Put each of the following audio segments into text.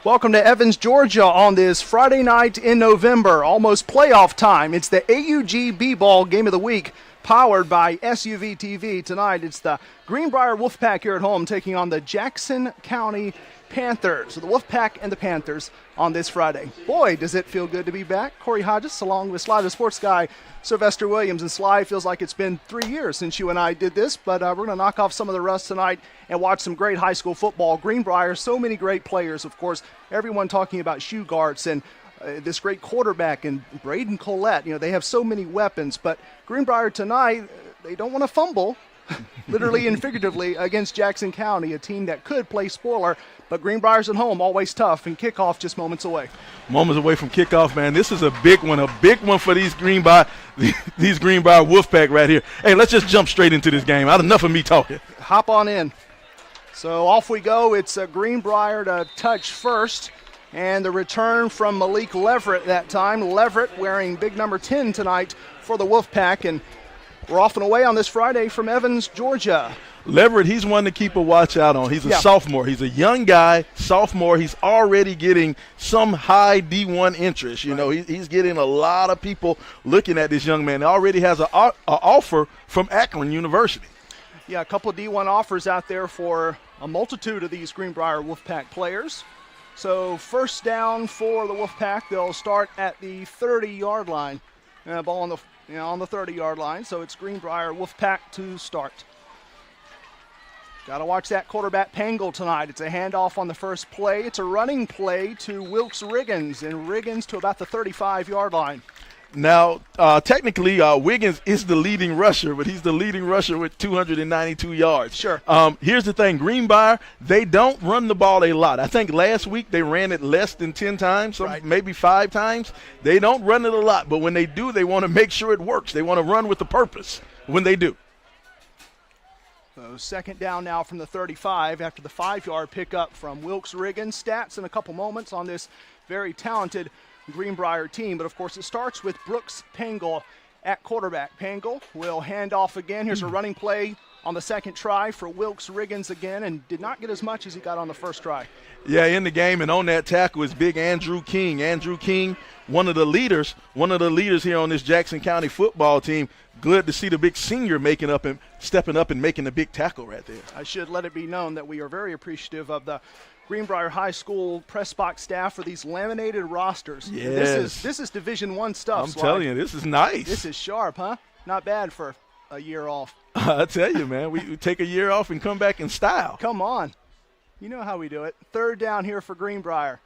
Welcome to Evans, Georgia on this Friday night in November, almost playoff time. It's the AugBball Game of the Week, powered by SUV TV. Tonight it's the Greenbrier Wolfpack here at home taking on the Jackson County Panthers. So the Wolfpack and the Panthers on this Friday. Boy, does it feel good to be back. Corey Hodges along with Sly the Sports Guy, Sylvester Williams. And Sly, feels like it's been 3 years since you and I did this, but we're going to knock off some of the rust tonight and watch some great high school football. Greenbrier, so many great players, of course. Everyone talking about Shugarts and this great quarterback and Braden Collette. You know, they have so many weapons, but Greenbrier tonight, they don't want to fumble, literally and figuratively, against Jackson County, a team that could play spoiler, but Greenbrier's at home, always tough, and kickoff just moments away. Moments away from kickoff, man. This is a big one for these Greenbrier Wolfpack right here. Hey, let's just jump straight into this game. Enough of me talking. Hop on in. So off we go. It's Greenbrier to touch first, and the return from Malik Leverett that time. Leverett wearing big number 10 tonight for the Wolfpack, and we're off and away on this Friday from Evans, Georgia. Leverett, he's one to keep a watch out on. He's a sophomore. He's a young guy, sophomore. He's already getting some high D1 interest. You know, he's getting a lot of people looking at this young man. He already has an offer from Akron University. Yeah, a couple of D1 offers out there for a multitude of these Greenbrier Wolfpack players. So first down for the Wolfpack. They'll start at the 30-yard line. Ball on the 30-yard line. So it's Greenbrier Wolfpack to start. Got to watch that quarterback Pangle tonight. It's a handoff on the first play. It's a running play to Wilkes Riggins, and Riggins to about the 35-yard line. Now, technically, Wiggins is the leading rusher, but he's the leading rusher with 292 yards. Sure. Here's the thing. Greenbrier, they don't run the ball a lot. I think last week they ran it less than 10 times, maybe 5 times. They don't run it a lot, but when they do, they want to make sure it works. They want to run with a purpose when they do. So second down now from the 35 after the 5-yard pickup from Wilkes Riggins. Stats in a couple moments on this very talented Greenbrier team. But, of course, it starts with Brooks Pangle at quarterback. Pangle will hand off again. Here's a running play on the second try for Wilkes Riggins again, and did not get as much as he got on the first try. Yeah, in the game, and on that tackle is big Andrew King. Andrew King, one of the leaders here on this Jackson County football team. Good to see the big senior stepping up and making a big tackle right there. I should let it be known that we are very appreciative of the Greenbrier High School press box staff for these laminated rosters. Yes. This is Division I stuff. I'm telling you, this is nice. This is sharp, huh? Not bad for a year off. I tell you, man, we take a year off and come back in style. Come on. You know how we do it. Third down here for Greenbrier.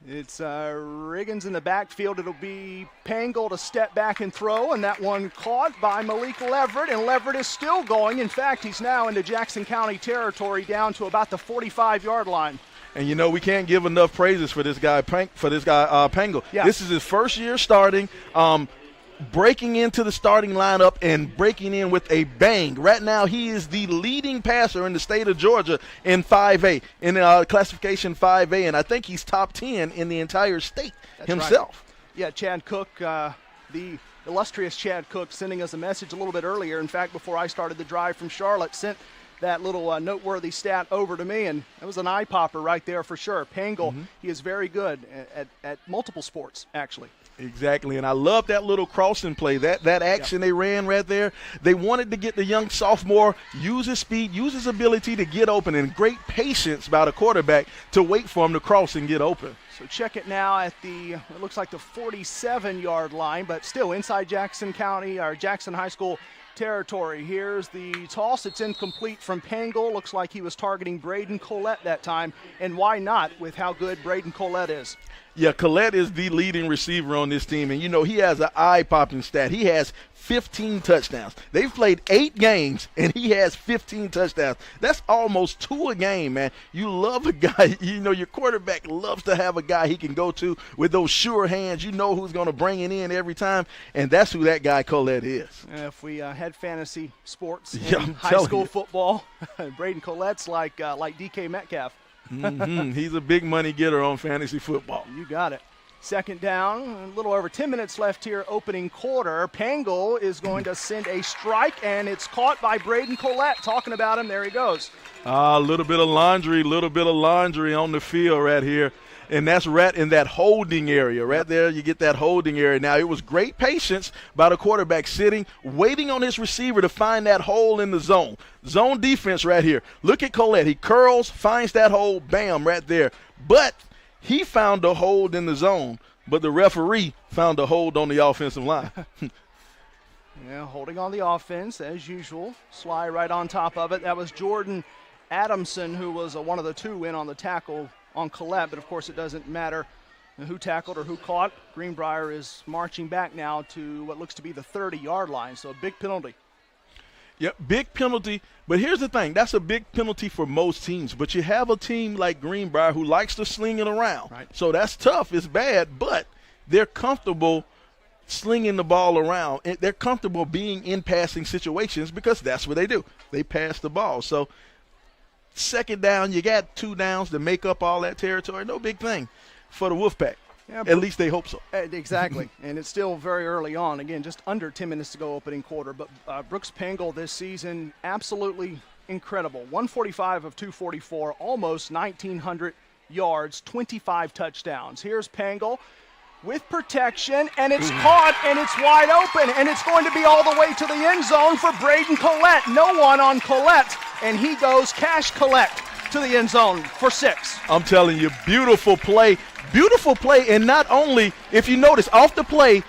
It's Riggins in the backfield. It'll be Pangle to step back and throw, and that one caught by Malik Leverett, and Leverett is still going. In fact, he's now into Jackson County territory down to about the 45-yard line. And, you know, we can't give enough praises for this guy, Pangle. Yeah. This is his first year starting, breaking into the starting lineup and breaking in with a bang. Right now, he is the leading passer in the state of Georgia in 5A, in classification 5A, and I think he's top 10 in the entire state. That's himself. Right. Yeah, Chad Cook, the illustrious Chad Cook, sending us a message a little bit earlier. In fact, before I started the drive from Charlotte, sent that little noteworthy stat over to me, and it was an eye popper right there for sure. Pangle, he is very good at multiple sports, actually. Exactly, and I love that little crossing play, that action they ran right there. They wanted to get the young sophomore, use his speed, use his ability to get open, and great patience by the quarterback to wait for him to cross and get open. So check it now at it looks like the 47-yard line, but still inside Jackson County, or Jackson High School territory. Here's the toss. It's incomplete from Pangle. Looks like he was targeting Braden Collette that time, and why not with how good Braden Collette is. Yeah, Collette is the leading receiver on this team, and, you know, he has an eye-popping stat. He has 15 touchdowns. They've played 8 games, and he has 15 touchdowns. That's almost 2 a game, man. You love a guy, you know, your quarterback loves to have a guy he can go to with those sure hands. You know who's going to bring it in every time, and that's who that guy Collette is. If we had fantasy sports in high school football, Braden Collette's like DK Metcalf. He's a big money getter on fantasy football. You got it. Second down, a little over 10 minutes left here, opening quarter. Pangle is going to send a strike, and it's caught by Braden Collette. Talking about him, there he goes. A little bit of laundry on the field right here. And that's right in that holding area. Right there, you get that holding area. Now, it was great patience by the quarterback sitting, waiting on his receiver to find that hole in the zone. Zone defense right here. Look at Collette. He curls, finds that hole, bam, right there. But he found a hold in the zone, but the referee found a hold on the offensive line. Yeah, holding on the offense, as usual. Sly right on top of it. That was Jordan Adamson, who was one of the two in on the tackle on Collette, but of course it doesn't matter who tackled or who caught. Greenbrier is marching back now to what looks to be the 30-yard line, so a big penalty. Yep, big penalty. But here's the thing. That's a big penalty for most teams. But you have a team like Greenbrier who likes to sling it around. Right. So that's tough. It's bad, but they're comfortable slinging the ball around. They're comfortable being in passing situations because that's what they do. They pass the ball. So second down, you got 2 downs to make up all that territory. No big thing for the Wolfpack. Yeah, at least they hope so. Exactly, and it's still very early on. Again, just under 10 minutes to go opening quarter. But Brooks Pengel this season, absolutely incredible. 145 of 244, almost 1,900 yards, 25 touchdowns. Here's Pengel with protection, and it's caught, and it's wide open, and it's going to be all the way to the end zone for Braden Collette. No one on Collette, and he goes cash collect to the end zone for 6. I'm telling you, beautiful play, and not only, if you notice, off the play,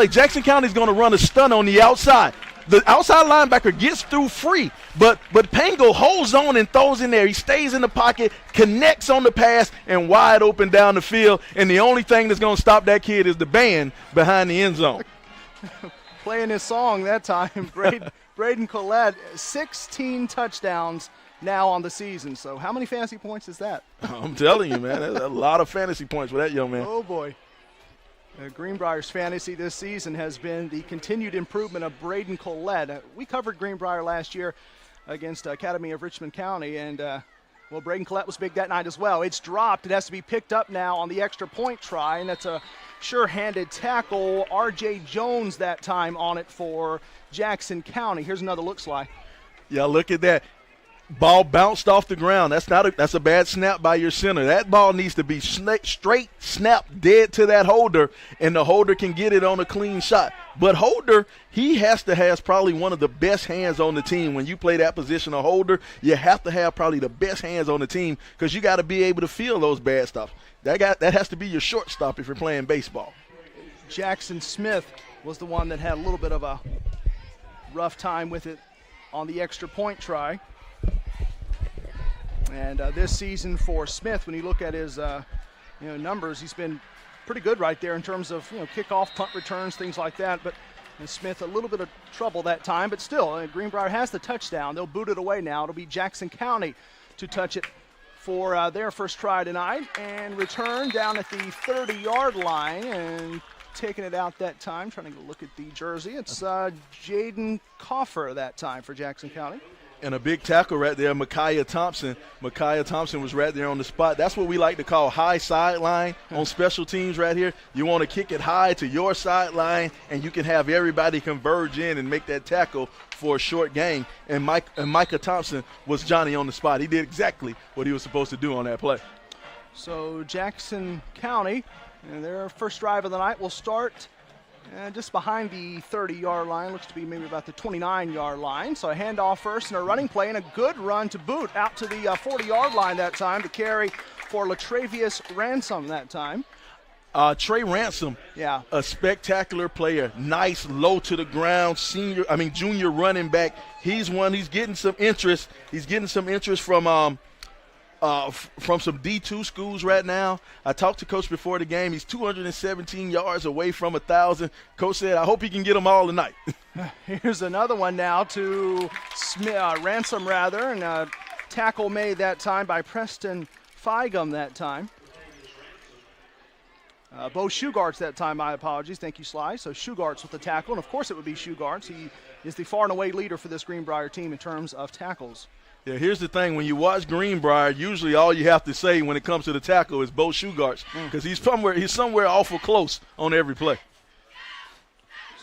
Jackson County's going to run a stunt on the outside. The outside linebacker gets through free, but Pengel holds on and throws in there. He stays in the pocket, connects on the pass, and wide open down the field. And the only thing that's going to stop that kid is the band behind the end zone. Playing his song that time, Braden Collette, 16 touchdowns now on the season. So how many fantasy points is that? I'm telling you, man, that's a lot of fantasy points for that young man. Oh, boy. Greenbrier's fantasy this season has been the continued improvement of Braden Collette. We covered Greenbrier last year against Academy of Richmond County, and Braden Collette was big that night as well. It's dropped. It has to be picked up now on the extra point try, and that's a sure-handed tackle. R.J. Jones that time on it for Jackson County. Here's another look, Sly. Yeah, look at that. Ball bounced off the ground. That's a bad snap by your center. That ball needs to be straight snapped dead to that holder, and the holder can get it on a clean shot. But holder, he has probably one of the best hands on the team. When you play that position of holder, you have to have probably the best hands on the team because you got to be able to feel those bad stuff. That has to be your shortstop if you're playing baseball. Jackson Smith was the one that had a little bit of a rough time with it on the extra point try. And this season for Smith, when you look at his numbers, he's been pretty good right there in terms of kickoff, punt returns, things like that. But Smith a little bit of trouble that time, but still, Greenbrier has the touchdown. They'll boot it away now. It'll be Jackson County to touch it for their first try tonight, and return down at the 30-yard line and taking it out that time. Trying to look at the jersey. It's Jaden Coffer that time for Jackson County. And a big tackle right there, Micaiah Thompson. Micaiah Thompson was right there on the spot. That's what we like to call high sideline on special teams right here. You want to kick it high to your sideline, and you can have everybody converge in and make that tackle for a short gain. And Micah Thompson was Johnny on the spot. He did exactly what he was supposed to do on that play. So Jackson County, and their first drive of the night will start just behind the 30-yard line. Looks to be maybe about the 29-yard line. So a handoff first and a running play and a good run to boot out to the 40-yard line that time to carry for Latravius Ransom that time. Trey Ransom, yeah, a spectacular player. Nice, low to the ground, junior running back. He's getting some interest. He's getting some interest from some D2 schools right now. I talked to Coach before the game. He's 217 yards away from 1,000. Coach said, I hope he can get them all tonight. Here's another one now to Ransom, and a tackle made that time by Preston Figum that time. Bo Shugarts that time, my apologies. Thank you, Sly. So Shugarts with the tackle, and of course it would be Shugarts. He is the far and away leader for this Greenbrier team in terms of tackles. Yeah, here's the thing. When you watch Greenbrier, usually all you have to say when it comes to the tackle is Bo Shugarts because he's somewhere awful close on every play.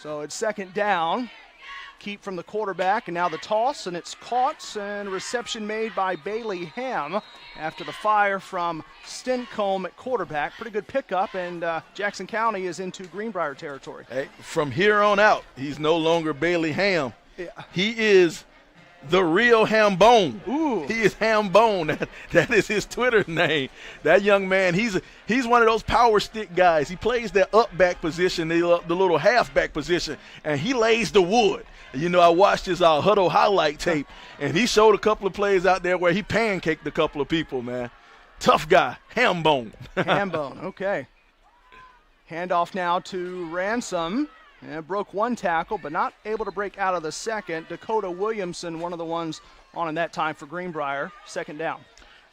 So it's second down. keep from the quarterback, and now the toss, and it's caught, and reception made by Bailey Ham after the fire from Stincombe at quarterback. Pretty good pickup, and Jackson County is into Greenbrier territory. Hey, from here on out, he's no longer Bailey Ham. Yeah. He is the real Hambone. Ooh. He is Hambone. That is his Twitter name. That young man, he's one of those power stick guys. He plays that up back position, the little halfback position, and he lays the wood. You know, I watched his Huddle highlight tape, and he showed a couple of plays out there where he pancaked a couple of people, man. Tough guy, Hambone. Hambone, okay. Handoff now to Ransom. And broke one tackle, but not able to break out of the second. Dakota Williamson, one of the ones on in that time for Greenbrier. Second down.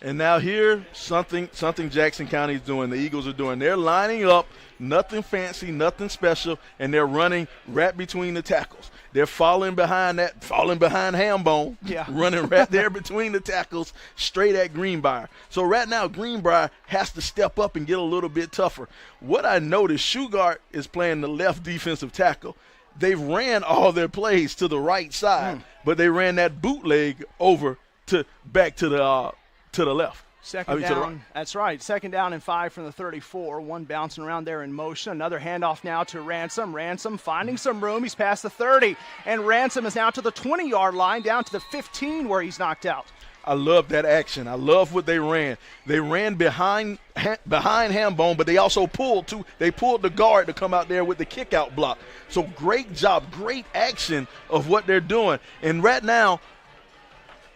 And now here, something Jackson County is doing, the Eagles are doing. They're lining up, nothing fancy, nothing special, and they're running right between the tackles. They're falling behind Hambone, running right there between the tackles, straight at Greenbrier. So right now, Greenbrier has to step up and get a little bit tougher. What I noticed, Shugart is playing the left defensive tackle. They've ran all their plays to the right side, but they ran that bootleg over back to the left. Second down. That's right. Second down and 5 from the 34. One bouncing around there in motion. Another handoff now to Ransom. Ransom finding some room. He's past the 30. And Ransom is now to the 20-yard line, down to the 15 where he's knocked out. I love that action. I love what they ran. They ran behind Hambone, but they also pulled the guard to come out there with the kick-out block. So great job, great action of what they're doing. And right now,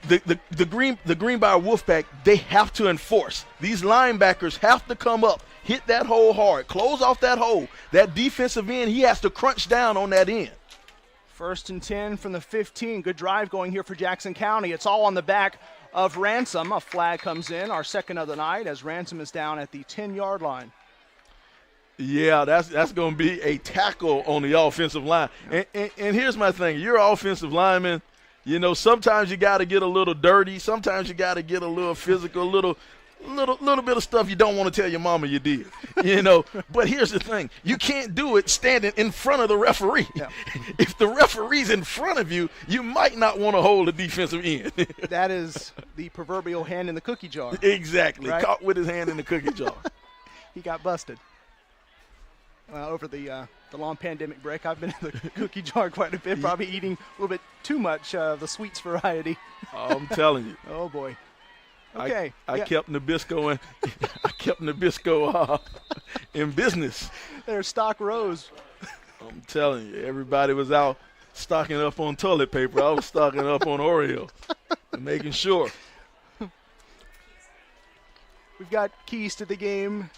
the Greenbrier Wolfpack, they have to enforce. These linebackers have to come up, hit that hole hard, close off that hole. That defensive end, he has to crunch down on that end. First and 10 from the 15. Good drive going here for Jackson County. It's all on the back of Ransom. A flag comes in, our second of the night, as Ransom is down at the 10-yard line. Yeah, that's going to be a tackle on the offensive line. And here's my thing. You're an offensive lineman. You know, sometimes you got to get a little dirty. Sometimes you got to get a little physical, little bit of stuff you don't want to tell your mama you did. You know, but here's the thing. You can't do it standing in front of the referee. Yeah. If the referee's in front of you, you might not want to hold the defensive end. That is the proverbial hand in the cookie jar. Exactly. Right? Caught with his hand in the cookie jar. He got busted. Over the long pandemic break, I've been in the cookie jar quite a bit, probably eating a little bit too much of the sweets variety. I'm telling you. Oh, boy. Okay. I kept Nabisco in business. Their stock rose. I'm telling you, everybody was out stocking up on toilet paper. I was stocking up on Oreos and making sure. We've got keys to the game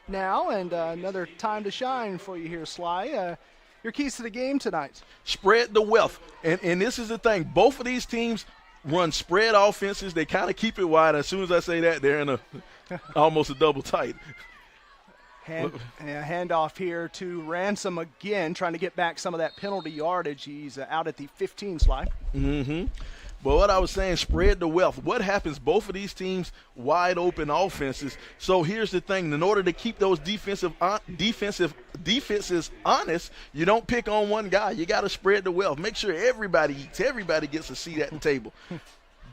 now, and another time to shine for you here, Sly. Your keys to the game tonight. Spread the wealth. And this is the thing. Both of these teams run spread offenses. They kind of keep it wide. As soon as I say that, they're in almost a double tight. Handoff here to Ransom again, trying to get back some of that penalty yardage. He's out at the 15, Sly. Mm-hmm. But what I was saying, spread the wealth. What happens, both of these teams, wide open offenses. So here's the thing. In order to keep those defenses honest, you don't pick on one guy. You got to spread the wealth. Make sure everybody eats. Everybody gets a seat at the table.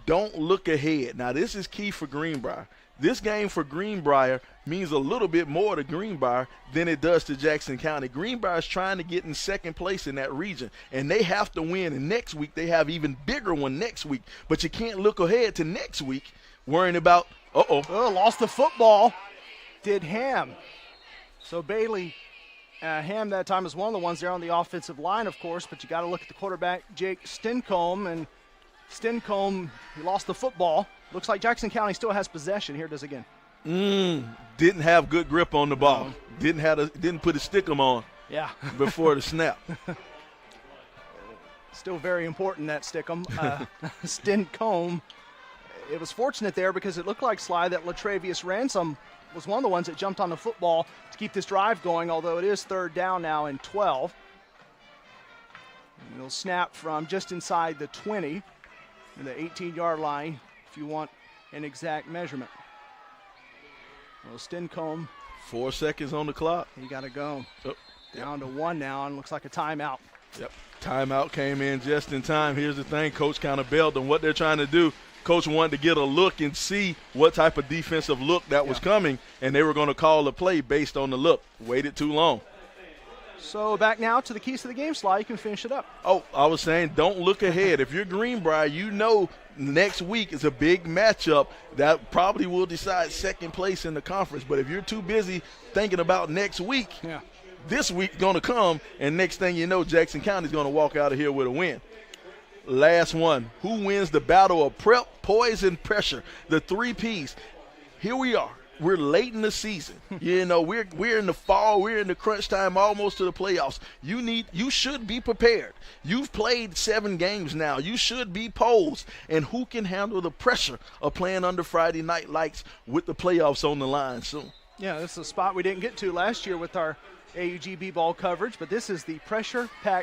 Don't look ahead. Now, this is key for Greenbrier. This game for Greenbrier means a little bit more to Greenbrier than it does to Jackson County. Greenbrier is trying to get in second place in that region, and they have to win. And next week, they have even bigger one next week. But you can't look ahead to next week worrying about, lost the football. Did Ham. So Bailey, Ham that time is one of the ones there on the offensive line, of course, but you got to look at the quarterback, Jake Stincombe, and Stincombe, he lost the football. Looks like Jackson County still has possession. Here it is again. Didn't have good grip on the ball. Didn't put his stickum on. Yeah. Before the snap. Still very important, that stickum. Stincombe. It was fortunate there because it looked like, Sly, that Latravius Ransom was one of the ones that jumped on the football to keep this drive going, although it is third down now and 12. And it'll snap from just inside the 20, the 18-yard line, if you want an exact measurement. Well, Stincombe. 4 seconds on the clock. He got to go. Down to one now, and looks like a timeout. Yep. Timeout came in just in time. Here's the thing. Coach kind of bailed on what they're trying to do. Coach wanted to get a look and see what type of defensive look that was coming, and they were going to call a play based on the look. Waited too long. So back now to the keys to the game, Sly. You can finish it up. Oh, I was saying don't look ahead. If you're Greenbrier, you know next week is a big matchup that probably will decide second place in the conference. But if you're too busy thinking about next week, this week's going to come, and next thing you know, Jackson County's going to walk out of here with a win. Last one. Who wins the battle of prep, poise, and pressure? The 3 Ps. Here we are. We're late in the season. You know, we're in the fall. We're in the crunch time, almost to the playoffs. You should be prepared. You've played 7 games now. You should be posed. And who can handle the pressure of playing under Friday night lights with the playoffs on the line soon? Yeah, this is a spot we didn't get to last year with our AUG B-ball coverage, but this is the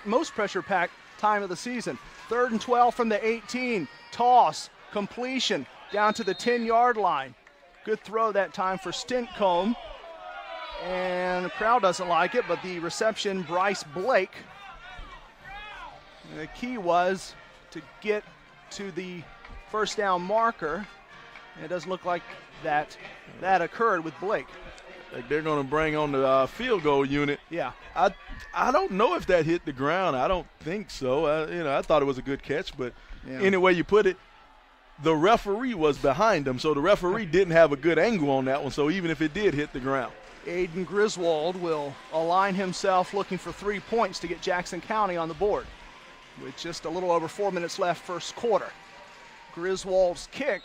most pressure-packed time of the season. 3rd and 12 from the 18. Toss, completion, down to the 10-yard line. Good throw that time for Stintcomb. And the crowd doesn't like it, but the reception, Bryce Blake. And the key was to get to the first down marker. And it doesn't look like that occurred with Blake. Like they're going to bring on the field goal unit. Yeah. I don't know if that hit the ground. I don't think so. I thought it was a good catch, but any way you put it, the referee was behind him, so the referee didn't have a good angle on that one, so even if it did hit the ground. Aiden Griswold will align himself looking for 3 points to get Jackson County on the board with just a little over 4 minutes left first quarter. Griswold's kick,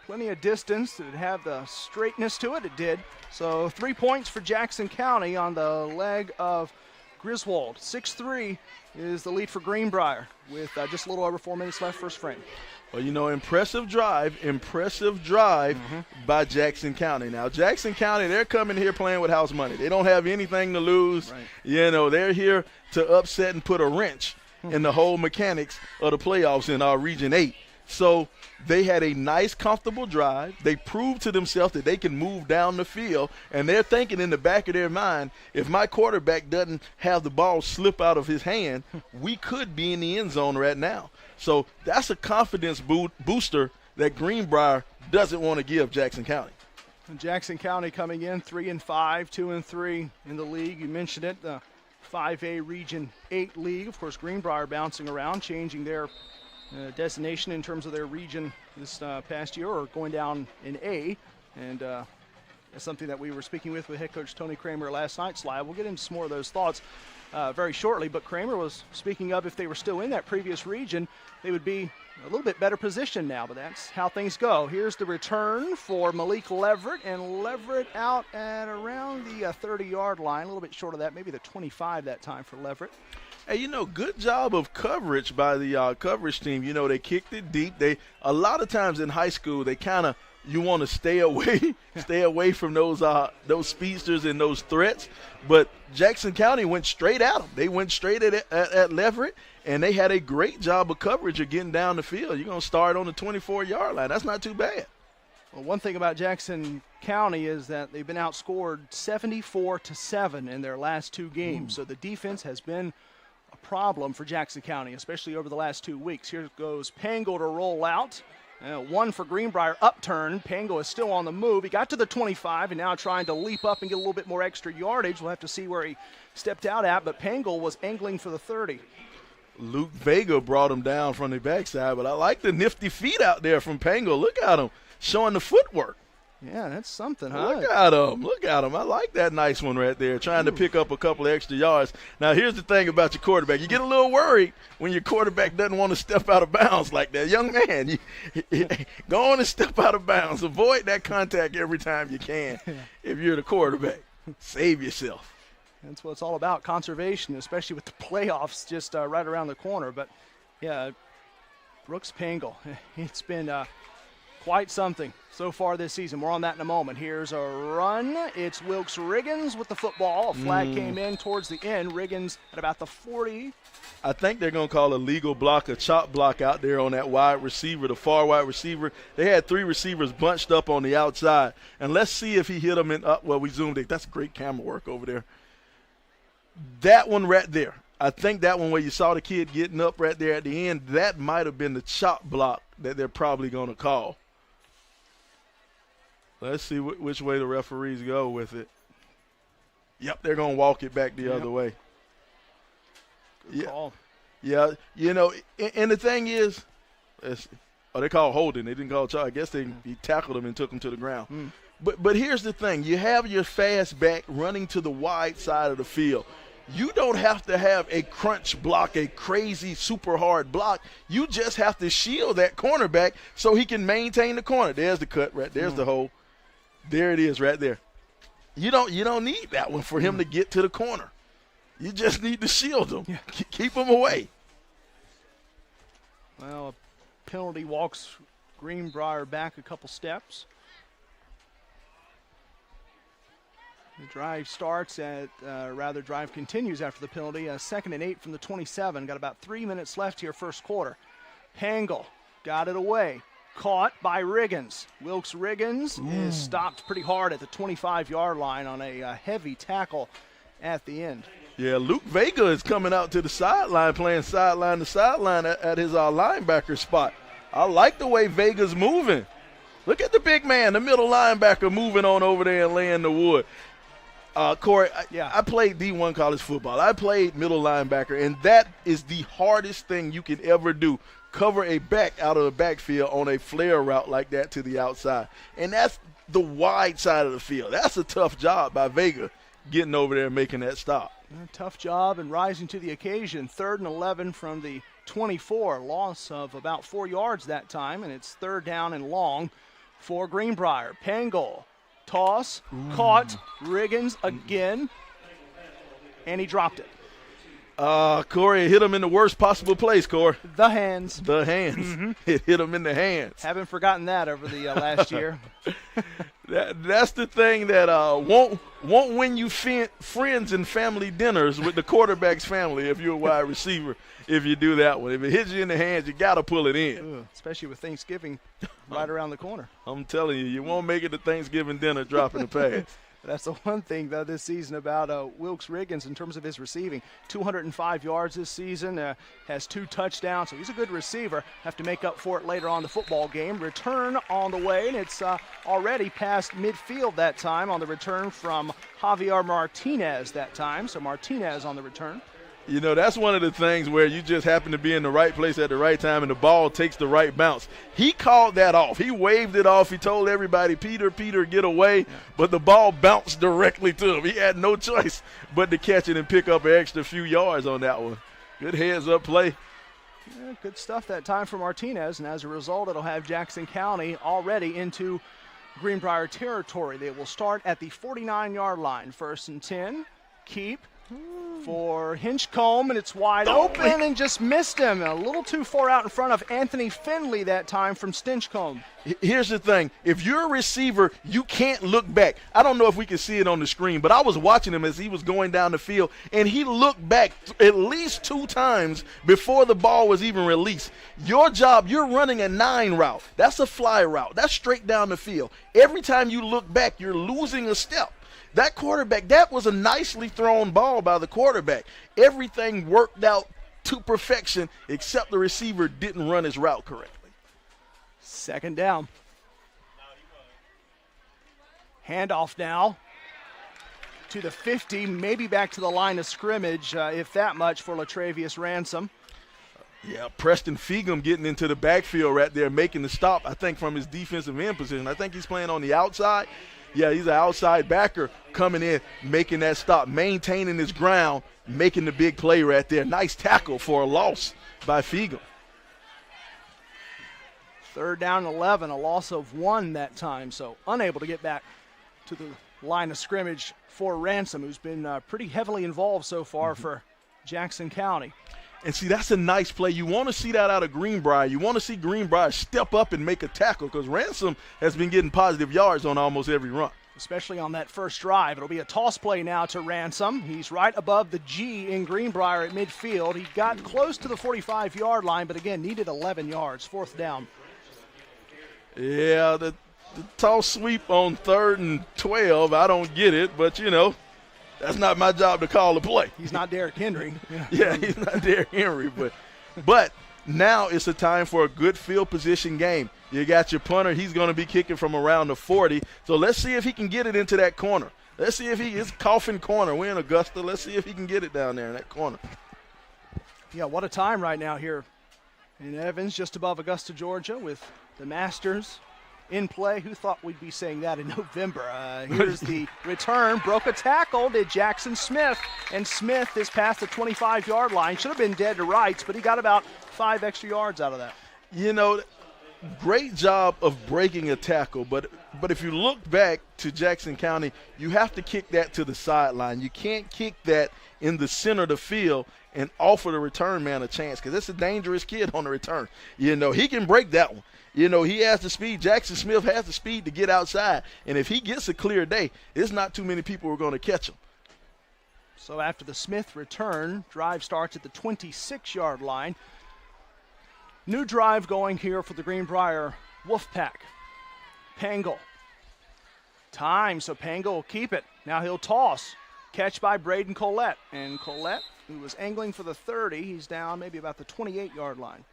plenty of distance. Did it have the straightness to it? It did. So 3 points for Jackson County on the leg of Griswold. 6-3 is the lead for Greenbrier with just a little over 4 minutes left first frame. Well, impressive drive by Jackson County. Now, Jackson County, they're coming here playing with house money. They don't have anything to lose. Right. They're here to upset and put a wrench in the whole mechanics of the playoffs in our Region 8. So they had a nice, comfortable drive. They proved to themselves that they can move down the field, and they're thinking in the back of their mind, if my quarterback doesn't have the ball slip out of his hand, we could be in the end zone right now. So that's a confidence booster that Greenbrier doesn't want to give Jackson County. And Jackson County coming in 3-5, 2-3 in the league. You mentioned it, the 5A Region 8 league. Of course, Greenbrier bouncing around, changing their designation in terms of their region this past year, or going down in A. And that's something that we were speaking with head coach Tony Kramer last night, Sly. We'll get into some more of those thoughts very shortly, but Kramer was speaking of if they were still in that previous region, they would be a little bit better positioned now, but that's how things go. Here's the return for Malik Leverett, and Leverett out at around the 30-yard line, a little bit short of that, maybe the 25 that time for Leverett. Hey, good job of coverage by the coverage team. They kicked it deep. A lot of times in high school, they kind of, you want to stay away from those speedsters and those threats. But Jackson County went straight at them. They went straight at Leverett, and they had a great job of coverage of getting down the field. You're going to start on the 24-yard line. That's not too bad. Well, one thing about Jackson County is that they've been outscored 74-7 in their last 2 games. So the defense has been a problem for Jackson County, especially over the last 2 weeks. Here goes Pangle to roll out. One for Greenbrier, upturn. Pango is still on the move. He got to the 25 and now trying to leap up and get a little bit more extra yardage. We'll have to see where he stepped out at, but Pango was angling for the 30. Luke Vega brought him down from the backside, but I like the nifty feet out there from Pango. Look at him showing the footwork. Yeah, that's something, huh? Look at him. I like that nice one right there, trying to pick up a couple of extra yards. Now, here's the thing about your quarterback. You get a little worried when your quarterback doesn't want to step out of bounds like that. Young man, go on and step out of bounds. Avoid that contact every time you can if you're the quarterback. Save yourself. That's what it's all about, conservation, especially with the playoffs just right around the corner. But, yeah, Brooks Pangle, it's been quite something so far this season. More on that in a moment. Here's a run. It's Wilkes Riggins with the football. A flag came in towards the end. Riggins at about the 40. I think they're going to call a legal block, a chop block out there on that wide receiver, the far wide receiver. They had 3 receivers bunched up on the outside. And let's see if he hit them in – well, we zoomed it. That's great camera work over there. That one right there. I think that one where you saw the kid getting up right there at the end, that might have been the chop block that they're probably going to call. Let's see which way the referees go with it. Yep, they're going to walk it back the other way. Good call. Yeah, you know, and the thing is, they call holding. They didn't call charge. I guess he tackled him and took him to the ground. But here's the thing. You have your fast back running to the wide side of the field. You don't have to have a crunch block, a crazy, super hard block. You just have to shield that cornerback so he can maintain the corner. There's the cut right there's the hole. There it is right there. You don't need that one for him to get to the corner. You just need to shield him. Yeah. Keep him away. Well, a penalty walks Greenbrier back a couple steps. The drive starts drive continues after the penalty. 2nd and 8 from the 27. Got about 3 minutes left here, first quarter. Pangel got it away. Caught by Riggins. Wilkes Riggins is stopped pretty hard at the 25-yard line on a heavy tackle at the end. Yeah, Luke Vega is coming out to the sideline, playing sideline to sideline at his linebacker spot. I like the way Vega's moving. Look at the big man, the middle linebacker, moving on over there and laying the wood. Corey, I played D1 college football. I played middle linebacker, and that is the hardest thing you can ever do. Cover a back out of the backfield on a flare route like that to the outside. And that's the wide side of the field. That's a tough job by Vega, getting over there and making that stop. Tough job and rising to the occasion. 3rd and 11 from the 24. Loss of about 4 yards that time, and it's 3rd down and long for Greenbrier. Pangol, toss, caught, Riggins again, and he dropped it. Corey, it hit him in the worst possible place, Corey. The hands. The hands. It hit him in the hands. Haven't forgotten that over the last year. That's the thing that won't win you friends and family dinners with the quarterback's family if you're a wide receiver. If you do that one, if it hits you in the hands, you got to pull it in. Especially with Thanksgiving right around the corner. I'm telling you, you won't make it to Thanksgiving dinner dropping the pass. That's the one thing, though, this season about Wilkes Riggins in terms of his receiving. 205 yards this season, has 2 touchdowns, so he's a good receiver. Have to make up for it later on in the football game. Return on the way, and it's already past midfield that time on the return from Javier Martinez that time. So Martinez on the return. You know, that's one of the things where you just happen to be in the right place at the right time and the ball takes the right bounce. He called that off. He waved it off. He told everybody, Peter, get away. But the ball bounced directly to him. He had no choice but to catch it and pick up an extra few yards on that one. Good heads-up play. Yeah, good stuff that time for Martinez, and as a result, it'll have Jackson County already into Greenbrier territory. They will start at the 49-yard line. 1st and 10. Keep for Hinchcomb, and it's wide open and just missed him. A little too far out in front of Anthony Finley that time from Stinchcomb. Here's the thing. If you're a receiver, you can't look back. I don't know if we can see it on the screen, but I was watching him as he was going down the field, and he looked back at least 2 times before the ball was even released. Your job, you're running a 9 route. That's a fly route. That's straight down the field. Every time you look back, you're losing a step. That quarterback, that was a nicely thrown ball by the quarterback. Everything worked out to perfection except the receiver didn't run his route correctly. 2nd down. Handoff now to the 50, maybe back to the line of scrimmage, if that much, for Latravius Ransom. Yeah, Preston Feagum getting into the backfield right there, making the stop, I think, from his defensive end position. I think he's playing on the outside. Yeah, he's an outside backer coming in, making that stop, maintaining his ground, making the big play right there. Nice tackle for a loss by Feagum. 3rd down and 11, a loss of 1 that time, so unable to get back to the line of scrimmage for Ransom, who's been pretty heavily involved so far for Jackson County. And see, that's a nice play. You want to see that out of Greenbrier. You want to see Greenbrier step up and make a tackle because Ransom has been getting positive yards on almost every run. Especially on that first drive. It'll be a toss play now to Ransom. He's right above the G in Greenbrier at midfield. He got close to the 45-yard line, but again, needed 11 yards, 4th down. Yeah, the toss sweep on 3rd and 12, I don't get it, but, you know, That's not my job to call the play. He's not Derrick Henry. Yeah, he's not Derrick Henry. But now it's a time for a good field position game. You got your punter. He's going to be kicking from around the 40. So let's see if he can get it into that corner. Let's see if he is Coffin corner. We're in Augusta. Let's see if he can get it down there in that corner. Yeah, what a time right now here in Evans, just above Augusta, Georgia, with the Masters in play. Who thought we'd be saying that in November? Here's the return. Broke a tackle, did Jackson Smith. And Smith is past the 25-yard line. Should have been dead to rights, but he got about 5 extra yards out of that. You know, great job of breaking a tackle. But if you look back to Jackson County, you have to kick that to the sideline. You can't kick that in the center of the field and offer the return man a chance, because it's a dangerous kid on the return. You know, he can break that one. You know, he has the speed. Jackson Smith has the speed to get outside. And if he gets a clear day, there's not too many people who are going to catch him. So after the Smith return, drive starts at the 26-yard line. New drive going here for the Greenbrier Wolfpack. Pangle. Time, so Pangle will keep it. Now he'll toss. Catch by Braden Collette. And Collette, who was angling for the 30, he's down maybe about the 28-yard line.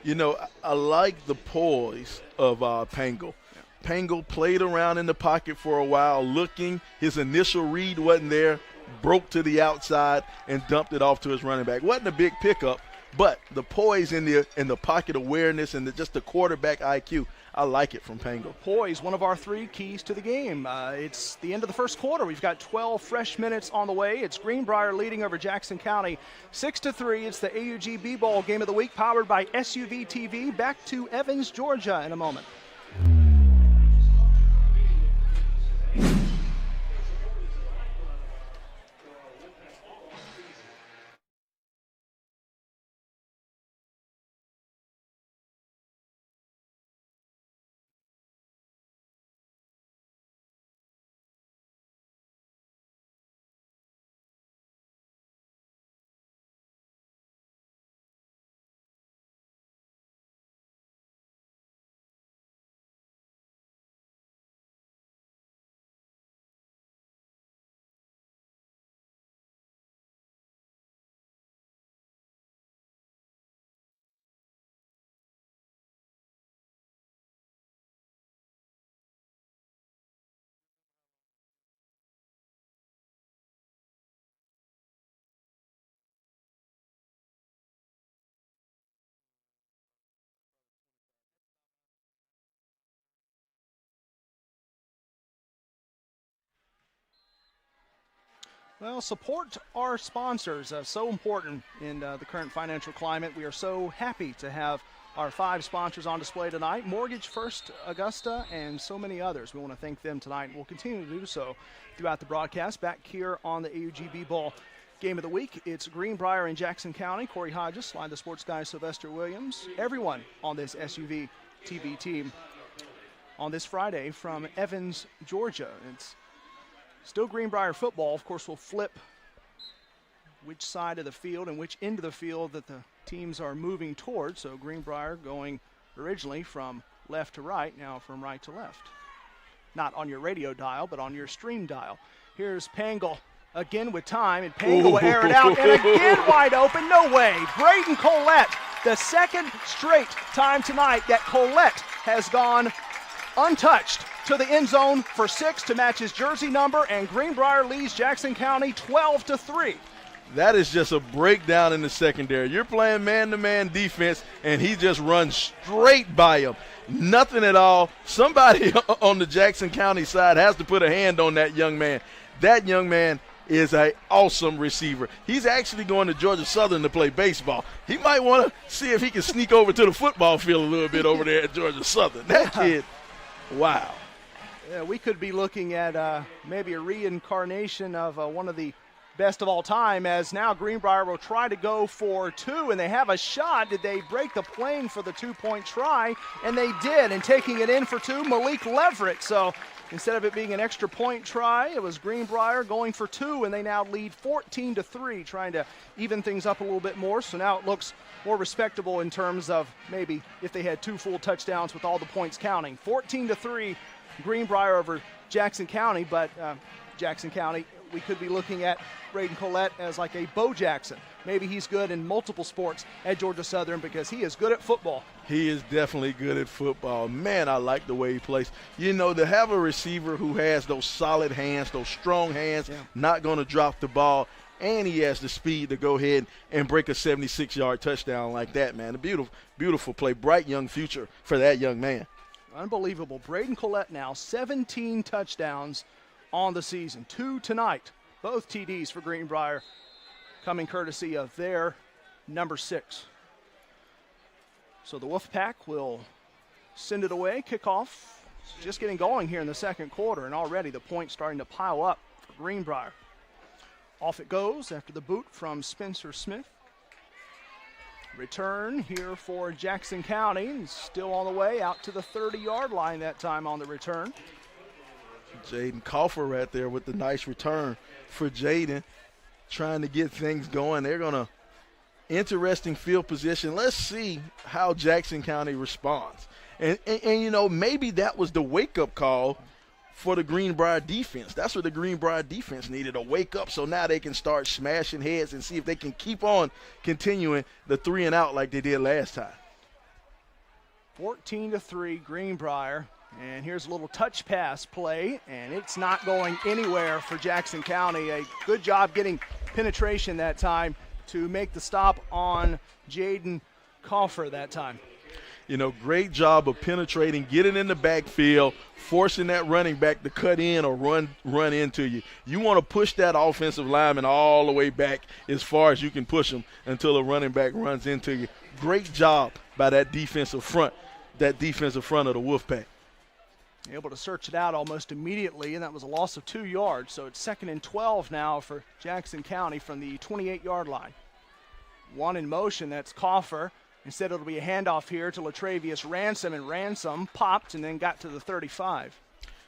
You know, I like the poise of Pangle. Yeah. Pangle played around in the pocket for a while, looking. His initial read wasn't there, broke to the outside, and dumped it off to his running back. Wasn't a big pickup, but the poise in the pocket awareness and just the quarterback IQ, I like it from Pangle. Poise, one of our 3 keys to the game. It's the end of the first quarter. We've got 12 fresh minutes on the way. It's Greenbrier leading over Jackson County 6-3. It's the AugBball game of the week, powered by SUV TV. Back to Evans, Georgia in a moment. Well, support our sponsors. So important in the current financial climate. We are so happy to have our 5 sponsors on display tonight. Mortgage First Augusta and so many others. We want to thank them tonight. We'll continue to do so throughout the broadcast. Back here on the AugBball game of the week, it's Greenbrier in Jackson County. Corey Hodges, Slide the Sports Guy, Sylvester Williams. Everyone on this SUV TV team on this Friday from Evans, Georgia. It's still Greenbrier football. Of course, we'll flip which side of the field and which end of the field that the teams are moving towards. So Greenbrier going originally from left to right, now from right to left. Not on your radio dial, but on your stream dial. Here's Pangle again with time, and Pangle will air it out, and again wide open. No way. Braden Collette, the second straight time tonight that Collette has gone untouched to the end zone for 6 to match his jersey number, and Greenbrier leads Jackson County 12-3. That is just a breakdown in the secondary. You're playing man-to-man defense, and he just runs straight by him. Nothing at all. Somebody on the Jackson County side has to put a hand on that young man. That young man is an awesome receiver. He's actually going to Georgia Southern to play baseball. He might want to see if he can sneak over to the football field a little bit over there at Georgia Southern. That kid, wow. Yeah, we could be looking at maybe a reincarnation of one of the best of all time, as now Greenbrier will try to go for 2, and they have a shot. Did they break the plane for the 2-point try? And they did, and taking it in for 2, Malik Leverett. So instead of it being an extra point try, it was Greenbrier going for 2, and they now lead 14-3, trying to even things up a little bit more. So now it looks more respectable in terms of maybe if they had 2 full touchdowns with all the points counting. 14-3, Greenbrier over Jackson County, but Jackson County, we could be looking at Braden Collette as like a Bo Jackson. Maybe he's good in multiple sports at Georgia Southern because he is good at football. He is definitely good at football. Man, I like the way he plays. You know, to have a receiver who has those solid hands, those strong hands, not going to drop the ball, and he has the speed to go ahead and break a 76-yard touchdown like that, man. A beautiful, beautiful play. Bright young future for that young man. Unbelievable. Braden Collette now 17 touchdowns on the season. 2 tonight. Both TDs for Greenbrier coming courtesy of their number 6. So the Wolfpack will send it away. Kickoff just getting going here in the second quarter, and already the points starting to pile up for Greenbrier. Off it goes after the boot from Spencer Smith. Return here for Jackson County, still on the way out to the 30-yard line that time on the return. Jaden Coffer right there with the nice return for Jaden, trying to get things going. They're going to interesting field position. Let's see how Jackson County responds. And you know, maybe that was the wake-up call for the Greenbrier defense. That's what the Greenbrier defense needed, a wake up, so now they can start smashing heads and see if they can keep on continuing the 3 and out like they did last time. 14-3 Greenbrier. And here's a little touch pass play, and it's not going anywhere for Jackson County. A good job getting penetration that time to make the stop on Jaden Coffer that time. You know, great job of penetrating, getting in the backfield, forcing that running back to cut in or run into you. You want to push that offensive lineman all the way back as far as you can push him until the running back runs into you. Great job by that defensive front of the Wolfpack. Able to search it out almost immediately, and that was a loss of 2 yards. So it's 2nd and 12 now for Jackson County from the 28-yard line. One in motion, that's Coffer. Instead, it'll be a handoff here to Latravius Ransom, and Ransom popped and then got to the 35.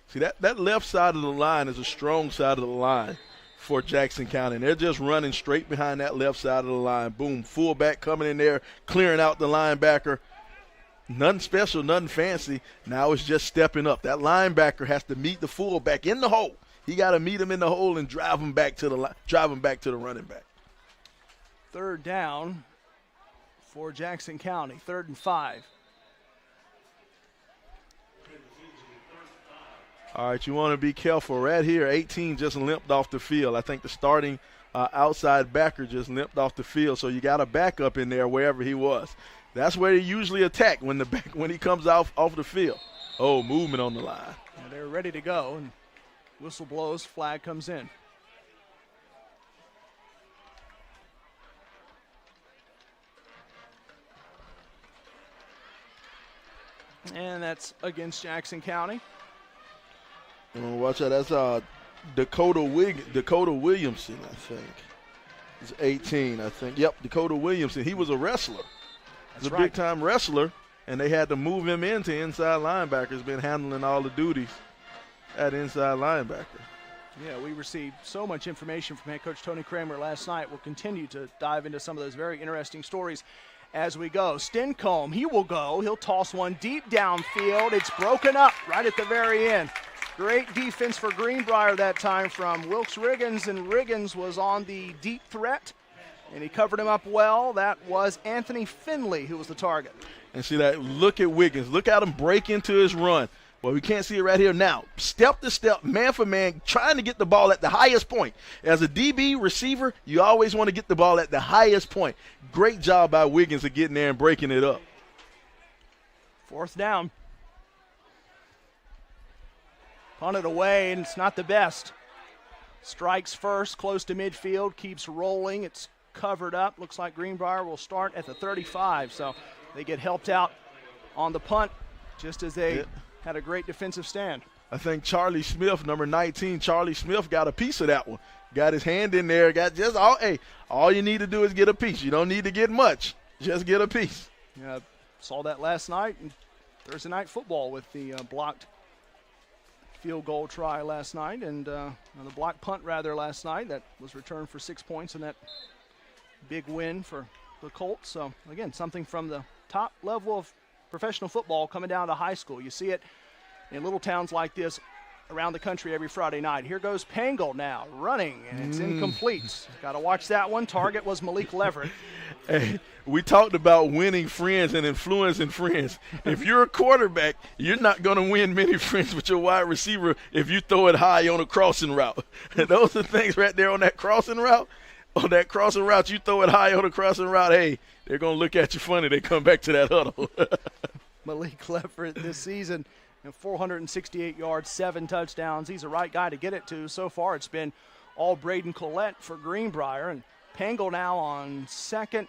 See, that left side of the line is a strong side of the line for Jackson County. And they're just running straight behind that left side of the line. Boom, fullback coming in there, clearing out the linebacker. Nothing special, nothing fancy. Now it's just stepping up. That linebacker has to meet the fullback in the hole. He got to meet him in the hole and drive him back to the running back. 3rd down for Jackson County, 3rd and 5. All right, you want to be careful. Right here, 18 just limped off the field. I think the starting outside backer just limped off the field, so you got a backup in there wherever he was. That's where they usually attack when he comes off the field. Oh, movement on the line. Yeah, they're ready to go, and whistle blows, flag comes in. And that's against Jackson County. Watch out. That's Dakota Williamson, I think. He's 18, I think. Yep, Dakota Williamson. He was a wrestler. He's a big-time wrestler, and they had to move him into inside linebacker. He's been handling all the duties at inside linebacker. Yeah, we received so much information from head coach Tony Kramer last night. We'll continue to dive into some of those very interesting stories as we go. Stencombe, he will go. He'll toss one deep downfield. It's broken up right at the very end. Great defense for Greenbrier that time from Wilkes Riggins, and Riggins was on the deep threat, and he covered him up well. That was Anthony Finley who was the target. And see that, look at Wiggins. Look at him break into his run. Well, we can't see it right here now. Step to step, man for man, trying to get the ball at the highest point. As a DB receiver, you always want to get the ball at the highest point. Great job by Wiggins of getting there and breaking it up. 4th down. Punted away, and it's not the best. Strikes first, close to midfield, keeps rolling. It's covered up. Looks like Greenbrier will start at the 35, so they get helped out on the punt just as they had a great defensive stand. I think Charlie Smith, number 19, Charlie Smith got a piece of that one. Got his hand in there. Got just all you need to do is get a piece. You don't need to get much. Just get a piece. Yeah, saw that last night in Thursday Night Football with the blocked field goal try last night, and the blocked punt rather last night that was returned for 6 points in that big win for the Colts. So again, something from the top level of professional football coming down to high school. You see it in little towns like this around the country every Friday night. Here goes Pangle now, running, and it's incomplete. Got to watch that one. Target was Malik Leverett. Hey, we talked about winning friends and influencing friends. If you're a quarterback, you're not going to win many friends with your wide receiver if you throw it high on a crossing route. Those are things right there on that crossing route. On that crossing route, you throw it high on a crossing route, hey, they're going to look at you funny. They come back to that huddle. Malik Leverett this season, 468 yards, 7 touchdowns. He's the right guy to get it to. So far, it's been all Braden Collette for Greenbrier. And Pangle now on 2nd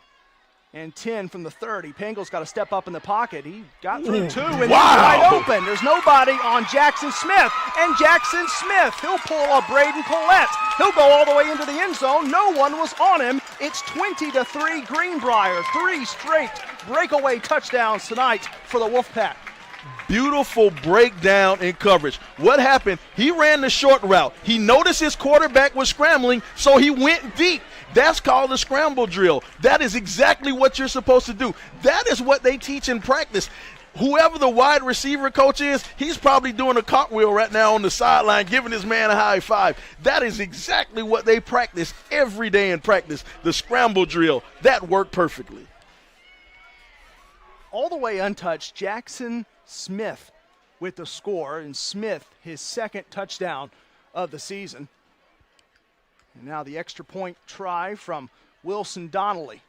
and 10 from the 30. Pangle's got to step up in the pocket. He got through 2 and he's wide open. There's nobody on Jackson Smith. And Jackson Smith, he'll pull a Braden Collette. He'll go all the way into the end zone. No one was on him. It's 20-3 Greenbrier. 3 straight breakaway touchdowns tonight for the Wolfpack. Beautiful breakdown in coverage. What happened? He ran the short route. He noticed his quarterback was scrambling, so he went deep. That's called a scramble drill. That is exactly what you're supposed to do. That is what they teach in practice. Whoever the wide receiver coach is, he's probably doing a cartwheel right now on the sideline, giving his man a high five. That is exactly what they practice every day in practice, the scramble drill. That worked perfectly. All the way untouched, Jackson Smith with the score, and Smith his 2nd touchdown of the season. And now the extra point try from Wilson Donnelly.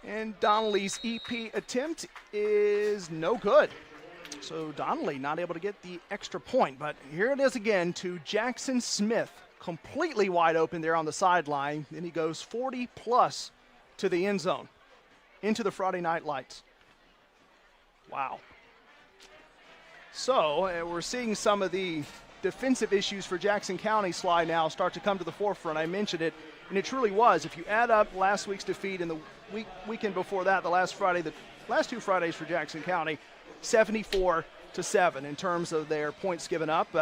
And Donnelly's EP attempt is no good. So Donnelly not able to get the extra point, but here it is again to Jackson Smith, completely wide open there on the sideline. Then he goes 40+ to the end zone, into the Friday night lights. Wow. So we're seeing some of the defensive issues for Jackson County slide now start to come to the forefront. I mentioned it, and it truly was. If you add up last week's defeat and the weekend before that, the last 2 Fridays for Jackson County, 74-7 in terms of their points given up.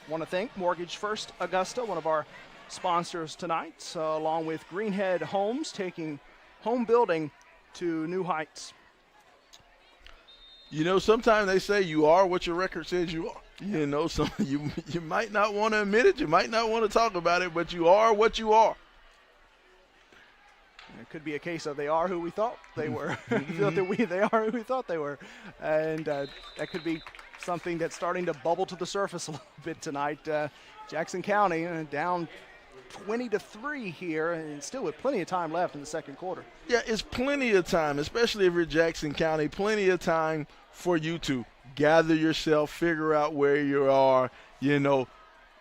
Want to thank Mortgage First Augusta, one of our sponsors tonight, along with Greenhead Homes, taking home building to new heights. You know, sometimes they say you are what your record says you are. You know, so you might not want to admit it, you might not want to talk about it, but you are what you are. It could be a case of they are who we thought they were. They are who we thought they were. And that could be something that's starting to bubble to the surface a little bit tonight. Jackson County down 20-3 here, and still with plenty of time left in the second quarter. Yeah, it's plenty of time, especially if you're Jackson County, plenty of time for you to gather yourself, figure out where you are,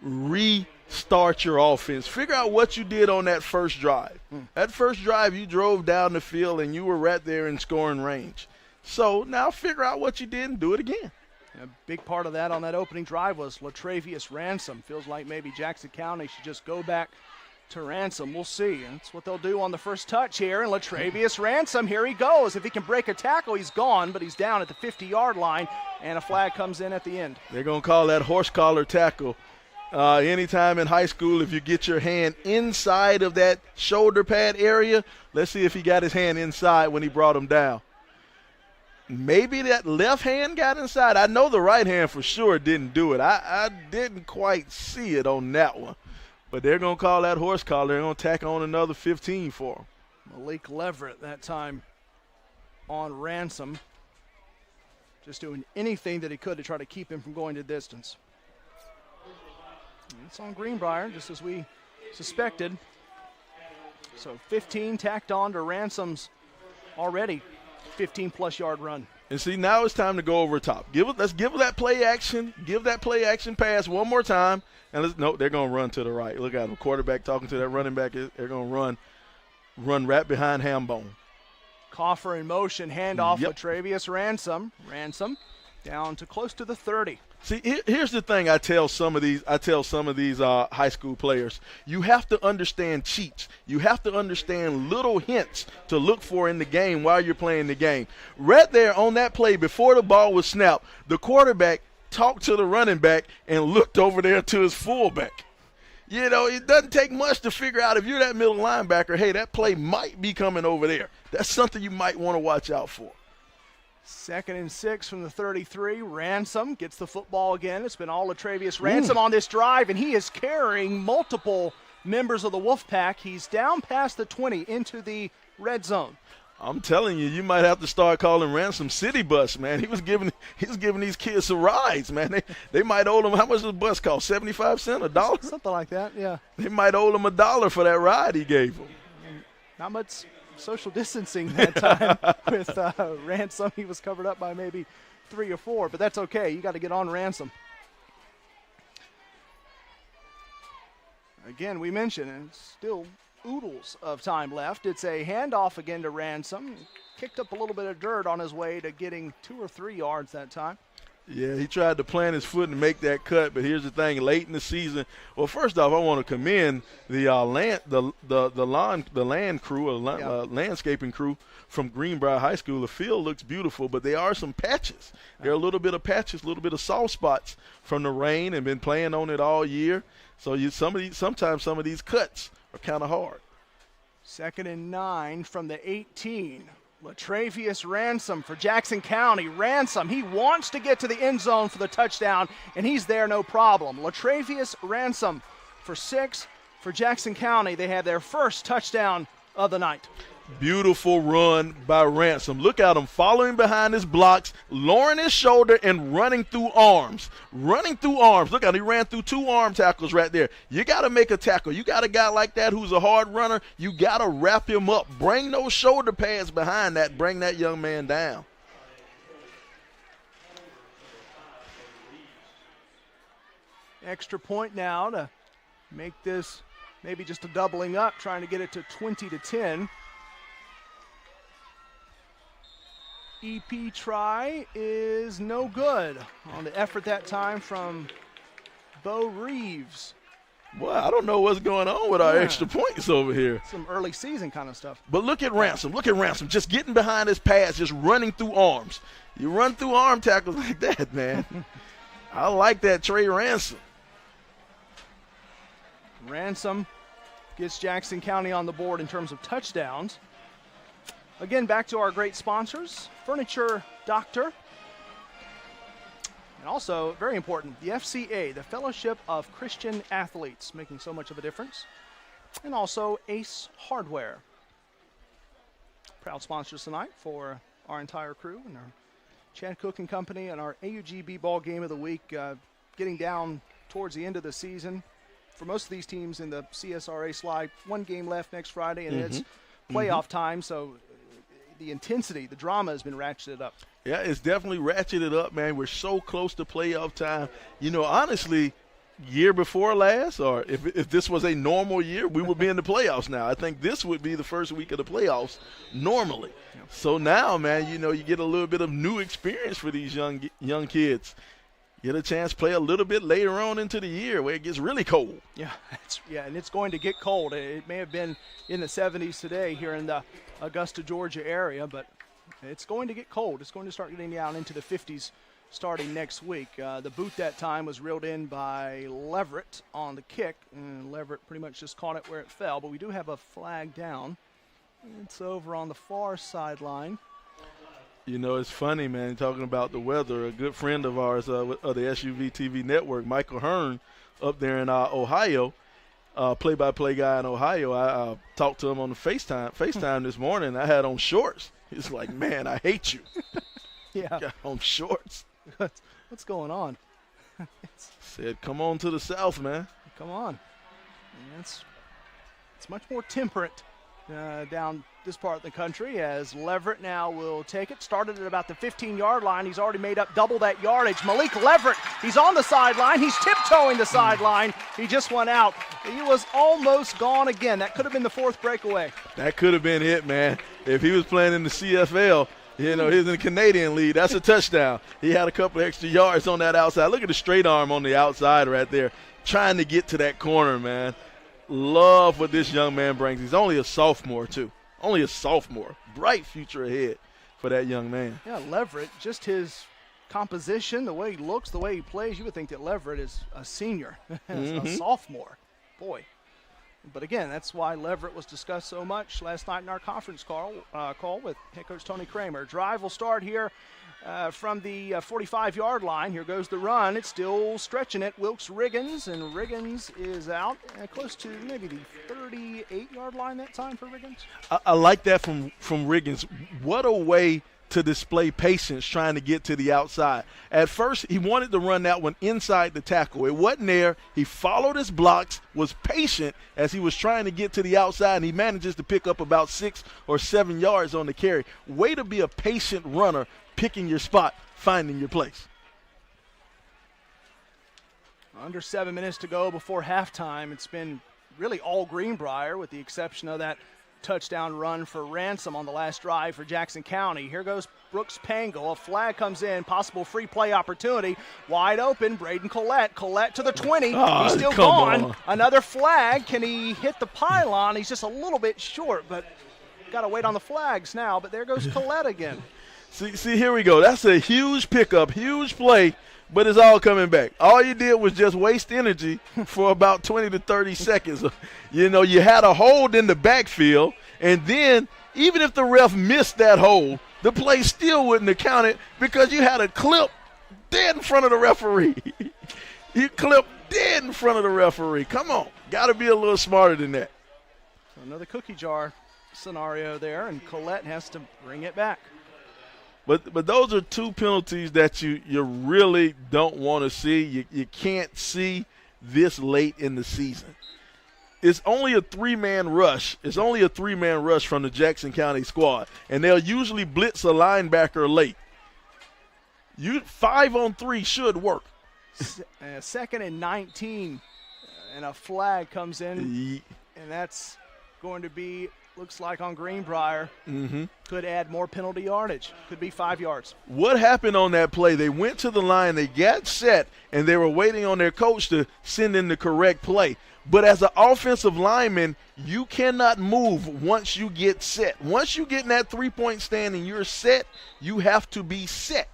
restart your offense. Figure out what you did on that first drive. That first drive, you drove down the field and you were right there in scoring range. So now figure out what you did and do it again. A big part of that on that opening drive was Latravius Ransom. Feels like maybe Jackson County should just go back to Ransom. We'll see. That's what they'll do on the first touch here. And Latravius Ransom, here he goes. If he can break a tackle, he's gone, but he's down at the 50-yard line, and a flag comes in at the end. They're going to call that horse collar tackle. Anytime in high school, if you get your hand inside of that shoulder pad area, let's see if he got his hand inside when he brought him down. Maybe that left hand got inside. I know the right hand for sure didn't do it. I didn't quite see it on that one. But they're going to call that horse collar. They're going to tack on another 15 for him. Malik Leverett that time on Ransom. Just doing anything that he could to try to keep him from going to distance. And it's on Greenbrier, just as we suspected. So 15 tacked on to Ransom's already 15-plus yard run. And see, now it's time to go over top. Let's give that play action. Give that play action pass one more time. And they're going to run to the right. Look at them. Quarterback talking to that running back. They're going to run right behind Hambone. Coffer in motion, handoff with Latravius Ransom. Ransom down to close to the 30. See, here's the thing I tell some of these high school players. You have to understand cheats. You have to understand little hints to look for in the game while you're playing the game. Right there on that play before the ball was snapped, the quarterback talked to the running back and looked over there to his fullback. It doesn't take much to figure out if you're that middle linebacker, hey, that play might be coming over there. That's something you might want to watch out for. 2nd and 6 from the 33. Ransom gets the football again. It's been all Latravius Ransom on this drive, and he is carrying multiple members of the Wolfpack. He's down past the 20 into the red zone. I'm telling you, you might have to start calling Ransom City Bus, man. He was giving these kids some rides, man. They might owe him, how much does the bus cost? 75 cents, $1? Something like that, yeah. They might owe him $1 for that ride he gave them. Not much social distancing that time with Ransom. He was covered up by maybe 3 or 4, but that's okay. You got to get on Ransom. Again, we mentioned, and still oodles of time left. It's a handoff again to Ransom. Kicked up a little bit of dirt on his way to getting 2 or 3 yards that time. Yeah, he tried to plant his foot and make that cut, but here's the thing: late in the season. Well, first off, I want to commend the landscaping crew from Greenbrier High School. The field looks beautiful, but there are some patches. There are a little bit of patches, a little bit of soft spots from the rain, and been playing on it all year. So sometimes some of these cuts are kind of hard. 2nd and 9 from the 18. Latravius Ransom for Jackson County. Ransom, he wants to get to the end zone for the touchdown, and he's there no problem. Latravius Ransom for 6 for Jackson County. They have their first touchdown of the night. Beautiful run by Ransom. Look at him following behind his blocks, lowering his shoulder, and running through arms. Running through arms. Look at him. He ran through 2 arm tackles right there. You got to make a tackle. You got a guy like that who's a hard runner. You got to wrap him up. Bring those shoulder pads behind that. Bring that young man down. Extra point now to make this maybe just a doubling up, trying to get it to 20-10. EP try is no good on the effort that time from Bo Reeves. Well, I don't know what's going on with our extra points over here. Some early season kind of stuff. But look at Ransom. Look at Ransom just getting behind his pads, just running through arms. You run through arm tackles like that, man. I like that, Trey Ransom. Ransom gets Jackson County on the board in terms of touchdowns. Again, back to our great sponsors, Furniture Doctor, and also, very important, the FCA, the Fellowship of Christian Athletes, making so much of a difference, and also Ace Hardware. Proud sponsors tonight for our entire crew and our Chad Cook and Company and our AugBball Game of the Week, getting down towards the end of the season. For most of these teams in the CSRA slide, 1 game left next Friday, and it's playoff time, so the intensity, the drama has been ratcheted up. Yeah, it's definitely ratcheted up, man. We're so close to playoff time. You know, honestly, year before last, or if this was a normal year, we would be in the playoffs now. I think this would be the first week of the playoffs normally. Yeah. So now, man, you know, you get a little bit of new experience for these young kids. Get a chance to play a little bit later on into the year where it gets really cold. Yeah, and it's going to get cold. It may have been in the 70s today here in the Augusta, Georgia area, but it's going to get cold. It's going to start getting down into the 50s starting next week. The boot that time was reeled in by Leverett on the kick, and Leverett pretty much just caught it where it fell, but we do have a flag down. It's over on the far sideline. You know, it's funny, man, talking about the weather. A good friend of ours of the SUV TV network, Michael Hearn, up there in Ohio, play-by-play guy in Ohio. I talked to him on the FaceTime this morning. I had on shorts. He's like, man, I hate you. Yeah. Got on shorts. What's going on? Said, come on to the south, man. Come on. It's much more temperate down this part of the country, as Leverett now will take it. Started at about the 15-yard line. He's already made up double that yardage. Malik Leverett, he's on the sideline. He's tiptoeing the sideline. He just went out. He was almost gone again. That could have been the 4th breakaway. That could have been it, man. If he was playing in the CFL, you know, he's in the Canadian League. That's a touchdown. He had a couple extra yards on that outside. Look at the straight arm on the outside right there, trying to get to that corner, man. Love what this young man brings. He's only a sophomore, too. Only a sophomore. Bright future ahead for that young man. Yeah, Leverett, just his composition, the way he looks, the way he plays, you would think that Leverett is a senior, a sophomore. Boy. But again, that's why Leverett was discussed so much last night in our conference call with head coach Tony Kramer. Drive will start here from the 45-yard line. Here goes the run. It's still stretching it. Wilkes-Riggins, and Riggins is out close to maybe the 38-yard line that time for Riggins. I like that from Riggins. What a way to display patience trying to get to the outside. At first, he wanted to run that one inside the tackle. It wasn't there. He followed his blocks, was patient as he was trying to get to the outside, and he manages to pick up about 6 or 7 yards on the carry. Way to be a patient runner, picking your spot, finding your place. Under 7 minutes to go before halftime. It's been really all Greenbrier with the exception of that touchdown run for Ransom on the last drive for Jackson County. Here goes Brooks Pangle. A flag comes in. Possible free play opportunity. Wide open. Braden Collette. Collette to the 20. He's still gone. On. Another flag. Can he hit the pylon? He's just a little bit short, but got to wait on the flags now. But there goes Collette again. See, here we go. That's a huge pickup, huge play, but it's all coming back. All you did was just waste energy for about 20 to 30 seconds. You know, you had a hold in the backfield, and then even if the ref missed that hold, the play still wouldn't have counted because you had a clip dead in front of the referee. You clipped dead in front of the referee. Come on. Got to be a little smarter than that. So another cookie jar scenario there, and Collette has to bring it back. But those are two penalties that you really don't want to see. You can't see this late in the season. It's only a three-man rush. It's only a three-man rush from the Jackson County squad, and they'll usually blitz a linebacker late. 5-on-3 should work. Second and 19, and a flag comes in, and that's going to be, looks like on Greenbrier. Could add more penalty yardage. Could be 5 yards. What happened on that play? They went to the line, they got set, and they were waiting on their coach to send in the correct play. But as an offensive lineman, you cannot move once you get set. Once you get in that three-point stand and you're set, you have to be set.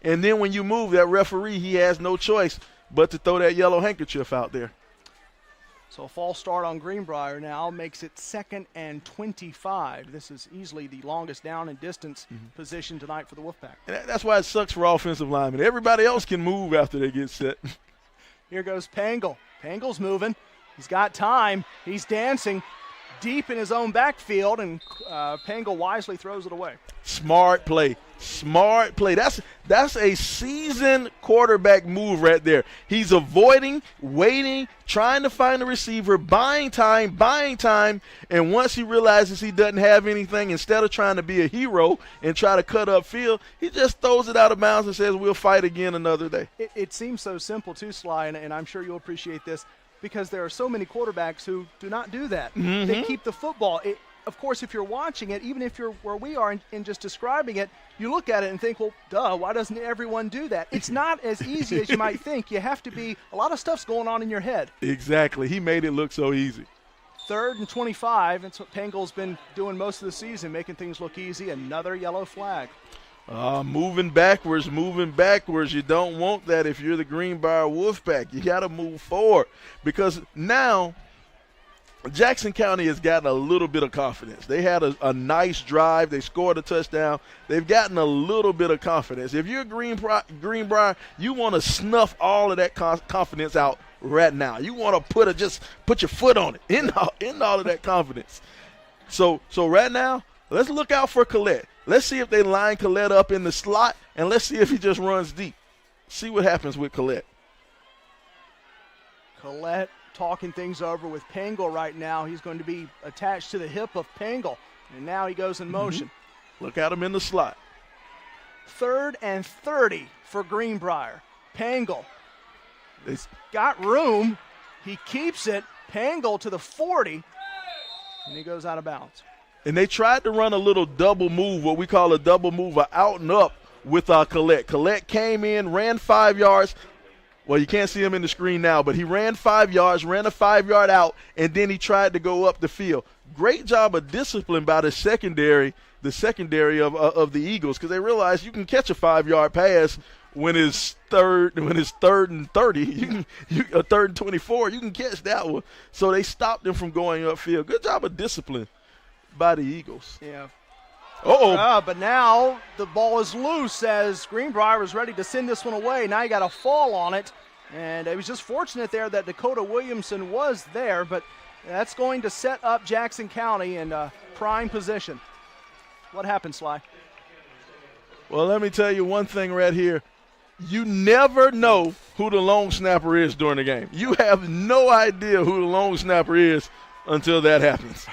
And then when you move, that referee, he has no choice but to throw that yellow handkerchief out there. So a false start on Greenbrier now makes it 2nd and 25. This is easily the longest down and distance position tonight for the Wolfpack. And that's why it sucks for offensive linemen. Everybody else can move after they get set. Here goes Pangle. Pangle's moving. He's got time. He's dancing deep in his own backfield, and Pangle wisely throws it away. Smart play. Smart play. That's a seasoned quarterback move right there. He's avoiding, waiting, trying to find the receiver, buying time, and once he realizes he doesn't have anything, instead of trying to be a hero and try to cut up field, he just throws it out of bounds and says, we'll fight again another day. It seems so simple too, Sly, and I'm sure you'll appreciate this, because there are so many quarterbacks who do not do that. They keep the football. Of course, if you're watching it, even if you're where we are and just describing it, you look at it and think, well, duh, why doesn't everyone do that? It's not as easy as you might think. You have to be – a lot of stuff's going on in your head. Exactly. He made it look so easy. 3rd and 25. That's what Pangle's been doing most of the season, making things look easy. Another yellow flag. Moving backwards. You don't want that if you're the Greenbrier Wolfpack. You got to move forward because now Jackson County has gotten a little bit of confidence. They had a nice drive. They scored a touchdown. They've gotten a little bit of confidence. If you're Greenbrier, you want to snuff all of that confidence out right now. You want to put your foot on it, in all of that confidence. So right now, let's look out for Collette. Let's see if they line Collette up in the slot, and let's see if he just runs deep. See what happens with Collette. Collette talking things over with Pangle right now. He's going to be attached to the hip of Pangle, and now he goes in motion. Look at him in the slot. 3rd and 30 for Greenbrier. Pangle. He's got room. He keeps it. Pangle to the 40, and he goes out of bounds. And they tried to run a little double move, what we call a double move, out and up with Collette. Collette came in, ran 5 yards, Well, you can't see him in the screen now, but he ran 5 yards, ran a 5-yard out, and then he tried to go up the field. Great job of discipline by the secondary of the Eagles, because they realized you can catch a 5-yard pass when it's third and 30, a third and 24. You can catch that one. So they stopped him from going upfield. Good job of discipline by the Eagles. Yeah. Uh-oh. But now the ball is loose as Greenbrier was ready to send this one away. Now you got a fall on it, and it was just fortunate there that Dakota Williamson was there, but that's going to set up Jackson County in prime position. What happened, Sly? Well, let me tell you one thing right here. You never know who the long snapper is during the game. You have no idea who the long snapper is until that happens.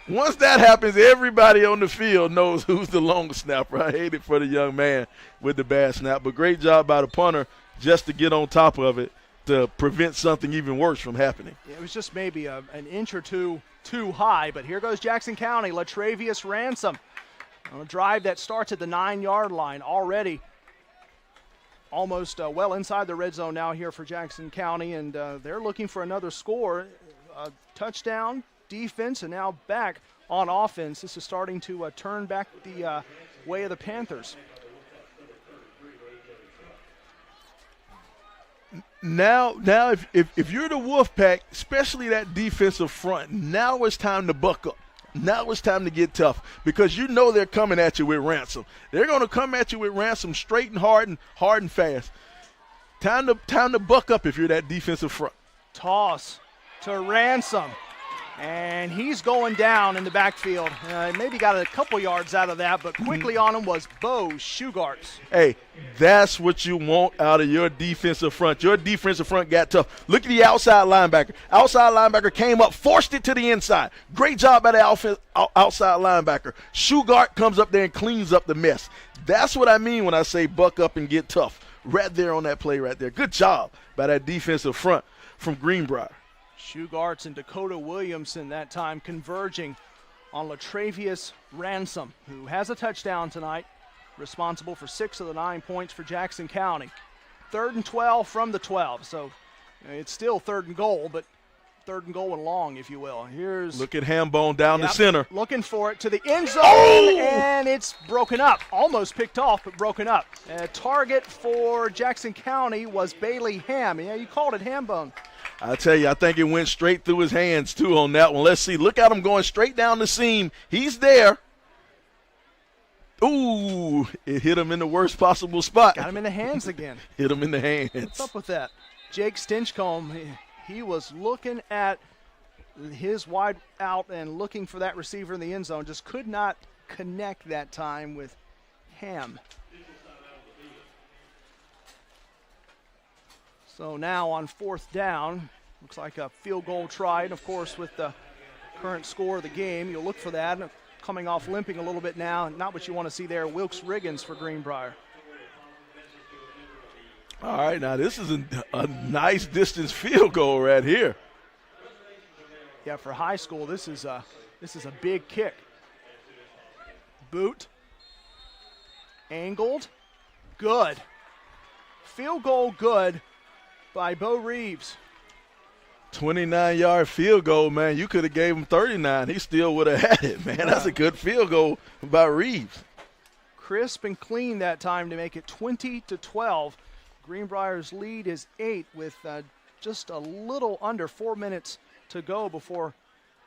Once that happens, everybody on the field knows who's the long snapper. I hate it for the young man with the bad snap, but great job by the punter just to get on top of it to prevent something even worse from happening. It was just maybe an inch or two too high, but here goes Jackson County. Latravius Ransom on a drive that starts at the 9-yard line already. Almost well inside the red zone now here for Jackson County, and they're looking for another score. Touchdown, defense, and now back on offense. This is starting to turn back the way of the Panthers. Now, if you're the Wolfpack, especially that defensive front, now it's time to buck up. Now it's time to get tough, because you know they're coming at you with Ransom. They're going to come at you with Ransom straight and hard and fast. Time to buck up if you're that defensive front. Toss to Ransom, and he's going down in the backfield. Maybe got a couple yards out of that, but quickly on him was Bo Shugarts. Hey, that's what you want out of your defensive front. Your defensive front got tough. Look at the outside linebacker. Outside linebacker came up, forced it to the inside. Great job by the outside linebacker. Shugart comes up there and cleans up the mess. That's what I mean when I say buck up and get tough. Right there on that play right there. Good job by that defensive front from Greenbrier. Shugarts and Dakota Williamson that time converging on Latravius Ransom, who has a touchdown tonight, responsible for 6 of the 9 points for Jackson County. 3rd and 12 from the 12, so it's still 3rd and goal, but 3rd and goal and long, if you will. Look at Hambone down the center. Looking for it to the end zone, and it's broken up. Almost picked off, but broken up. Target for Jackson County was Bailey Ham. Yeah, you called it Hambone. I tell you, I think it went straight through his hands, too, on that one. Let's see. Look at him going straight down the seam. He's there. Ooh, it hit him in the worst possible spot. Got him in the hands again. Hit him in the hands. What's up with that? Jake Stinchcomb, he was looking at his wide out and looking for that receiver in the end zone. Just could not connect that time with Ham. So now on 4th down, looks like a field goal tried. Of course, with the current score of the game, you'll look for that. Coming off limping a little bit now, not what you want to see there. Wilkes Riggins for Greenbrier. All right, now this is a nice distance field goal right here. Yeah, for high school, this is a big kick. Boot, angled, good. Field goal good by Bo Reeves. 29-yard field goal, man. You could have gave him 39. He still would have had it, man. That's a good field goal by Reeves. Crisp and clean that time to make it 20-12. Greenbrier's lead is 8 with just a little under 4 minutes to go before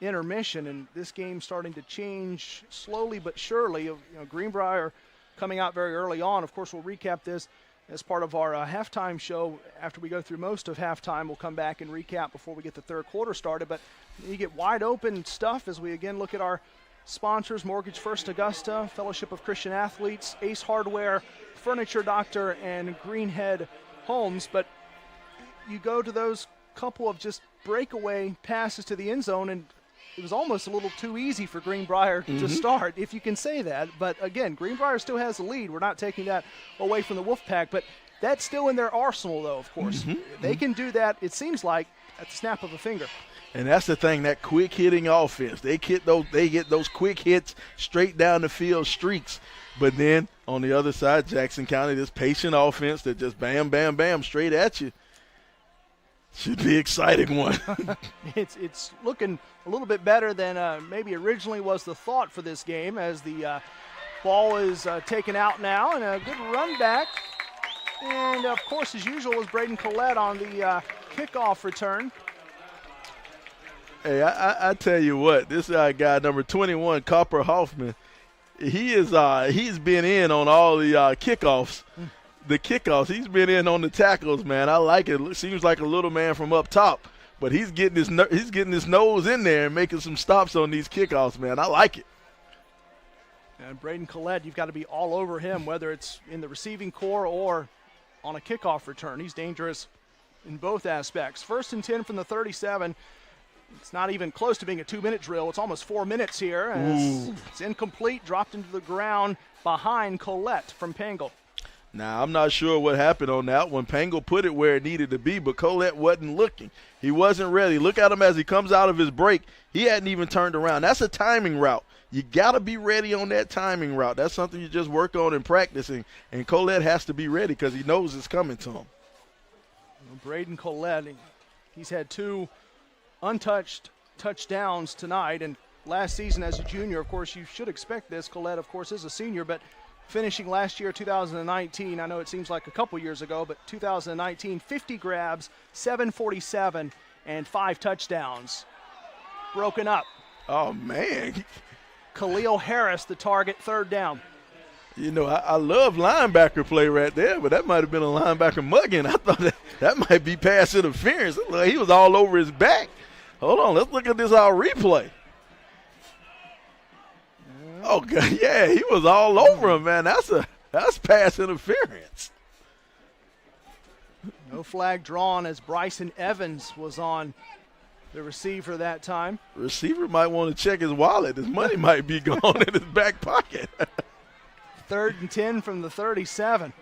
intermission, and this game starting to change slowly but surely. Greenbrier coming out very early on. Of course, we'll recap this as part of our halftime show. After we go through most of halftime, we'll come back and recap before we get the third quarter started. But you get wide open stuff as we again look at our sponsors: Mortgage First Augusta, Fellowship of Christian Athletes, Ace Hardware, Furniture Doctor, and Greenhead Homes. But you go to those couple of just breakaway passes to the end zone, and it was almost a little too easy for Greenbrier to start, if you can say that. But again, Greenbrier still has the lead. We're not taking that away from the Wolfpack, but that's still in their arsenal, though, of course. They can do that, it seems like, at the snap of a finger. And that's the thing, that quick hitting offense. They get those quick hits straight down the field, streaks. But then on the other side, Jackson County, this patient offense that just bam, bam, bam, straight at you. Should be an exciting one. It's looking a little bit better than maybe originally was the thought for this game, as the ball is taken out now, and a good run back. And, of course, as usual, is Braden Collette on the kickoff return. Hey, I tell you what, this guy, number 21, Copper Hoffman, he's been in on all the kickoffs. The kickoffs, he's been in on the tackles, man. I like it. Seems like a little man from up top, but he's getting his nose in there and making some stops on these kickoffs, man. I like it. And Braden Collette, you've got to be all over him, whether it's in the receiving core or on a kickoff return. He's dangerous in both aspects. 1st and 10 from the 37. It's not even close to being a 2-minute drill. It's almost 4 minutes here. It's incomplete, dropped into the ground behind Collette from Pangle. Now, I'm not sure what happened on that one. Pangle put it where it needed to be, but Collette wasn't looking. He wasn't ready. Look at him as he comes out of his break. He hadn't even turned around. That's a timing route. You got to be ready on that timing route. That's something you just work on in practicing, and Collette has to be ready because he knows it's coming to him. Braden Collette, he's had 2 untouched touchdowns tonight, and last season as a junior, of course, you should expect this. Collette, of course, is a senior, but finishing last year, 2019, I know it seems like a couple years ago, but 2019, 50 grabs, 747, and 5 touchdowns. Broken up. Oh, man. Khalil Harris, the target, 3rd down. You know, I love linebacker play right there, but that might have been a linebacker mugging. I thought that might be pass interference. He was all over his back. Hold on, let's look at this replay. Oh, God, yeah, he was all over him, man. That's pass interference. No flag drawn as Bryson Evans was on the receiver that time. Receiver might want to check his wallet. His money might be gone in his back pocket. 3rd and 10 from the 37.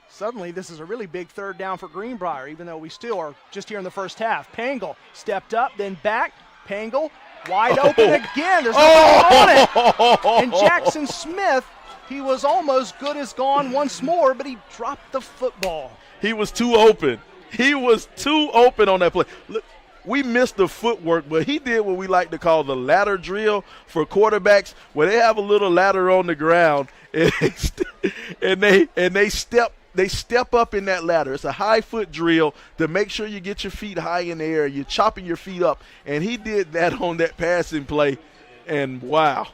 Suddenly, this is a really big 3rd down for Greenbrier, even though we still are just here in the first half. Pangle stepped up, then back. Pangle wide open again. There's nobody on it. And Jackson Smith, he was almost good as gone once more, but he dropped the football. He was too open. He was too open on that play. Look, we missed the footwork, but he did what we like to call the ladder drill for quarterbacks, where they have a little ladder on the ground and they step up in that ladder. It's a high foot drill to make sure you get your feet high in the air. You're chopping your feet up, and he did that on that passing play, and wow.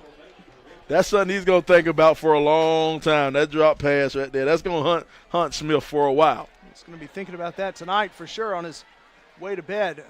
That's something he's going to think about for a long time, that drop pass right there. That's going to hunt Smith for a while. He's going to be thinking about that tonight for sure on his way to bed.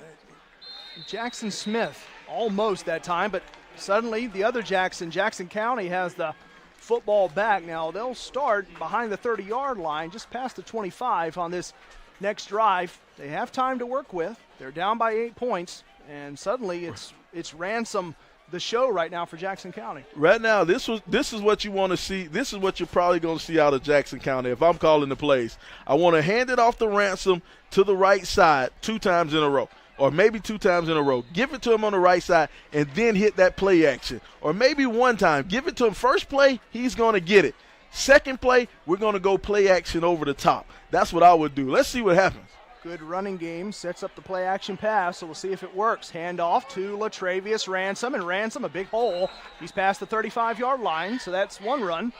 Jackson Smith, almost that time, but suddenly the other Jackson County has the football back. Now they'll start behind the 30-yard line, just past the 25 on this next drive. They have time to work with. They're down by 8 points, and suddenly it's Ransom the show right now for Jackson County. Right now, this is what you want to see. This is what you're probably going to see out of Jackson County if I'm calling the plays. I want to hand it off to Ransom to the right side 2 times in a row, or maybe 2 times in a row. Give it to him on the right side and then hit that play action. Or maybe 1 time. Give it to him first play, he's going to get it. Second play, we're going to go play action over the top. That's what I would do. Let's see what happens. Good running game, sets up the play action pass, so we'll see if it works. Hand off to Latravius Ransom, and Ransom, a big hole. He's past the 35-yard line, so that's 1 run.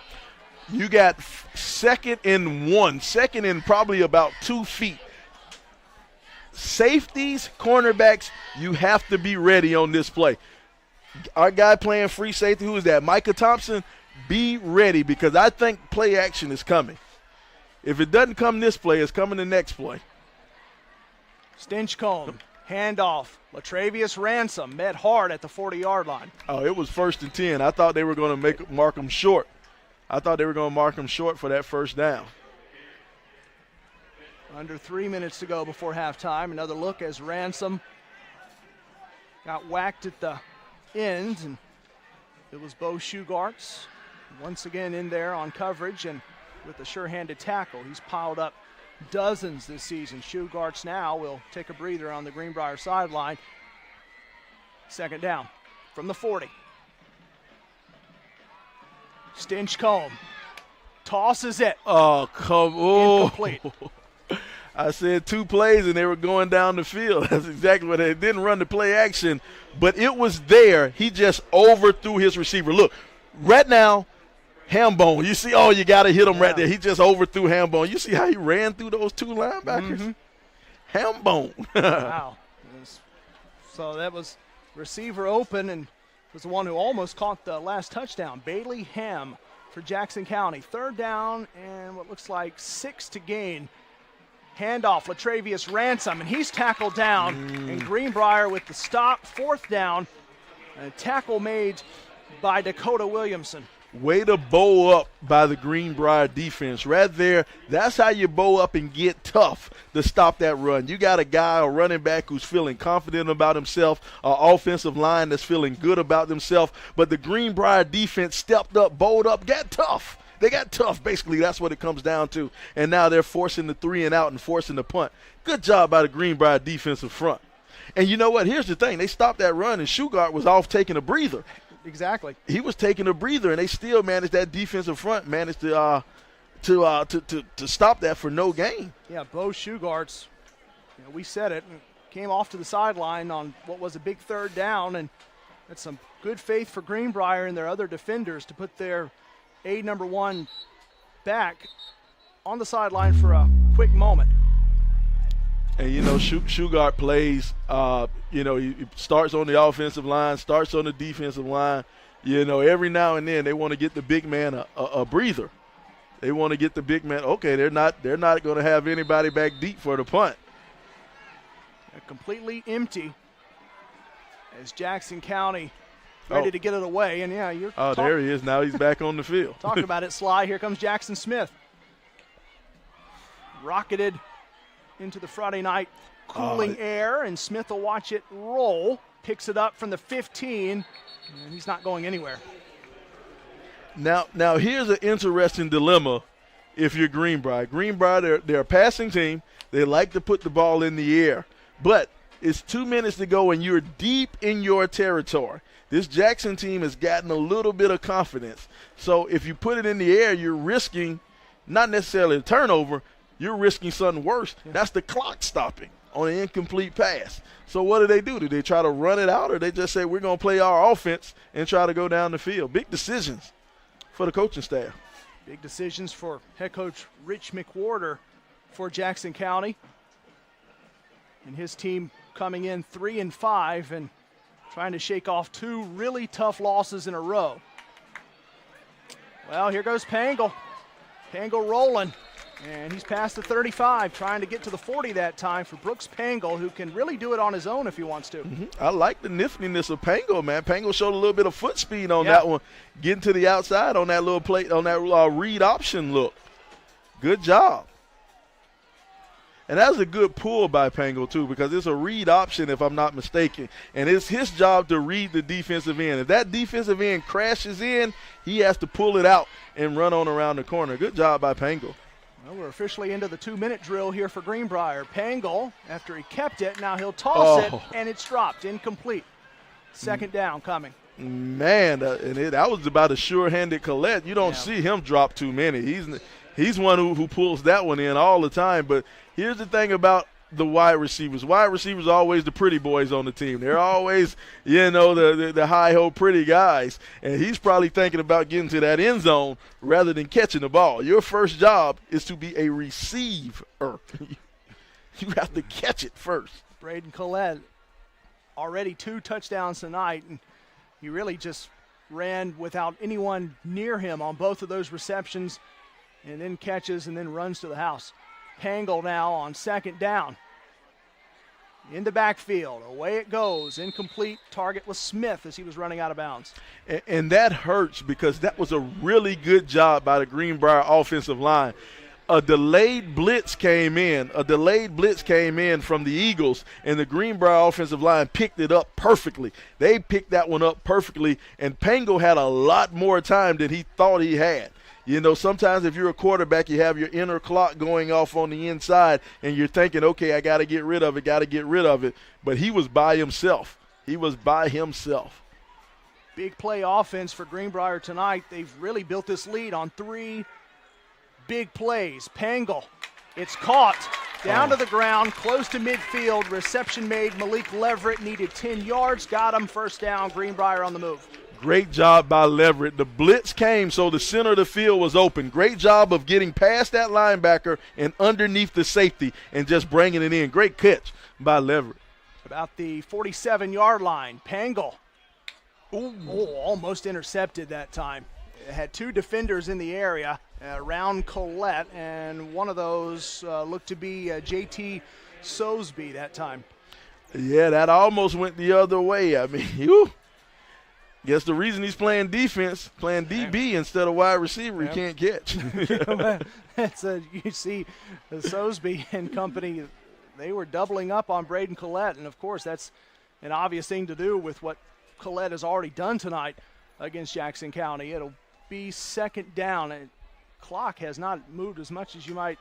You got 2nd and 1, 2nd and probably about 2 feet. Safeties, cornerbacks, you have to be ready on this play. Our guy playing free safety, who is that? Micah Thompson, be ready because I think play action is coming. If it doesn't come this play, it's coming the next play. Stinchcomb, handoff. Latravius Ransom met hard at the 40-yard line. Oh, it was 1st and 10. I thought they were going to mark him short. I thought they were going to mark him short for that 1st down. Under 3 minutes to go before halftime. Another look as Ransom got whacked at the end, and it was Bo Shugarts once again in there on coverage and with a sure-handed tackle. He's piled up dozens this season. Shugarts now will take a breather on the Greenbrier sideline. 2nd down from the 40. Stinchcomb tosses it. Oh, come on. Incomplete. I said 2 plays, and they were going down the field. That's exactly what they didn't run the play action, but it was there. He just overthrew his receiver. Look, right now, Hambone. You see, you got to hit him right there. He just overthrew Hambone. You see how he ran through those 2 linebackers? Hambone. Wow. So that was receiver open and was the one who almost caught the last touchdown. Bailey Ham for Jackson County. 3rd down and what looks like 6 to gain. Handoff, Latravius Ransom, and he's tackled down. And Greenbrier with the stop, 4th down. And a tackle made by Dakota Williamson. Way to bow up by the Greenbrier defense. Right there, that's how you bow up and get tough to stop that run. You got a guy, a running back who's feeling confident about himself, an offensive line that's feeling good about themselves, but the Greenbrier defense stepped up, bowed up, got tough. They got tough, basically. That's what it comes down to. And now they're forcing the 3 and out and forcing the punt. Good job by the Greenbrier defensive front. And you know what? Here's the thing. They stopped that run, and Shugart was off taking a breather. Exactly. He was taking a breather, and they still managed, that defensive front managed to stop that for no gain. Yeah, Bo Shugarts, we said it, came off to the sideline on what was a big 3rd down, and that's some good faith for Greenbrier and their other defenders to put their number 1 back on the sideline for a quick moment. And, Shugart plays, he starts on the offensive line, starts on the defensive line. Every now and then they want to get the big man a breather. They want to get the big man, okay, they're not going to have anybody back deep for the punt. Completely empty as Jackson County ready to get it away. And, you're there he is. Now he's back on the field. Talking about it, Sly. Here comes Jackson Smith. Rocketed into the Friday night cooling air, and Smith will watch it roll. Picks it up from the 15, and he's not going anywhere. Now here's an interesting dilemma if you're Greenbrier. Greenbrier, they're a passing team. They like to put the ball in the air. But it's 2 minutes to go, and you're deep in your territory. This Jackson team has gotten a little bit of confidence. So if you put it in the air, you're risking not necessarily a turnover, you're risking something worse. That's the clock stopping on an incomplete pass. So what do? Do they try to run it out, or they just say we're going to play our offense and try to go down the field? Big decisions for the coaching staff. Big decisions for head coach Rich McWhorter for Jackson County. And his team coming in 3-5 and trying to shake off 2 really tough losses in a row. Well, here goes Pangle. Pangle rolling. And he's past the 35, trying to get to the 40 that time for Brooks Pangle, who can really do it on his own if he wants to. I like the niftiness of Pangle, man. Pangle showed a little bit of foot speed on that one, getting to the outside on that little play, on that read option look. Good job. And that was a good pull by Pangle, too, because it's a read option, if I'm not mistaken. And it's his job to read the defensive end. If that defensive end crashes in, he has to pull it out and run on around the corner. Good job by Pangle. Well, we're officially into the 2-minute drill here for Greenbrier. Pangle, after he kept it, now he'll toss it, and it's dropped, incomplete. 2nd down coming. Man, that was about a sure-handed Collette. You don't see him drop too many. He's one who pulls that one in all the time. But here's the thing about the wide receivers. Wide receivers are always the pretty boys on the team. They're always, the high-ho pretty guys. And he's probably thinking about getting to that end zone rather than catching the ball. Your first job is to be a receiver. You have to catch it first. Braden Collette, already 2 touchdowns tonight, and he really just ran without anyone near him on both of those receptions, and then catches and then runs to the house. Pangle now on 2nd down. In the backfield, away it goes. Incomplete. Target was Smith as he was running out of bounds. And that hurts because that was a really good job by the Greenbrier offensive line. A delayed blitz came in from the Eagles, and the Greenbrier offensive line picked it up perfectly. They picked that one up perfectly, and Pango had a lot more time than he thought he had. Sometimes if you're a quarterback, you have your inner clock going off on the inside, and you're thinking, okay, I got to get rid of it, But he was by himself. Big play offense for Greenbrier tonight. They've really built this lead on 3 big plays. Pangle, it's caught, Down to the ground, close to midfield. Reception made. Malik Leverett needed 10 yards. Got him. First down. Greenbrier on the move. Great job by Leverett. The blitz came, so the center of the field was open. Great job of getting past that linebacker and underneath the safety and just bringing it in. Great catch by Leverett. About the 47-yard line. Pangle. Almost intercepted that time. It had two defenders in the area around Collette, and one of those looked to be JT Sosby that time. Yeah, that almost went the other way. I mean, guess the reason he's playing defense, playing DB instead of wide receiver, he can't catch. You see Sosby and company, they were doubling up on Braden Collette, and, of course, that's an obvious thing to do with what Collette has already done tonight against Jackson County. It'll be second down, and clock has not moved as much as you might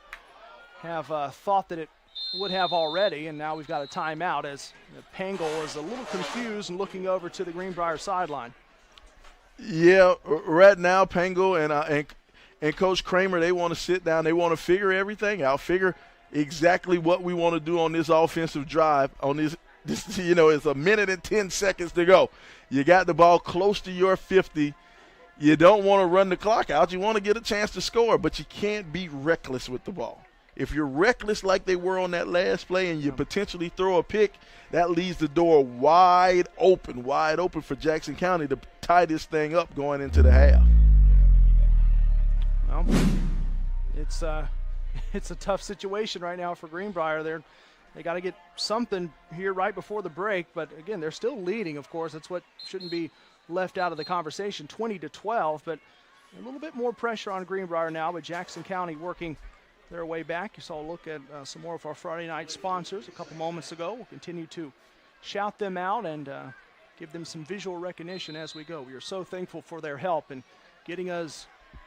have thought that it would have already, and now we've got a timeout as Pangle is a little confused and looking over to the Greenbrier sideline. Yeah, right now Pangle and Coach Kramer, they want to sit down. They want to figure everything out, figure exactly what we want to do on this offensive drive. On this, it's a minute and 10 seconds to go. You got the ball close to your 50. You don't want to run the clock out. You want to get a chance to score, but you can't be reckless with the ball. If you're reckless like they were on that last play and you potentially throw a pick, that leaves the door wide open for Jackson County to tie this thing up going into the half. Well, it's a tough situation right now for Greenbrier. They got to get something here right before the break, but again, they're still leading, of course. That's what shouldn't be left out of the conversation, 20-12, but a little bit more pressure on Greenbrier now, but Jackson County working their way back. You saw a look at some more of our Friday night sponsors a couple moments ago. We'll continue to shout them out and give them some visual recognition as we go. We are so thankful for their help in getting us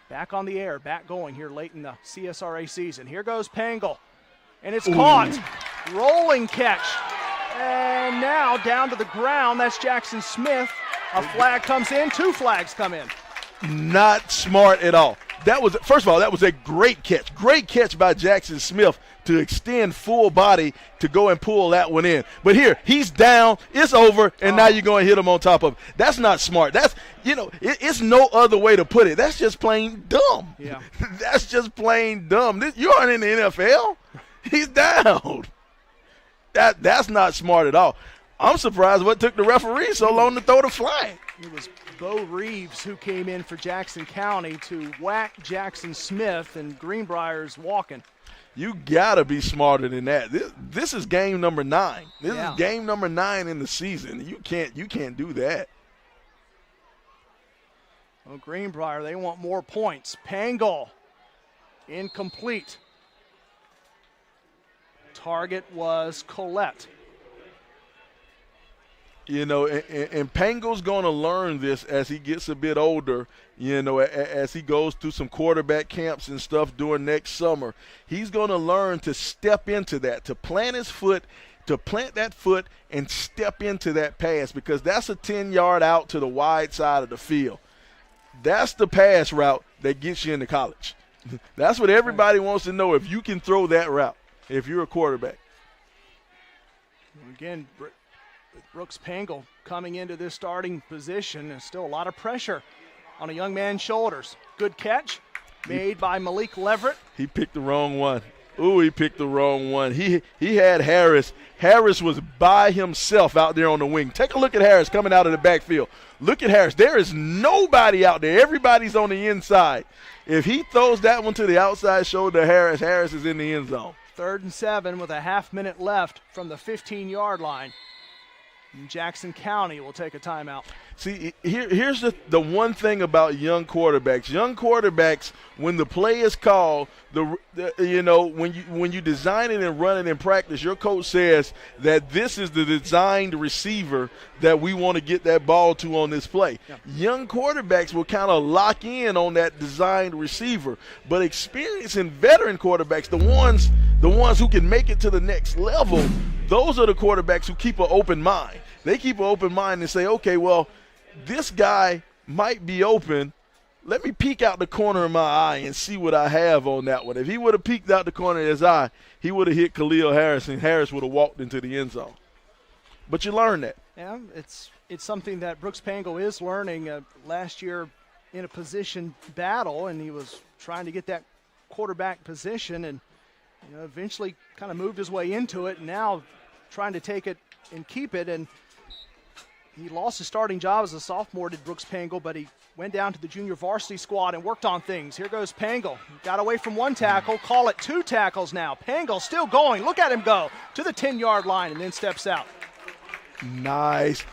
back on the air, back going here late in the CSRA season. Here goes Pangle, and it's caught. Rolling catch. And now down to the ground. That's Jackson Smith. A flag comes in. Two flags come in. Not smart at all. First of all, that was a great catch. Great catch by Jackson Smith to extend full body to go and pull that one in. But here, he's down, it's over, and now you're going to hit him on top of it. That's not smart. That's, it's no other way to put it. That's just plain dumb. Yeah. That's just plain dumb. You aren't in the NFL. He's down. That's not smart at all. I'm surprised what took the referee so long to throw the flag. It was Bo Reeves who came in for Jackson County to whack Jackson Smith, and Greenbrier's walking. You got to be smarter than that. This is game number 9. This is game number 9 in the season. You can't do that. Well, Greenbrier, they want more points. Pangle, incomplete. Target was Collette. And Pangle's going to learn this as he gets a bit older, as he goes through some quarterback camps and stuff during next summer. He's going to learn to step into that, to plant that foot and step into that pass, because that's a 10-yard out to the wide side of the field. That's the pass route that gets you into college. That's what everybody wants to know, if you can throw that route, if you're a quarterback. Again, Brooks Pangle coming into this starting position. There's still a lot of pressure on a young man's shoulders. Good catch made by Malik Leverett. He picked the wrong one. He picked the wrong one. He had Harris. Harris was by himself out there on the wing. Take a look at Harris coming out of the backfield. Look at Harris. There is nobody out there. Everybody's on the inside. If he throws that one to the outside shoulder, Harris is in the end zone. 3rd and 7 with a half-minute left from the 15-yard line. And Jackson County will take a timeout. See, here's the one thing about young quarterbacks. Young quarterbacks, when the play is called, when you design it and run it in practice, your coach says that this is the designed receiver that we want to get that ball to on this play. Yeah. Young quarterbacks will kind of lock in on that designed receiver, but experienced and veteran quarterbacks, the ones who can make it to the next level, those are the quarterbacks who keep an open mind. They keep an open mind and say, okay, well, this guy might be open, let me peek out the corner of my eye and see what I have on that one. If he would have peeked out the corner of his eye, he would have hit Khalil Harris, and Harris would have walked into the end zone. But you learn that. Yeah, it's something that Brooks Pangle is learning. Last year in a position battle, and he was trying to get that quarterback position, and eventually kind of moved his way into it, and now trying to take it and keep it. And he lost his starting job as a sophomore, did Brooks Pangle, but he went down to the junior varsity squad and worked on things. Here goes Pangle. Got away from one tackle, call it 2 tackles now. Pangle still going. Look at him go to the 10-yard line and then steps out. Nice.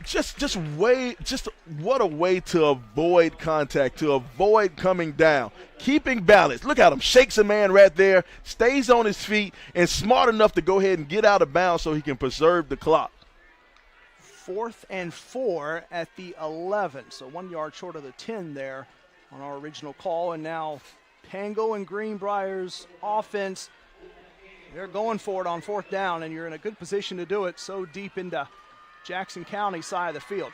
Just what a way to avoid contact, to avoid coming down. Keeping balance. Look at him. Shakes a man right there, stays on his feet, and smart enough to go ahead and get out of bounds so he can preserve the clock. 4th and 4 at the 11. So 1 yard short of the 10 there on our original call. And now Pango and Greenbrier's offense, they're going for it on 4th down, and you're in a good position to do it so deep into Jackson County side of the field.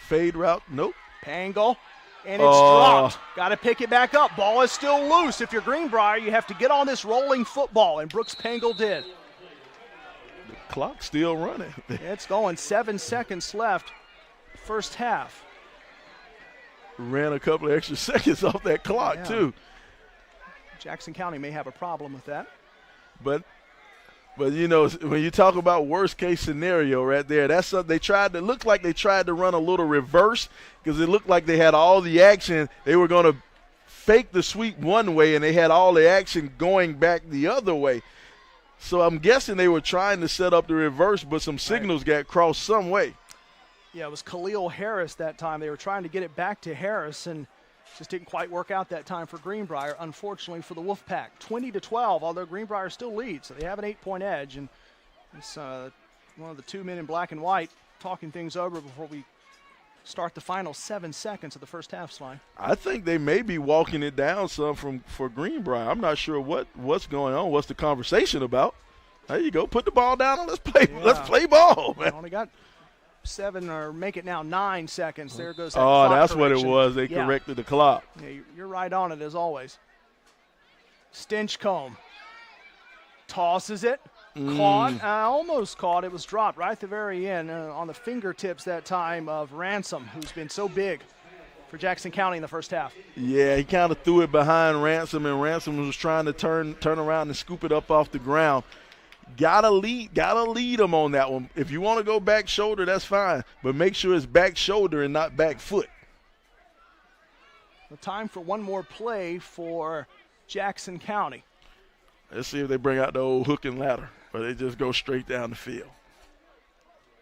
Fade route, nope. Pango, and it's dropped. Got to pick it back up. Ball is still loose. If you're Greenbrier, you have to get on this rolling football, and Brooks Pangle did. The clock's still running. It's going. 7 seconds left, first half. Ran a couple of extra seconds off that clock, too. Jackson County may have a problem with that. But when you talk about worst case scenario right there, that's something they tried to look like they tried to run a little reverse because it looked like they had all the action. They were going to fake the sweep one way and they had all the action going back the other way. So I'm guessing they were trying to set up the reverse, but some signals got crossed some way. Yeah, it was Khalil Harris that time. They were trying to get it back to Harris, and just didn't quite work out that time for Greenbrier, unfortunately for the Wolfpack. 20-12, although Greenbrier still leads, so they have an 8-point edge. And it's one of the 2 men in black and white talking things over before we start the final 7 seconds of the first half, Sly. I think they may be walking it down some for Greenbrier. I'm not sure what's going on. What's the conversation about? There you go. Put the ball down and let's play. Yeah. Let's play ball, man. Only got 7 or make it now 9 seconds. There goes that clock correction. What it was. They corrected the clock. Yeah, you're right on it as always. Stinchcomb tosses it. Caught, almost caught. It was dropped right at the very end on the fingertips that time of Ransom, who's been so big for Jackson County in the first half. Yeah, he kind of threw it behind Ransom, and Ransom was trying to turn around and scoop it up off the ground. Gotta lead him on that one. If you want to go back shoulder, that's fine, but make sure it's back shoulder and not back foot. The time for one more play for Jackson County. Let's see if they bring out the old hook and ladder, or they just go straight down the field.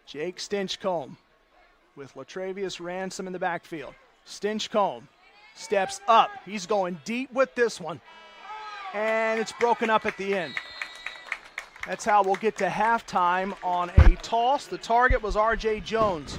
Jake Stinchcomb with Latravius Ransom in the backfield. Stinchcomb steps up. He's going deep with this one, and it's broken up at the end. That's how we'll get to halftime on a toss. The target was R.J. Jones.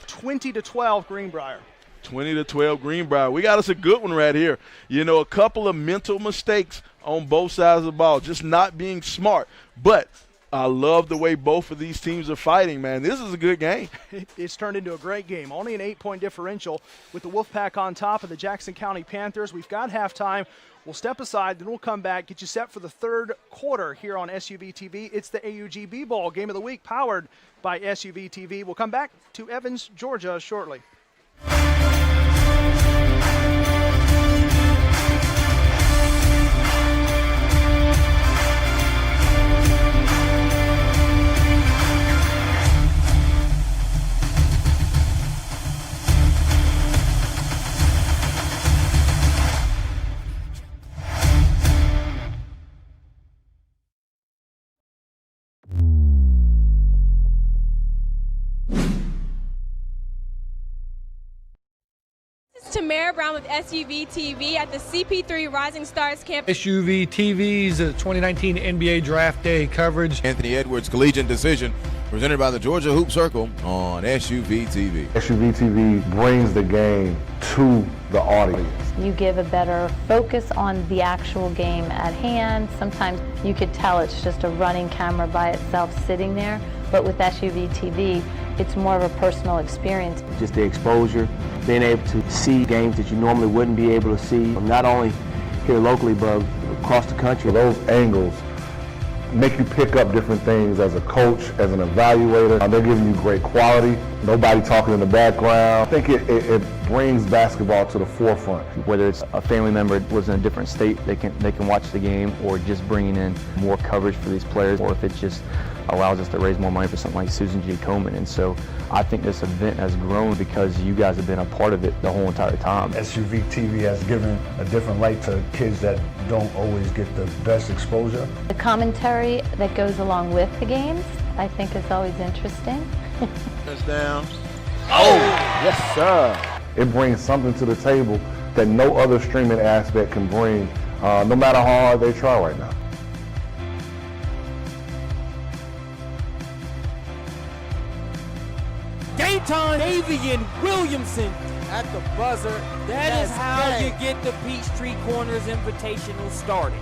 20-12 Greenbrier. 20-12 Greenbrier. We got us a good one right here. A couple of mental mistakes on both sides of the ball, just not being smart. But I love the way both of these teams are fighting, man. This is a good game. It's turned into a great game. Only an 8-point differential with the Wolfpack on top of the Jackson County Panthers. We've got halftime. We'll step aside, then we'll come back, get you set for the third quarter here on SUV TV. It's the AugBball Game of the Week powered by SUV TV. We'll come back to Evans, Georgia shortly. Tamara Brown with SUV TV at the CP3 Rising Stars campus. SUV TV's 2019 NBA Draft Day coverage. Anthony Edwards Collegiate Decision presented by the Georgia Hoop Circle on SUV TV. SUV TV brings the game to the audience. You give a better focus on the actual game at hand. Sometimes you could tell it's just a running camera by itself sitting there. But with SUV TV, it's more of a personal experience. Just the exposure, being able to see games that you normally wouldn't be able to see, not only here locally, but across the country. Those angles make you pick up different things as a coach, as an evaluator. They're giving you great quality. Nobody talking in the background. I think it brings basketball to the forefront. Whether it's a family member that was in a different state, they can watch the game, or just bringing in more coverage for these players, or if it just allows us to raise more money for something like Susan G. Komen. And so I think this event has grown because you guys have been a part of it the whole entire time. SUV TV has given a different light to kids that don't always get the best exposure. The commentary that goes along with the games, I think, is always interesting. Touchdown. Yes, sir. It brings something to the table that no other streaming aspect can bring, no matter how hard they try right now. Dayton Avian Williamson at the buzzer. That is how you get the Peachtree Corners Invitational started.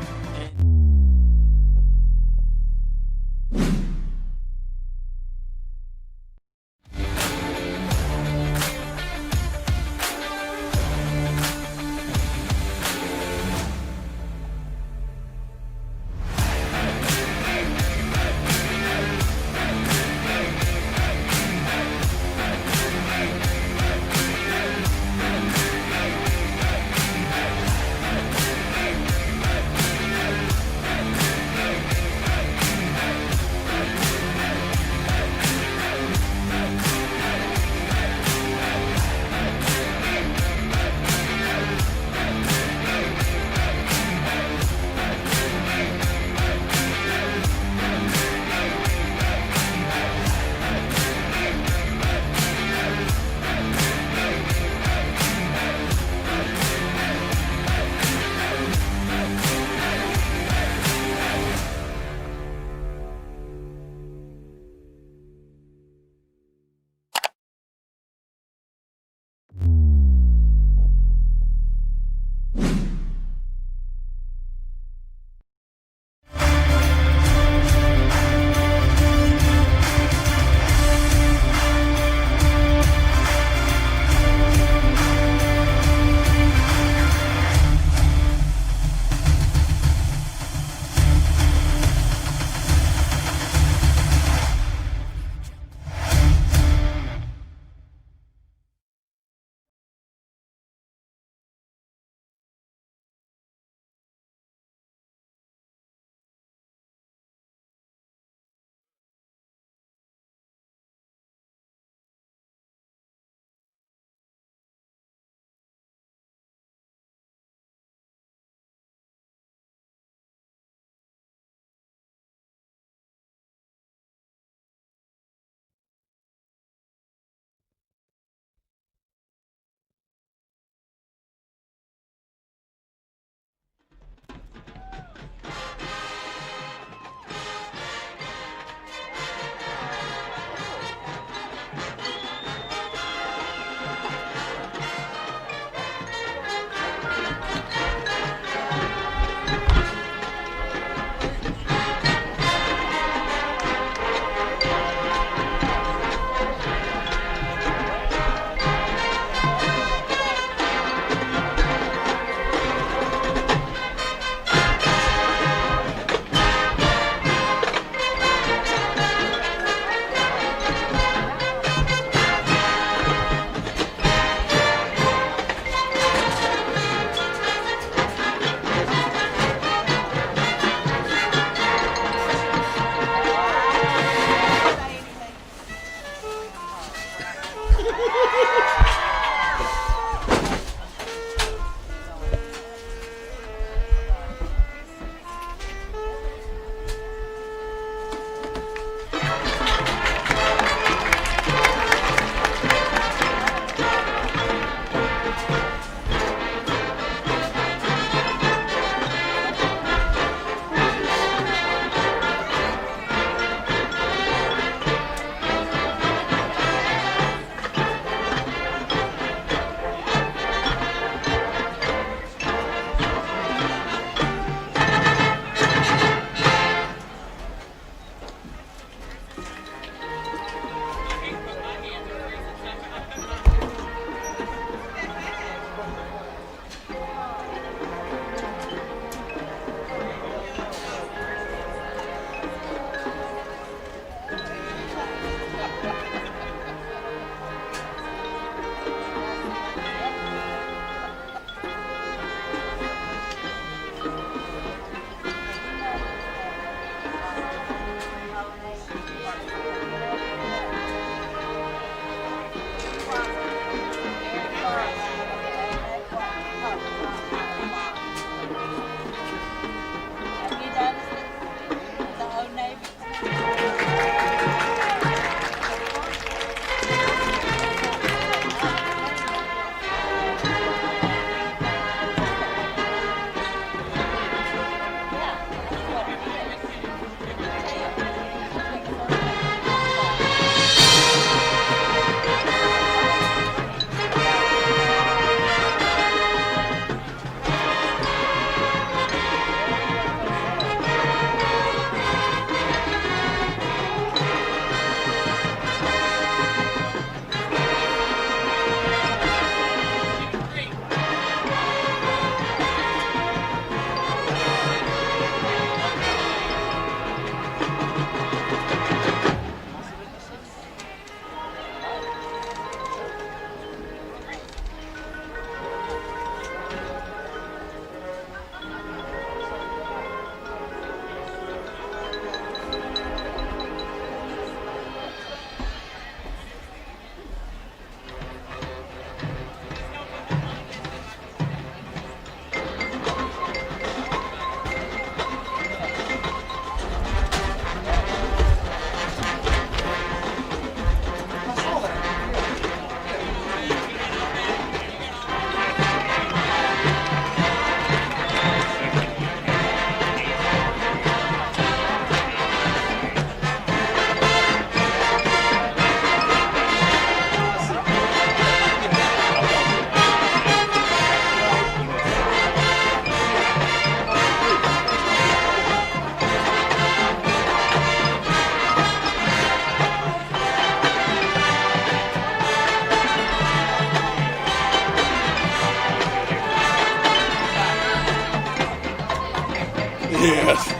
Yes.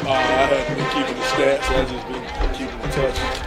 I haven't been keeping the stats. I've just been keeping the touch.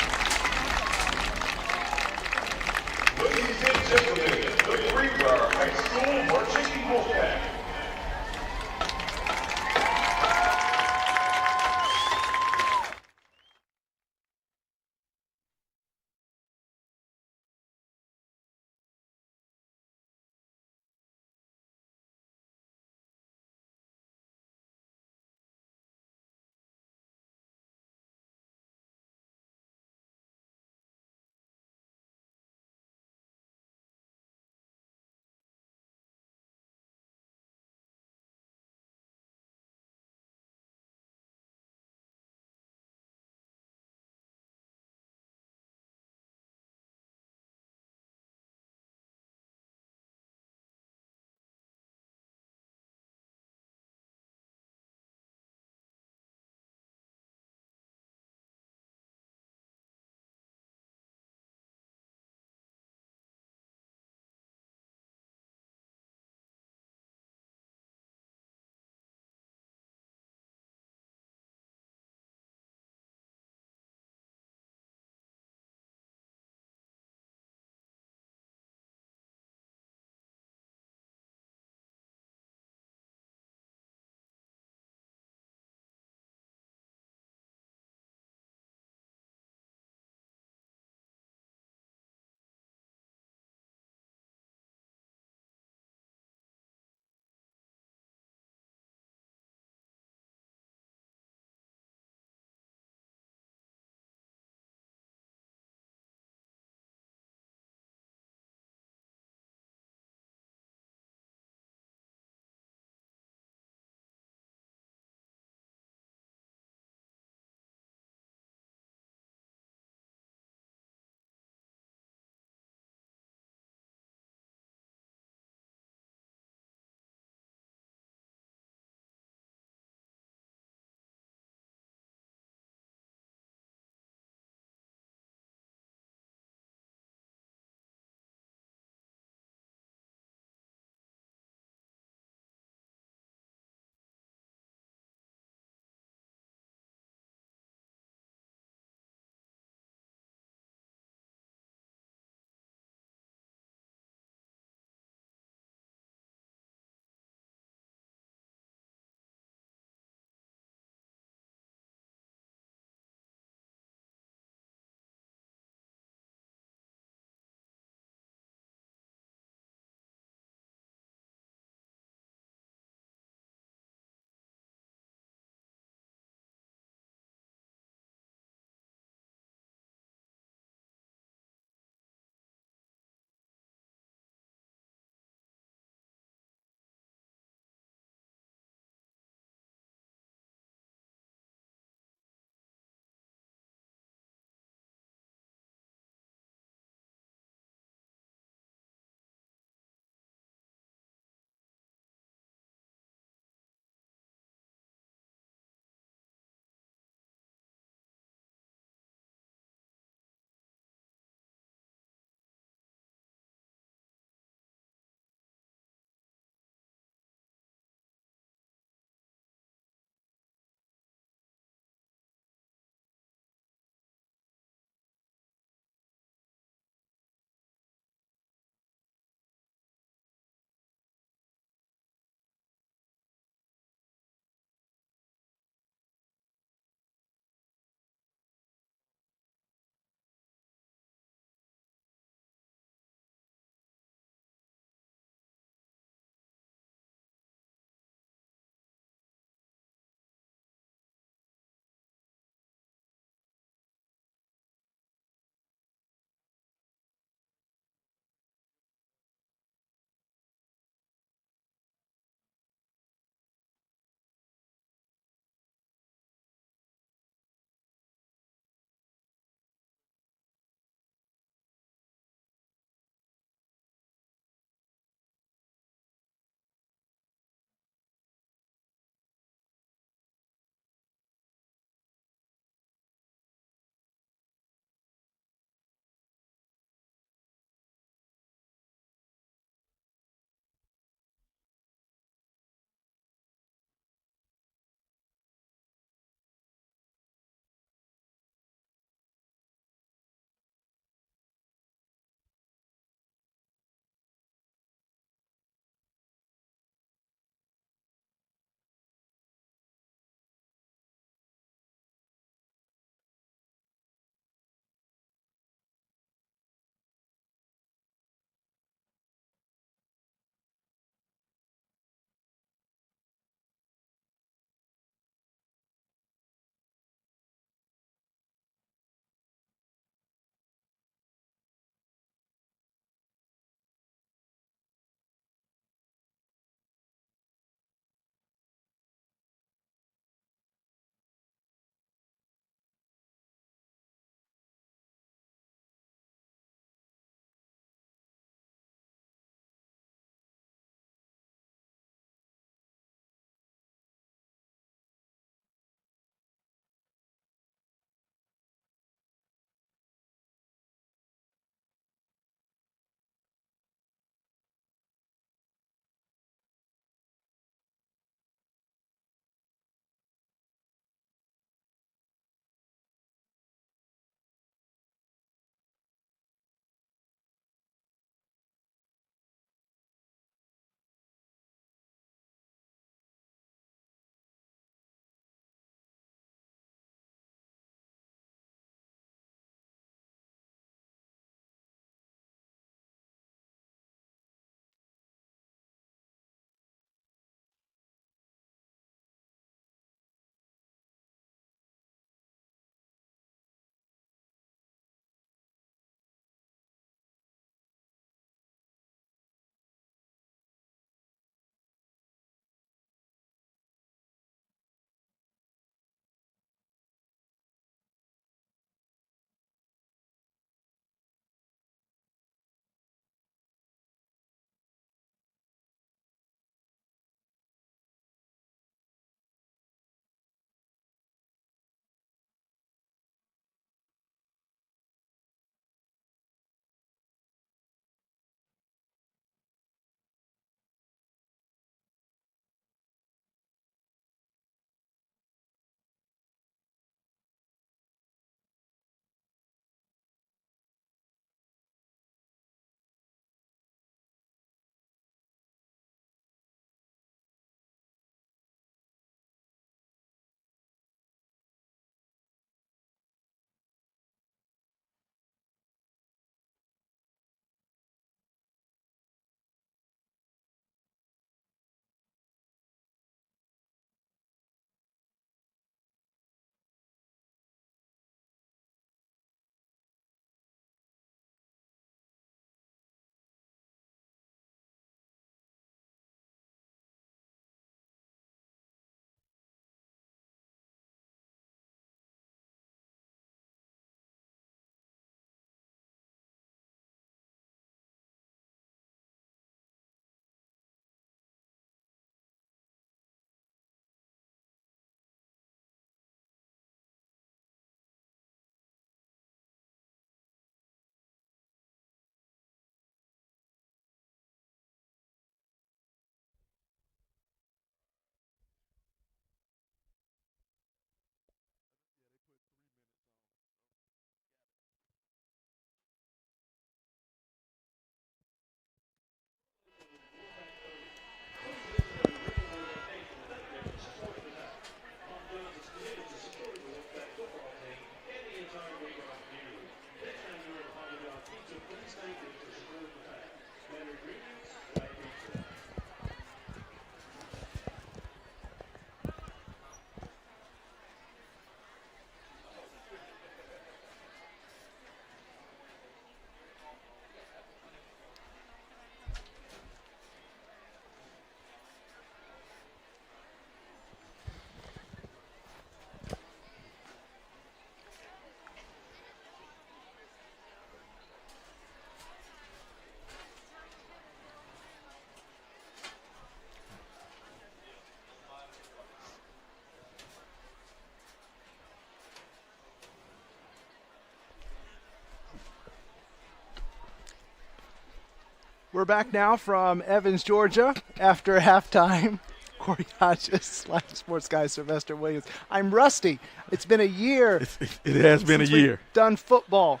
We're back now from Evans, Georgia, after halftime. Corey Hodges, sports guy Sylvester Williams. I'm rusty. It's been a year. It has been a year. Done football.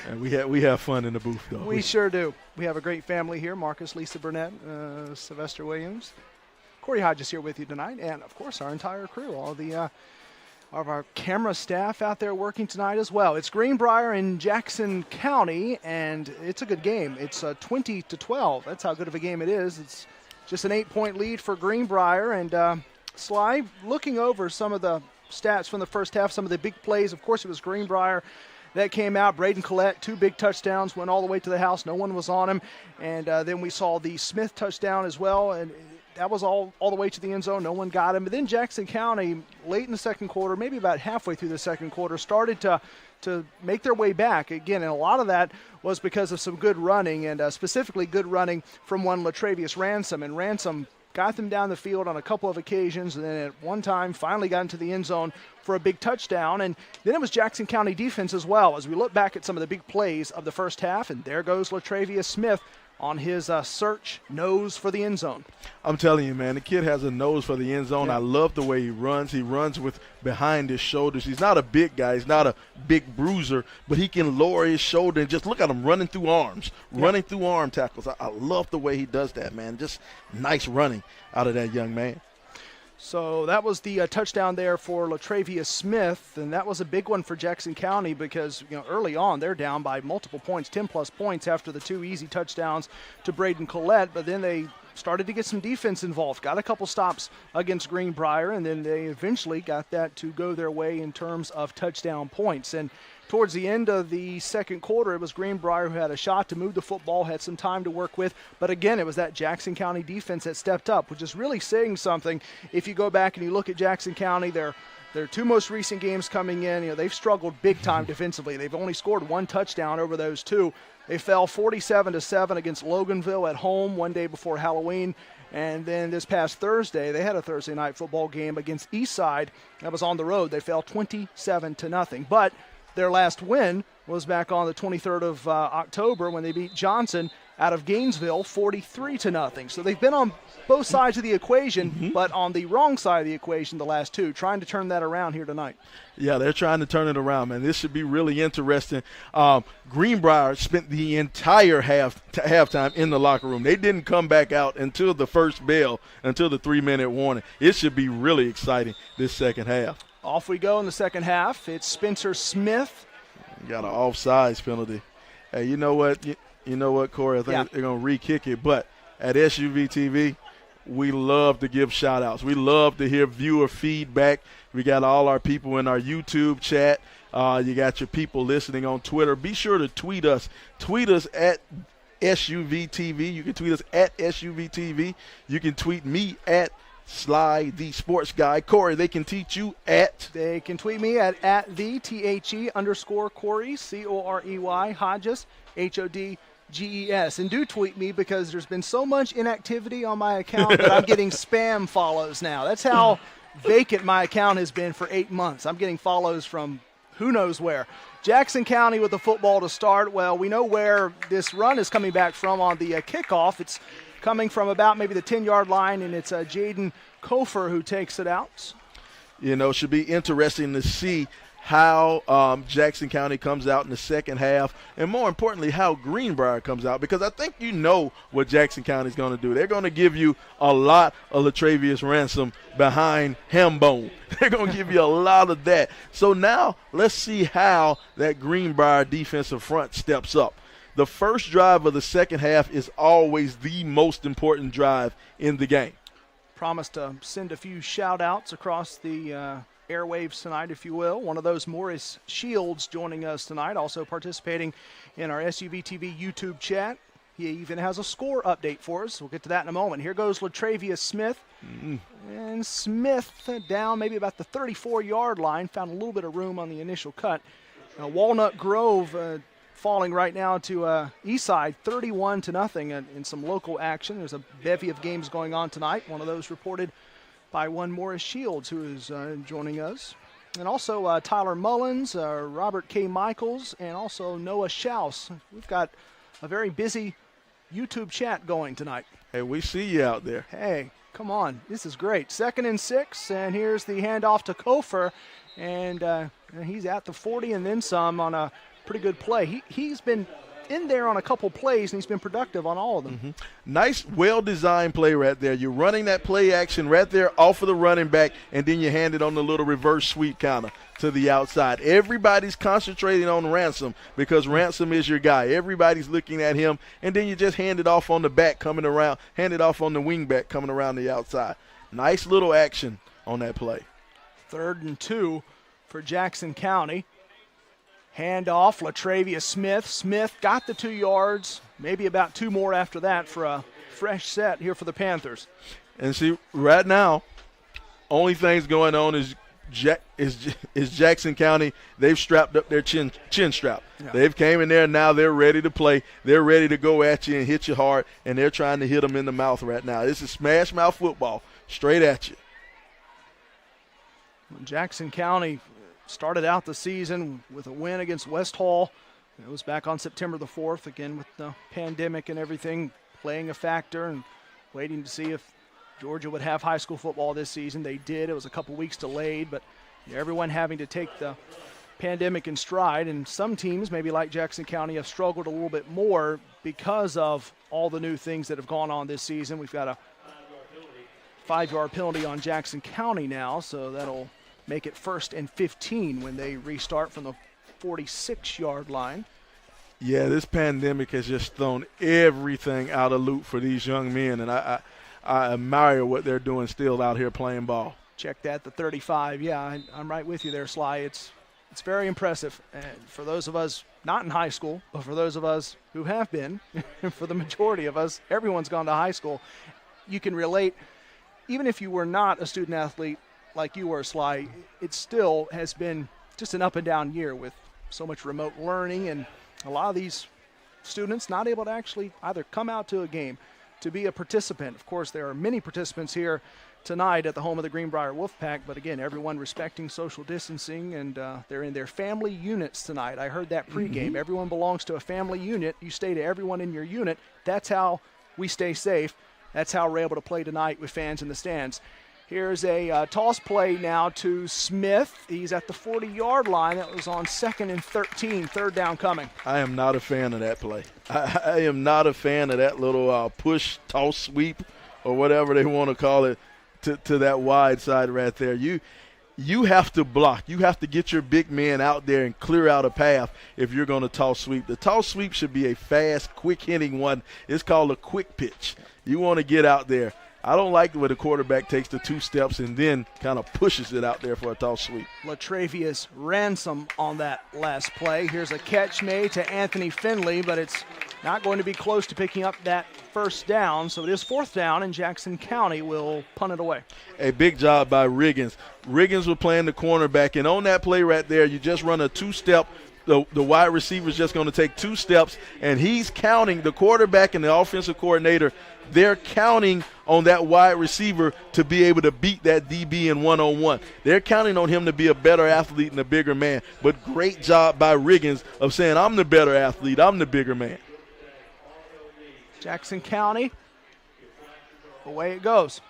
And we have fun in the booth, though. We sure do. We have a great family here. Marcus, Lisa Burnett, Sylvester Williams. Corey Hodges here with you tonight. And, of course, our entire crew, all of our camera staff out there working tonight as well. It's Greenbrier in Jackson County, and it's a good game. It's 20-12. That's how good of a game it is. It's just an 8-point lead for Greenbrier. And Sly, looking over some of the stats from the first half, some of the big plays. Of course, it was Greenbrier that came out. Braden Collette, 2 big touchdowns, went all the way to the house. No one was on him. And then we saw the Smith touchdown as well, and that was all the way to the end zone. No one got him. But then Jackson County, late in the second quarter, maybe about halfway through the second quarter, started to make their way back. Again, and a lot of that was because of some good running, and specifically good running from one Latravius Ransom. And Ransom got them down the field on a couple of occasions, and then at one time finally got into the end zone for a big touchdown. And then it was Jackson County defense as well, as we look back at some of the big plays of the first half. And there goes Latravius Smith on his search nose for the end zone. I'm telling you, man, the kid has a nose for the end zone. Yeah. I love the way he runs. He runs with behind his shoulders. He's not a big guy. He's not a big bruiser, but he can lower his shoulder and just look at him running through arms, running through arm tackles. I love the way he does that, man. Just nice running out of that young man. So that was the touchdown there for Latravius Smith, and that was a big one for Jackson County because early on they're down by multiple points, 10-plus points after the 2 easy touchdowns to Braden Collette, but then they started to get some defense involved, got a couple stops against Greenbrier, and then they eventually got that to go their way in terms of touchdown points. And towards the end of the second quarter, it was Greenbrier who had a shot to move the football, had some time to work with. But again, it was that Jackson County defense that stepped up, which is really saying something. If you go back and you look at Jackson County, their 2 most recent games coming in, they've struggled big time defensively. They've only scored 1 touchdown over those 2. They fell 47-7 against Loganville at home one day before Halloween. And then this past Thursday, they had a Thursday night football game against Eastside. That was on the road. They fell 27-0. But their last win was back on the 23rd of October when they beat Johnson out of Gainesville 43-0. So they've been on both sides of the equation, but on the wrong side of the equation the last 2, trying to turn that around here tonight. Yeah, they're trying to turn it around, man. This should be really interesting. Greenbrier spent the entire halftime in the locker room. They didn't come back out until the first bell, until the 3-minute warning. It should be really exciting this second half. Off we go in the second half. It's Spencer Smith. Got an offsides penalty. Hey, you know what? You know what, Corey? I think they're going to re-kick it. But at SUV TV, we love to give shout-outs. We love to hear viewer feedback. We got all our people in our YouTube chat. You got your people listening on Twitter. Be sure to tweet us. Tweet us at SUV TV. You can tweet us at SUV TV. You can tweet me at Sly, the sports guy. Corey, they can tweet you at? They can tweet me at the THE_Corey, COREY, Hodges, HODGES. And do tweet me because there's been so much inactivity on my account that I'm getting spam follows now. That's how vacant my account has been for 8 months. I'm getting follows from who knows where. Jackson County with the football to start. Well, we know where this run is coming back from on the kickoff. It's coming from about maybe the 10-yard line, and it's Jaden Kofer who takes it out. Should be interesting to see how Jackson County comes out in the second half, and more importantly, how Greenbrier comes out, because I think what Jackson County is going to do. They're going to give you a lot of Latravius Ransom behind Hambone. They're going to give you a lot of that. So now let's see how that Greenbrier defensive front steps up. The first drive of the second half is always the most important drive in the game. Promise to send a few shout-outs across the airwaves tonight, if you will. One of those, Morris Shields, joining us tonight, also participating in our SUV TV YouTube chat. He even has a score update for us. We'll get to that in a moment. Here goes Latravius Smith. And Smith down maybe about the 34-yard line. Found a little bit of room on the initial cut. Walnut Grove falling right now to Eastside 31-0 in some local action. There's a bevy of games going on tonight. One of those reported by one Morris Shields, who is joining us. And also Tyler Mullins, Robert K. Michaels, and also Noah Schaus. We've got a very busy YouTube chat going tonight. Hey, we see you out there. Hey, come on. This is great. 2nd and 6, and here's the handoff to Kofer. And he's at the 40 and then some on a pretty good play. He's been in there on a couple plays, and he's been productive on all of them. Mm-hmm. Nice, well-designed play right there. You're running that play action right there off of the running back, and then you hand it on the little reverse sweep counter to the outside. Everybody's concentrating on Ransom because Ransom is your guy. Everybody's looking at him, and then you just hand it off on the back coming around, hand it off on the wing back coming around the outside. Nice little action on that play. 3rd and 2 for Jackson County. Handoff, Latravia Smith. Smith got the 2 yards, maybe about 2 more after that for a fresh set here for the Panthers. And see, right now, only things going on is Jackson County. They've strapped up their chin strap. Yeah. They've came in there, and now they're ready to play. They're ready to go at you and hit you hard, and they're trying to hit them in the mouth right now. This is smash mouth football, straight at you. Jackson County started out the season with a win against West Hall. It was back on September the 4th, again with the pandemic and everything playing a factor and waiting to see if Georgia would have high school football this season. They did. It was a couple weeks delayed, but everyone having to take the pandemic in stride. And some teams, maybe like Jackson County, have struggled a little bit more because of all the new things that have gone on this season. We've got a 5-yard penalty on Jackson County now, so that'll make it 1st and 15 when they restart from the 46-yard line. Yeah, this pandemic has just thrown everything out of loop for these young men, and I admire what they're doing still out here playing ball. Check that, the 35. Yeah, I'm right with you there, Sly. It's very impressive. And for those of us not in high school, but for those of us who have been, for the majority of us, everyone's gone to high school. You can relate, even if you were not a student athlete like you were, Sly, it still has been just an up and down year with so much remote learning and a lot of these students not able to actually either come out to a game, to be a participant. Of course, there are many participants here tonight at the home of the Greenbrier Wolfpack, but again, everyone respecting social distancing, and they're in their family units tonight. I heard that pregame. Mm-hmm. Everyone belongs to a family unit. You stay to everyone in your unit. That's how we stay safe. That's how we're able to play tonight with fans in the stands. Here's a toss play now to Smith. He's at the 40-yard line. That was on 2nd and 13, 3rd down coming. I am not a fan of that play. I am not a fan of that little push, toss, sweep, or whatever they want to call it to that wide side right there. You have to block. You have to get your big men out there and clear out a path if you're going to toss sweep. The toss sweep should be a fast, quick-hitting one. It's called a quick pitch. You want to get out there. I don't like the way the quarterback takes the 2 steps and then kind of pushes it out there for a toss sweep. Latravius Ransom on that last play. Here's a catch made to Anthony Finley, but it's not going to be close to picking up that 1st down. So it is 4th down, and Jackson County will punt it away. A big job by Riggins. Riggins was playing the cornerback, and on that play right there, you just run a 2-step. The wide receiver's just going to take 2 steps, and he's counting, the quarterback and the offensive coordinator, they're counting on that wide receiver to be able to beat that DB in one-on-one. They're counting on him to be a better athlete and a bigger man. But great job by Riggins of saying, I'm the better athlete, I'm the bigger man. Jackson County, away it goes.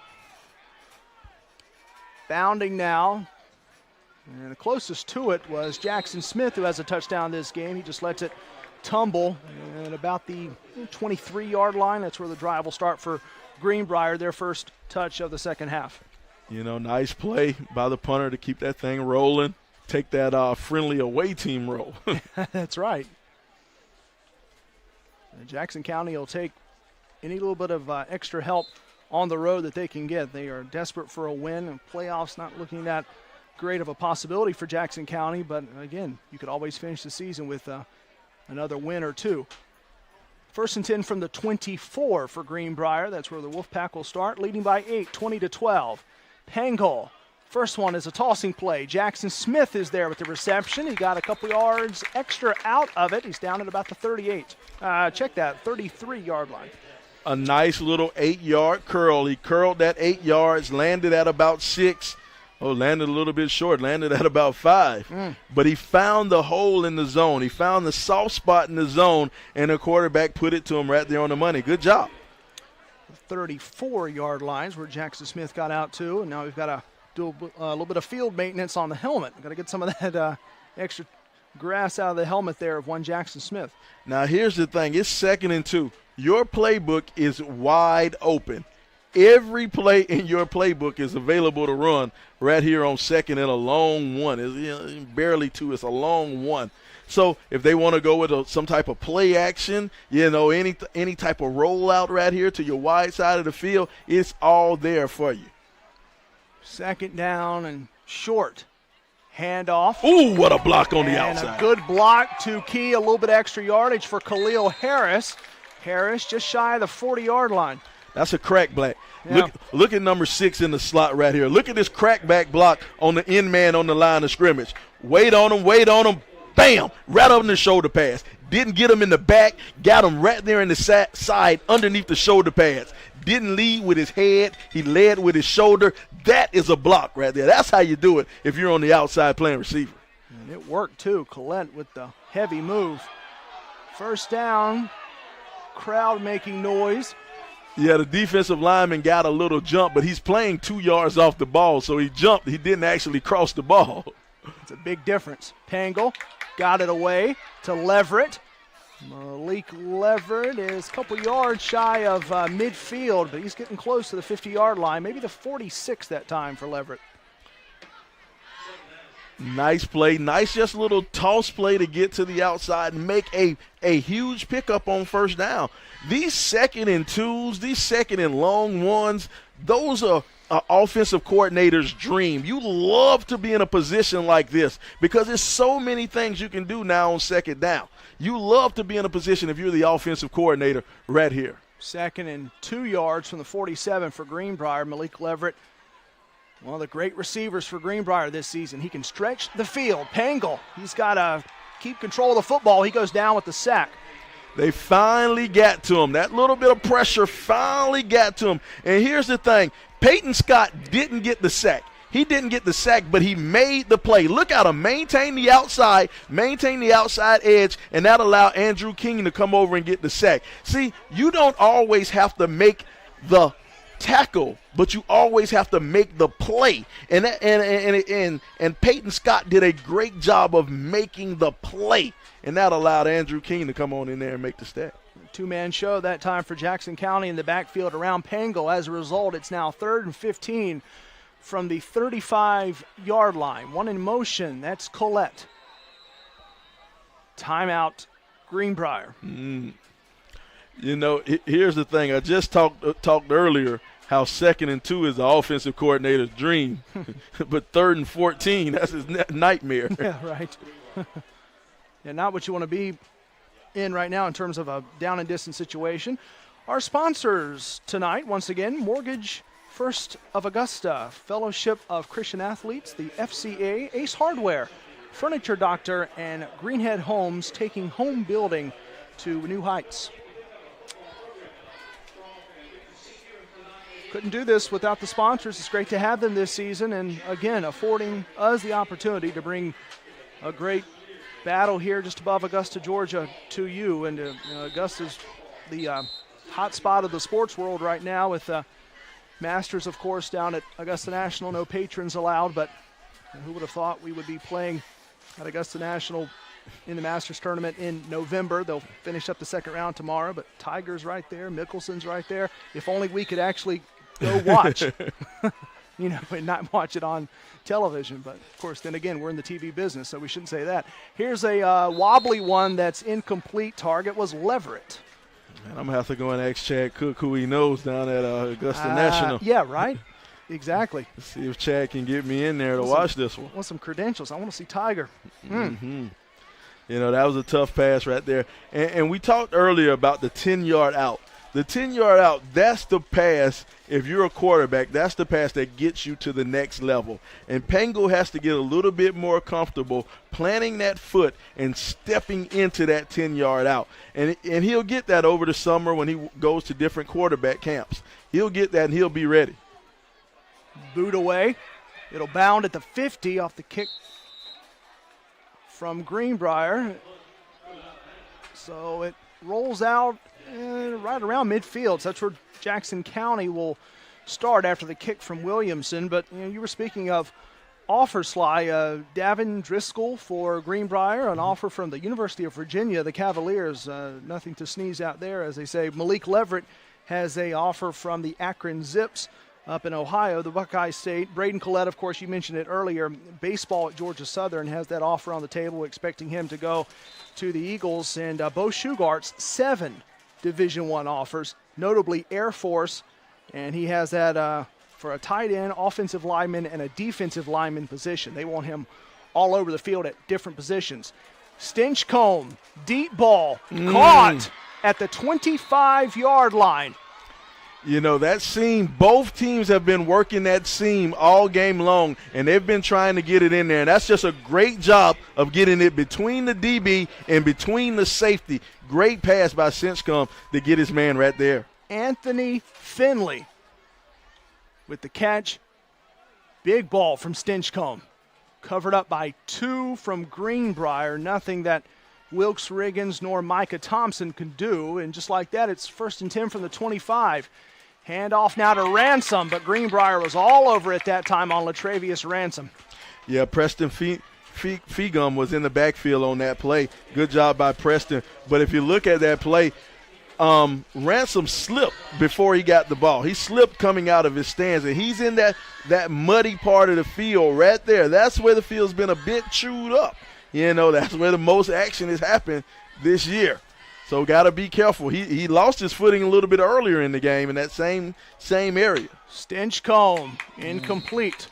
Bounding now. And the closest to it was Jackson Smith, who has a touchdown this game. He just lets it tumble at about the 23-yard line. That's where the drive will start for Greenbrier, their first touch of the second half. You know, nice play by the punter to keep that thing rolling, take that friendly away team roll. That's right. And Jackson County will take any little bit of extra help on the road that they can get. They are desperate for a win, and playoffs not looking that great of a possibility for Jackson County, but again, you could always finish the season with another win or 2. 1st and 10 from the 24 for Greenbrier. That's where the Wolfpack will start, leading by 8, 20-12. Pangol, first one is a tossing play. Jackson Smith is there with the reception. He got a couple yards extra out of it. He's down at about the 38. Check that, 33-yard line. A nice little 8-yard curl. He curled that 8 yards, landed at about 6. Oh, landed a little bit short, landed at about 5. But he found the hole in the zone. He found the soft spot in the zone, and the quarterback put it to him right there on the money. Good job. 34-yard lines where Jackson Smith got out to, and now we've got to do a little bit of field maintenance on the helmet. Got to get some of that extra grass out of the helmet there of one Jackson Smith. Now, here's the thing. It's 2nd and 2. Your playbook is wide open. Every play in your playbook is available to run right here on 2nd and a long 1. It's barely 2. It's a long 1. So if they want to go with some type of play action, any type of rollout right here to your wide side of the field, it's all there for you. 2nd down and short. Handoff. Ooh, what a block on the outside. And a good block to key a little bit extra yardage for Khalil Harris. Harris just shy of the 40-yard line. That's a crack back. Yeah. Look at number 6 in the slot right here. Look at this crack back block on the end man on the line of scrimmage. Wait on him. Bam! Right up in the shoulder pads. Didn't get him in the back. Got him right there in the side underneath the shoulder pads. Didn't lead with his head. He led with his shoulder. That is a block right there. That's how you do it if you're on the outside playing receiver. And it worked too. Collette with the heavy move. 1st down. Crowd making noise. Yeah, the defensive lineman got a little jump, but he's playing 2 yards off the ball, so he jumped. He didn't actually cross the ball. It's a big difference. Pangle got it away to Leverett. Malik Leverett is a couple yards shy of midfield, but he's getting close to the 50-yard line, maybe the 46 that time for Leverett. Nice play. Nice just little toss play to get to the outside and make a huge pickup on 1st down. These 2nd and 2s, these 2nd and long 1s, those are an offensive coordinator's dream. You love to be in a position like this because there's so many things you can do now on 2nd down. You love to be in a position if you're the offensive coordinator right here. 2nd and 2 yards from the 47 for Greenbrier. Malik Leverett, one of the great receivers for Greenbrier this season. He can stretch the field. Pangle, he's got to keep control of the football. He goes down with the sack. They finally got to him. That little bit of pressure finally got to him. And here's the thing. Peyton Scott didn't get the sack. He didn't get the sack, but he made the play. Look at him maintain the outside edge, and that allowed Andrew King to come over and get the sack. See, you don't always have to make the tackle, but you always have to make the play. And Peyton Scott did a great job of making the play, and that allowed Andrew King to come on in there and make the stack. Two-man show that time for Jackson County in the backfield around Pangle. As a result, it's now 3rd and 15 from the 35-yard line. One in motion, that's Collette. Timeout, Greenbrier. Here's the thing. I just talked earlier how 2nd and 2 is the offensive coordinator's dream. But 3rd and 14, that's his nightmare. Yeah, right. Yeah, not what you want to be in right now in terms of a down and distance situation. Our sponsors tonight, once again, Mortgage First of Augusta, Fellowship of Christian Athletes, the FCA, Ace Hardware, Furniture Doctor, and Greenhead Homes, taking home building to new heights. Couldn't do this without the sponsors. It's great to have them this season, and again, affording us the opportunity to bring a great battle here just above Augusta, Georgia, to you. And Augusta's the hot spot of the sports world right now with Masters, of course, down at Augusta National. No patrons allowed, but who would have thought we would be playing at Augusta National in the Masters tournament in November. They'll finish up the 2nd round tomorrow, but Tiger's right there, Mickelson's right there. If only we could actually go watch, and not watch it on television. But, of course, then again, we're in the TV business, so we shouldn't say that. Here's a wobbly one that's incomplete. Target was Leverett. And I'm going to have to go and ask Chad Cook who he knows down at Augusta National. Yeah, right. Exactly. Let's see if Chad can get me in there to watch this one. Want some credentials. I want to see Tiger. Mm-hmm. That was a tough pass right there. And we talked earlier about the 10-yard out. The 10-yard out, that's the pass. If you're a quarterback, that's the pass that gets you to the next level. And Pango has to get a little bit more comfortable planting that foot and stepping into that 10-yard out. And he'll get that over the summer when he goes to different quarterback camps. He'll get that, and he'll be ready. Boot away. It'll bound at the 50 off the kick from Greenbrier. So it rolls out right around midfield. So that's where Jackson County will start after the kick from Williamson. But you were speaking of offers, Sly. Davin Driscoll for Greenbrier, an offer from the University of Virginia, the Cavaliers. Nothing to sneeze at there, as they say. Malik Leverett has a offer from the Akron Zips up in Ohio, the Buckeye State. Braden Collette, of course, you mentioned it earlier. Baseball at Georgia Southern has that offer on the table, expecting him to go to the Eagles. And Bo Shugart's 7 Division I offers, notably Air Force. And he has that for a tight end, offensive lineman, and a defensive lineman position. They want him all over the field at different positions. Stinchcomb, deep ball, caught at the 25-yard line. You know, that seam, both teams have been working that seam all game long, and they've been trying to get it in there. And that's just a great job of getting it between the DB and between the safety. Great pass by Stinchcomb to get his man right there. Anthony Finley with the catch. Big ball from Stinchcomb. Covered up by 2 from Greenbrier. Nothing that Wilkes Riggins nor Micah Thompson can do. And just like that, it's 1st and 10 from the 25. Handoff now to Ransom, but Greenbrier was all over it that time on Latravius Ransom. Yeah, Preston Fegum was in the backfield on that play. Good job by Preston. But if you look at that play, Ransom slipped before he got the ball. He slipped coming out of his stance, and he's in that muddy part of the field right there. That's where the field's been a bit chewed up. You know, that's where the most action has happened this year. So got to be careful. He lost his footing a little bit earlier in the game in that same area. Stinchcomb, incomplete.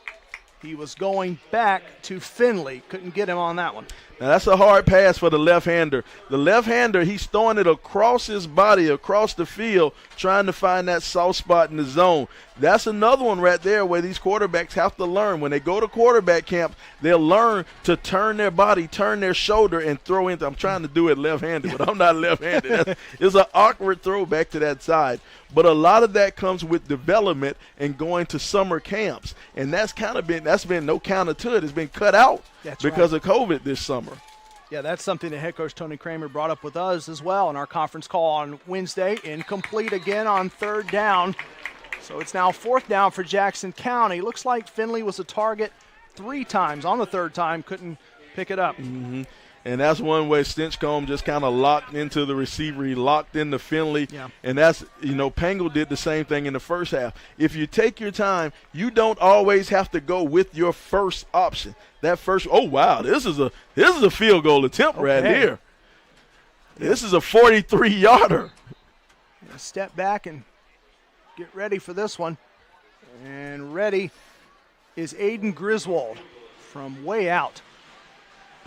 He was going back to Finley. Couldn't get him on that one. Now, that's a hard pass for the left-hander. The left-hander, he's throwing it across his body, across the field, trying to find that soft spot in the zone. That's another one right there where these quarterbacks have to learn. When they go to quarterback camp, they'll learn to turn their body, turn their shoulder, and throw into. I'm trying to do it left-handed, but I'm not left-handed. It's an awkward throw back to that side. But a lot of that comes with development and going to summer camps. And that's been no counter to it. It's been cut out because of COVID this summer. Yeah, that's something that head coach Tony Kramer brought up with us as well in our conference call on Wednesday. Incomplete again on 3rd down. So it's now 4th down for Jackson County. Looks like Finley was a target 3 times. On the 3rd time, couldn't pick it up. Mm-hmm. And that's one way Stinchcomb just kind of locked into the receiver. He locked into Finley. Yeah. And that's, Pangle did the same thing in the first half. If you take your time, you don't always have to go with your first option. That first, oh, wow, this is a field goal attempt right here. This is a 43-yarder. Step back and get ready for this one. And ready is Aiden Griswold from way out.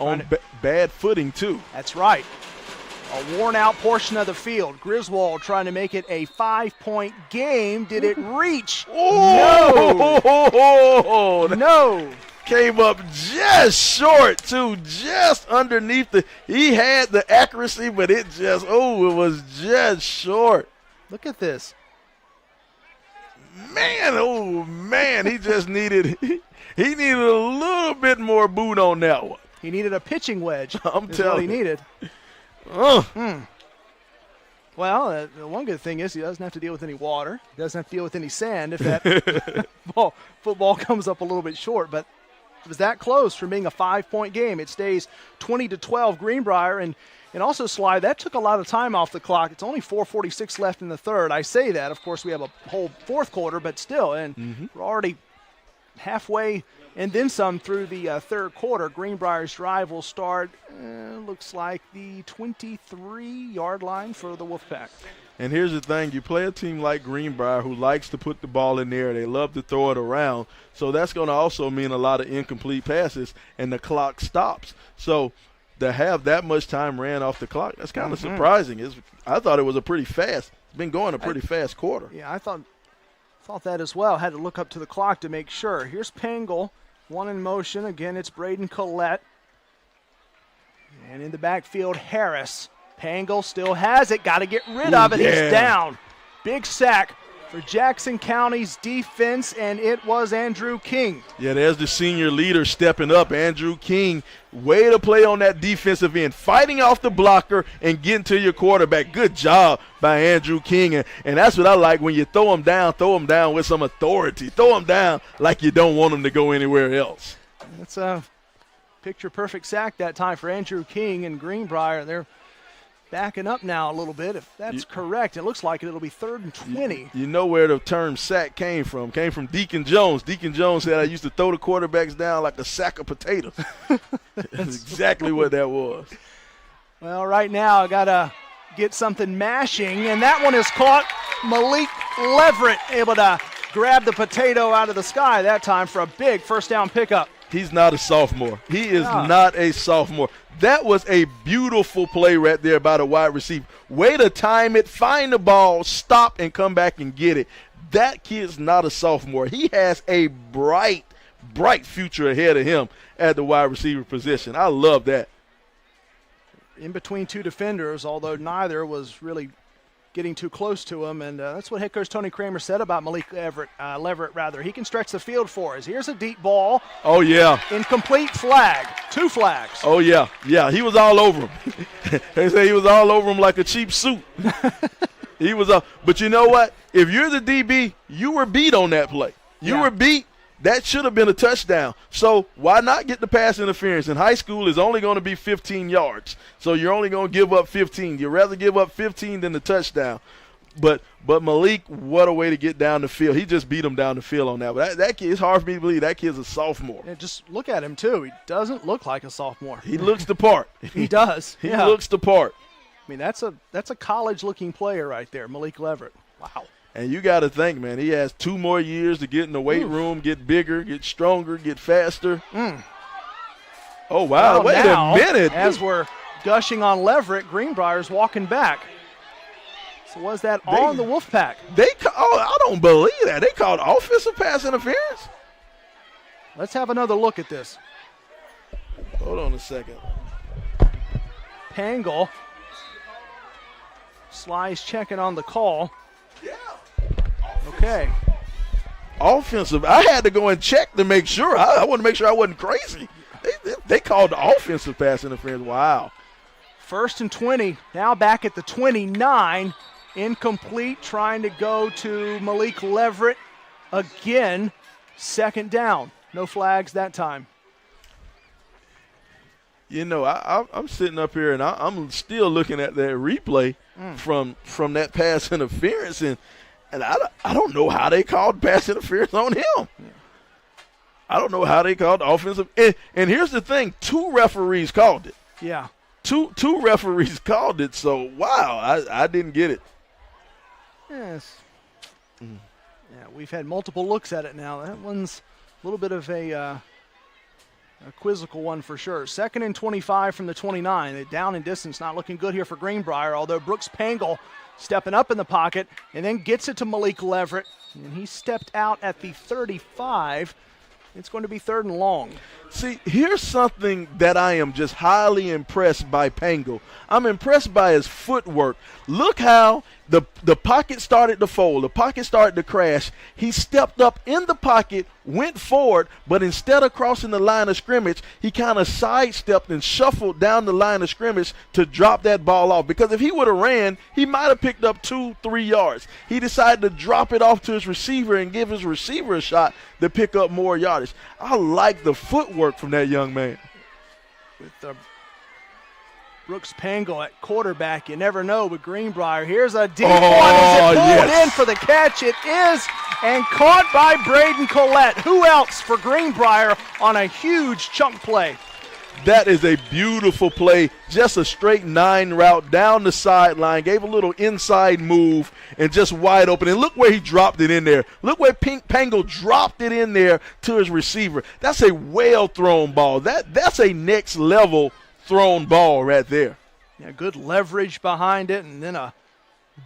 On bad footing, too. That's right. A worn-out portion of the field. Griswold trying to make it a 5-point game. Did it reach? Oh! No! No! Came up just short, too. Just underneath he had the accuracy, but it was just short. Look at this. Man, he just needed a little bit more boot on that one. He needed a pitching wedge. I'm telling you. What he needed. Well, the one good thing is he doesn't have to deal with any water. He doesn't have to deal with any sand if that football comes up a little bit short. But it was that close from being a 5-point game. It stays 20-12 Greenbrier. And also, Sly, that took a lot of time off the clock. It's only 4:46 left in the 3rd. I say that. Of course, we have a whole 4th quarter, but still. And we're already halfway and then some through the 3rd quarter. Greenbrier's drive will start, looks like the 23-yard line for the Wolfpack. And here's the thing. You play a team like Greenbrier who likes to put the ball in there. They love to throw it around. So that's going to also mean a lot of incomplete passes, and the clock stops. So to have that much time ran off the clock, that's kind of surprising. I thought it was it's been going a pretty fast quarter. Yeah, I thought that as well. Had to look up to the clock to make sure. Here's Pangle, one in motion. Again, it's Braden Collette. And in the backfield, Harris. Pangle still has it. Got to get rid of it. He's down. Big sack for Jackson County's defense, and it was Andrew King. Yeah, there's the senior leader stepping up. Andrew King, way to play on that defensive end, fighting off the blocker and getting to your quarterback. Good job by Andrew King, and that's what I like. When you throw him down with some authority. Throw him down like you don't want him to go anywhere else. That's a picture-perfect sack that time for Andrew King and Greenbrier. They're backing up now a little bit. If that's correct, it looks like it'll be 3rd and 20. You know where the term sack came from. Came from Deacon Jones. Deacon Jones said, I used to throw the quarterbacks down like a sack of potatoes. That's exactly what that was. Well, right now I got to get something mashing, and that one is caught. Malik Leverett able to grab the potato out of the sky that time for a big first down pickup. He's not a sophomore. He is not a sophomore. That was a beautiful play right there by the wide receiver. Way to time it, find the ball, stop, and come back and get it. That kid's not a sophomore. He has a bright future ahead of him at the wide receiver position. I love that. In between two defenders, although neither was really getting too close to him, and that's what head coach Tony Kramer said about Malik Leverett. He can stretch the field for us. Here's a deep ball. Oh, yeah. Incomplete flag. 2 flags. Oh, yeah. Yeah, he was all over him. They say he was all over him like a cheap suit. He was but you know what? If you're the DB, you were beat on that play. You were beat. That should have been a touchdown. So why not get the pass interference? In high school, it's only going to be 15 yards. So you're only going to give up 15. You'd rather give up 15 than the touchdown. But Malik, what a way to get down the field. He just beat him down the field on that. But that kid, it's hard for me to believe that kid's a sophomore. Yeah, just look at him, too. He doesn't look like a sophomore. He looks the part. He does. He looks the part. I mean, that's a college-looking player right there, Malik Leverett. Wow. And you got to think, man, he has 2 more years to get in the weight room, get bigger, get stronger, get faster. Oh, wow. Well, wait now, a minute. As we're gushing on Leverett, Greenbrier's walking back. So was that on the Wolfpack? I don't believe that. They called offensive pass interference. Let's have another look at this. Hold on a second. Pangle. Sly's checking on the call. Yeah. Okay. Offensive. I had to go and check to make sure. I wanted to make sure I wasn't crazy. They called the offensive pass interference. Wow. 1st and 20. Now back at the 29. Incomplete. Trying to go to Malik Leverett again. 2nd down. No flags that time. You know, I'm sitting up here and I'm still looking at that replay from that pass interference, and I don't know how they called pass interference on him. Yeah. I don't know how they called offensive. And here's the thing: 2 referees called it. Yeah. Two referees called it. So wow, I didn't get it. Yes. Yeah, we've had multiple looks at it now. That one's a little bit of a quizzical one for sure. 2nd and 25 from the 29. They're down in distance, not looking good here for Greenbrier, although Brooks Pangle stepping up in the pocket and then gets it to Malik Leverett. And he stepped out at the 35. It's going to be 3rd and long. See, here's something that I am just highly impressed by Pangle. I'm impressed by his footwork. Look how the pocket started to fold. The pocket started to crash. He stepped up in the pocket, went forward, but instead of crossing the line of scrimmage, he kind of sidestepped and shuffled down the line of scrimmage to drop that ball off. Because if he would have ran, he might have picked up 2-3 yards. He decided to drop it off to his receiver and give his receiver a shot to pick up more yardage. I like the footwork from that young man. With Brooks Pangle at quarterback, you never know with Greenbrier. Here's a deep one. Is it pulled in for the catch? It is, and caught by Braden Collette. Who else for Greenbrier on a huge chunk play? That is a beautiful play. Just a straight 9 route down the sideline. Gave a little inside move and just wide open. And look where he dropped it in there. Look where Pangle dropped it in there to his receiver. That's a well-thrown ball. That's a next-level thrown ball right there. Yeah, good leverage behind it, and then a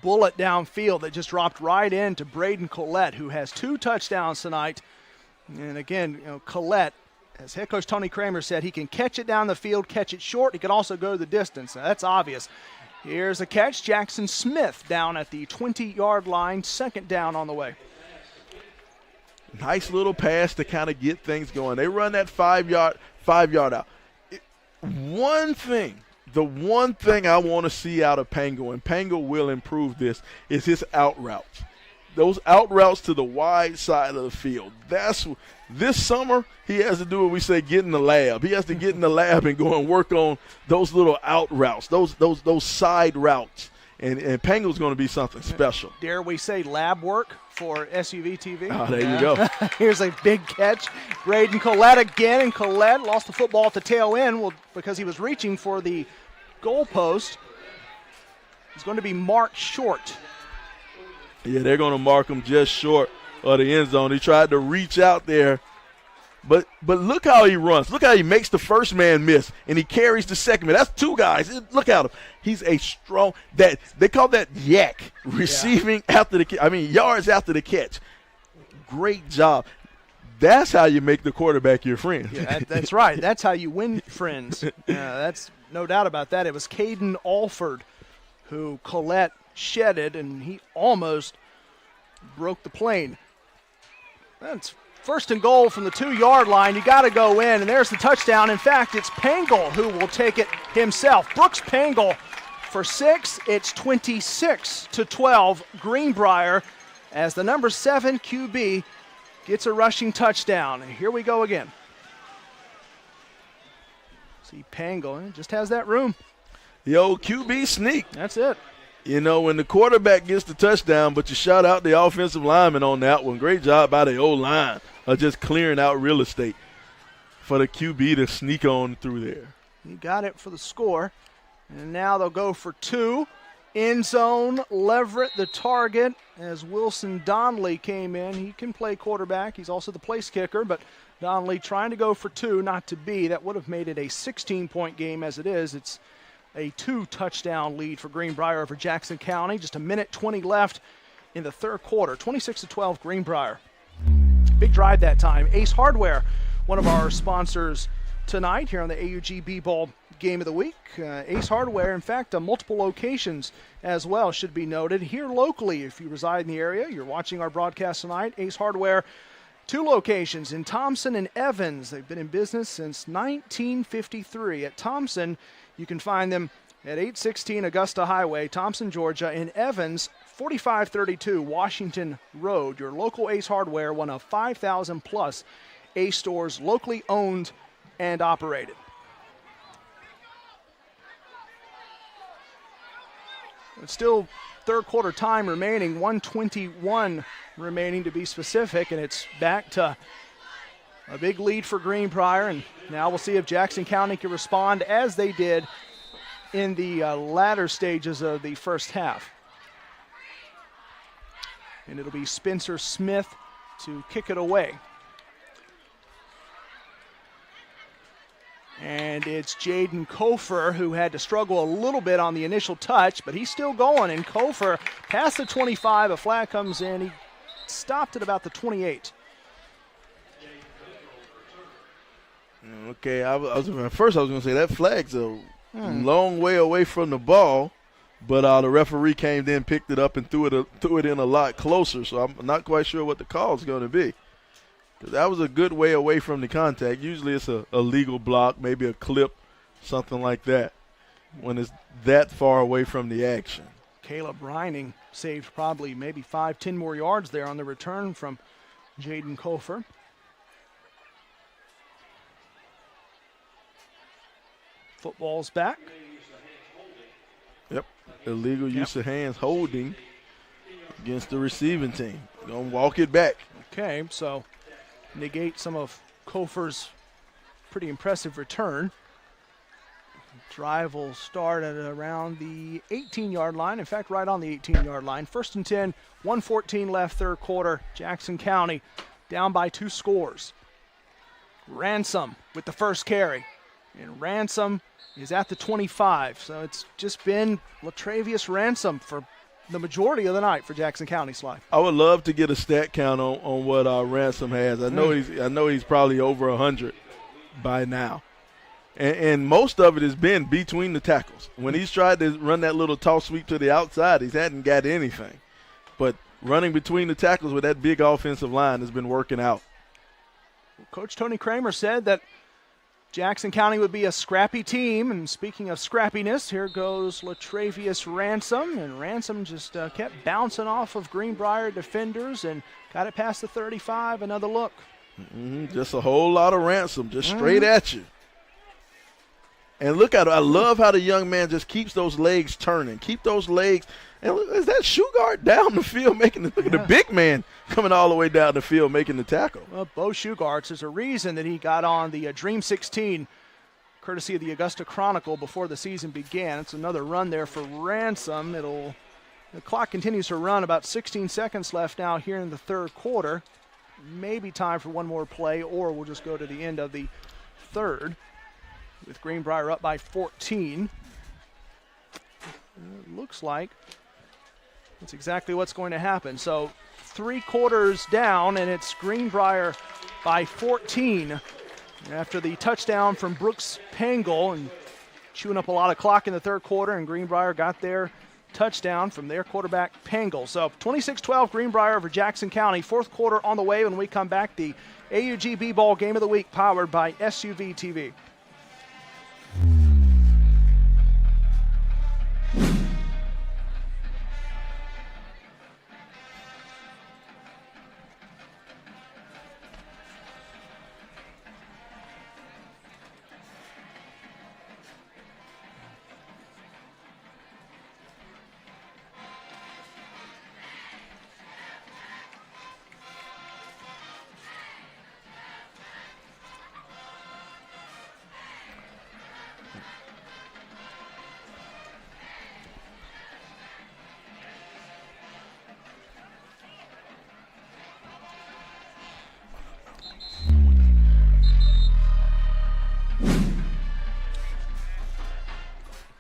bullet downfield that just dropped right into Braden Collette, who has 2 touchdowns tonight. And again, Collette, as head coach Tony Kramer said, he can catch it down the field, catch it short. He can also go the distance. Now, that's obvious. Here's a catch. Jackson Smith down at the 20-yard line. Second down on the way. Nice little pass to kind of get things going. They run that 5-yard out. The one thing I want to see out of Pango, and Pango will improve this, is his out routes. Those out routes to the wide side of the field. This summer he has to do what we say, get in the lab. He has to get in the lab and go and work on those little out routes, those side routes. And Pango's going to be something special. Dare we say lab work for SUV TV? Oh, there you go. Here's a big catch. Braden Collette again, and Collette lost the football at the tail end because he was reaching for the goalpost. He's going to be marked short. Yeah, they're going to mark him just short of the end zone. He tried to reach out there, but look how he runs. Look how he makes the first man miss, and he carries the second man. That's two guys. Look at him. He's a strong – they call that yak, receiving after the – yards after the catch. Great job. That's how you make the quarterback your friend. Yeah, that's right. That's how you win friends. That's no doubt about that. It was Caden Alford who Collette shedded, and he almost broke the plane. That's first and goal from the 2-yard line. You got to go in, and there's the touchdown. In fact, it's Pangle who will take it himself. Brooks Pangle for 6. It's 26-12 Greenbrier as the number 7 QB gets a rushing touchdown. And here we go again. See Pangle, just has that room. The old QB sneak. That's it. You know, when the quarterback gets the touchdown, but you shout out the offensive lineman on that one. Great job by the O-line of just clearing out real estate for the QB to sneak on through there. He got it for the score. And now they'll go for 2. End zone, Leverett the target as Wilson Donnelly came in. He can play quarterback. He's also the place kicker, but Donnelly trying to go for 2, not to be. That would have made it a 16-point game as it is. It's a 2-touchdown lead for Greenbrier over Jackson County. Just a minute 20 left in the third quarter. 26-12 Greenbrier. Big drive that time. Ace Hardware, one of our sponsors tonight here on the AUG B-Ball Game of the Week. Ace Hardware, in fact, multiple locations as well, should be noted. Here locally, if you reside in the area, you're watching our broadcast tonight, Ace Hardware, 2 locations in Thompson and Evans. They've been in business since 1953. At Thompson, you can find them at 816 Augusta Highway, Thompson, Georgia. In Evans, 4532 Washington Road. Your local Ace Hardware, one of 5,000-plus Ace stores locally owned and operated. It's still third quarter time remaining, 1:21 remaining to be specific, and it's back to a big lead for Greenbrier, and now we'll see if Jackson County can respond as they did in the latter stages of the first half. And it'll be Spencer Smith to kick it away. And it's Jaden Kofer who had to struggle a little bit on the initial touch, but he's still going. And Kofer past the 25, a flag comes in. He stopped at about the 28. Okay, first I was going to say that flag's a long way away from the ball, but the referee came in, picked it up, and threw it in a lot closer. So I'm not quite sure what the call is going to be. That was a good way away from the contact. Usually it's a legal block, maybe a clip, something like that, when it's that far away from the action. Caleb Reining saved probably maybe 5-10 more yards there on the return from Jaden Kofer. Football's back. Yep, illegal use of hands holding against the receiving team. Gonna walk it back. Okay, so negate some of Kofer's pretty impressive return. Drive will start at around the 18-yard line. In fact, right on the 18-yard line. 1st and 10, 1:14 left, third quarter. Jackson County down by 2 scores. Ransom with the first carry. And Ransom is at the 25. So it's just been Latravius Ransom for the majority of the night for Jackson County, Sly. I would love to get a stat count on what Ransom has. I know he's probably over 100 by now. And most of it has been between the tackles. When he's tried to run that little toss sweep to the outside, he hadn't got anything. But running between the tackles with that big offensive line has been working out. Coach Tony Kramer said that Jackson County would be a scrappy team. And speaking of scrappiness, here goes Latravius Ransom. And Ransom just kept bouncing off of Greenbrier defenders and got it past the 35. Another look. Just a whole lot of Ransom, just straight at you. And look at it. I love how the young man just keeps those legs turning. Keep those legs. And is that Shugart down the field making the – look at the big man coming all the way down the field making the tackle. Well, Bo Shugarts, there's a reason that he got on the Dream 16, courtesy of the Augusta Chronicle, before the season began. It's another run there for Ransom. The clock continues to run. About 16 seconds left now here in the third quarter. Maybe time for one more play, or we'll just go to the end of the third, with Greenbrier up by 14. It looks like that's exactly what's going to happen. So 3 quarters down, and it's Greenbrier by 14 after the touchdown from Brooks Pangle, and chewing up a lot of clock in the third quarter, and Greenbrier got their touchdown from their quarterback Pangle. So 26-12 Greenbrier over Jackson County. Fourth quarter on the way. When we come back, the AUG B-Ball Game of the Week powered by SUV TV.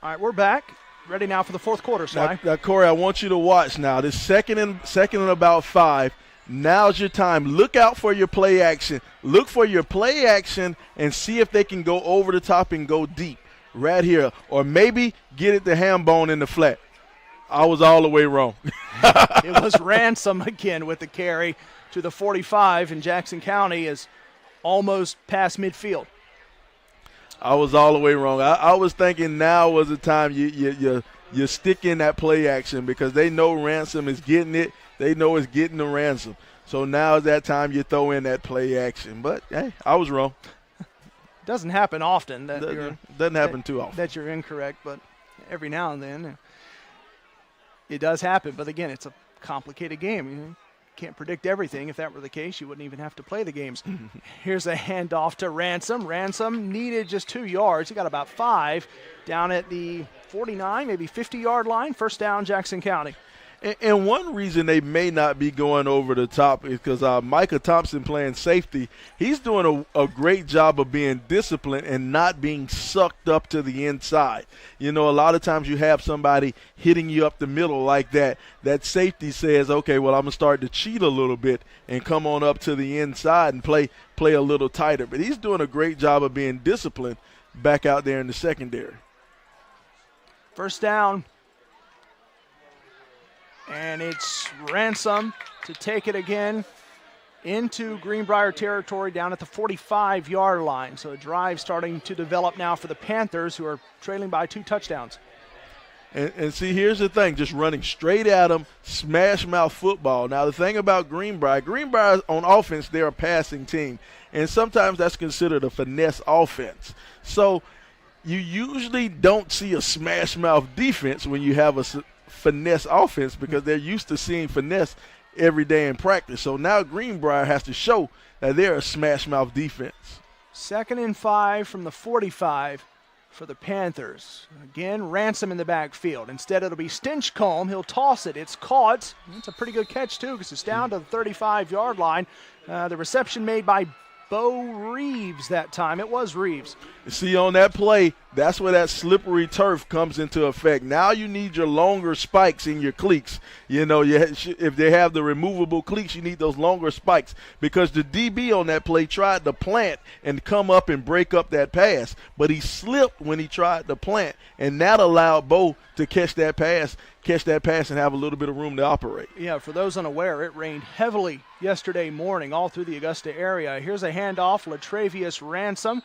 All right, we're back. Ready now for the fourth quarter, Sly. Now, Corey, I want you to watch now. This second and about 5. Now's your time. Look out for your play action. Look for your play action and see if they can go over the top and go deep right here. Or maybe get it to ham bone in the flat. I was all the way wrong. It was Ransom again with the carry to the 45, and Jackson County is almost past midfield. I was all the way wrong. I was thinking now was the time you stick in that play action because they know Ransom is getting it. They know it's getting the Ransom. So now is that time you throw in that play action. But, hey, I was wrong. Doesn't happen often. Doesn't happen too often. That you're incorrect, but every now and then it does happen. But, again, it's a complicated game. You can't predict everything. If that were the case, you wouldn't even have to play the games. Here's a handoff to Ransom. Ransom needed just 2 yards. He got about 5 down at the 49, maybe 50-yard line. First down, Jackson County. And one reason they may not be going over the top is because Micah Thompson playing safety, he's doing a great job of being disciplined and not being sucked up to the inside. You know, a lot of times you have somebody hitting you up the middle like that. That safety says, okay, well, I'm going to start to cheat a little bit and come on up to the inside and play a little tighter. But he's doing a great job of being disciplined back out there in the secondary. First down. And it's Ransom to take it again into Greenbrier territory down at the 45-yard line. So a drive starting to develop now for the Panthers, who are trailing by 2 touchdowns. And see, here's the thing, just running straight at them, smash mouth football. Now, the thing about Greenbrier on offense, they're a passing team. And sometimes that's considered a finesse offense. So you usually don't see a smash mouth defense when you have a finesse offense because they're used to seeing finesse every day in practice. So now Greenbrier has to show that they're a smash mouth defense. 2nd and 5 from the 45 for the Panthers. Again, Ransom in the backfield. Instead, it'll be Stinchcomb. He'll toss it. It's caught. It's a pretty good catch, too, because it's down to the 35-yard line. The reception made by Bo Reeves that time. It was Reeves. See, on that play, that's where that slippery turf comes into effect. Now you need your longer spikes in your cleats. You know, if they have the removable cleats, you need those longer spikes because the DB on that play tried to plant and come up and break up that pass, but he slipped when he tried to plant, and that allowed Bo to catch that pass and have a little bit of room to operate. Yeah, for those unaware, it rained heavily yesterday morning all through the Augusta area. Here's a handoff, Latravius Ransom.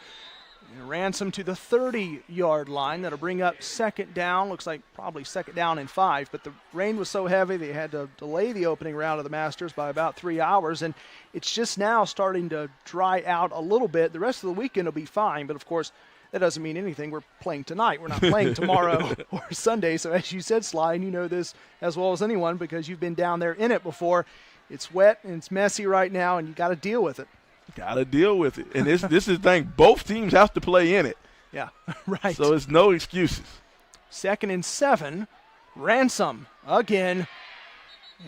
Ransom to the 30-yard line. That'll bring up second down. Looks like probably second down and 5, but the rain was so heavy they had to delay the opening round of the Masters by about 3 hours, and it's just now starting to dry out a little bit. The rest of the weekend will be fine, but of course, that doesn't mean anything. We're playing tonight. We're not playing tomorrow or Sunday. So as you said, Sly, and you know this as well as anyone because you've been down there in it before, it's wet and it's messy right now, and you got to deal with it. Got to deal with it. And this is the thing. Both teams have to play in it. Yeah, right. So it's no excuses. 2nd and 7. Ransom again.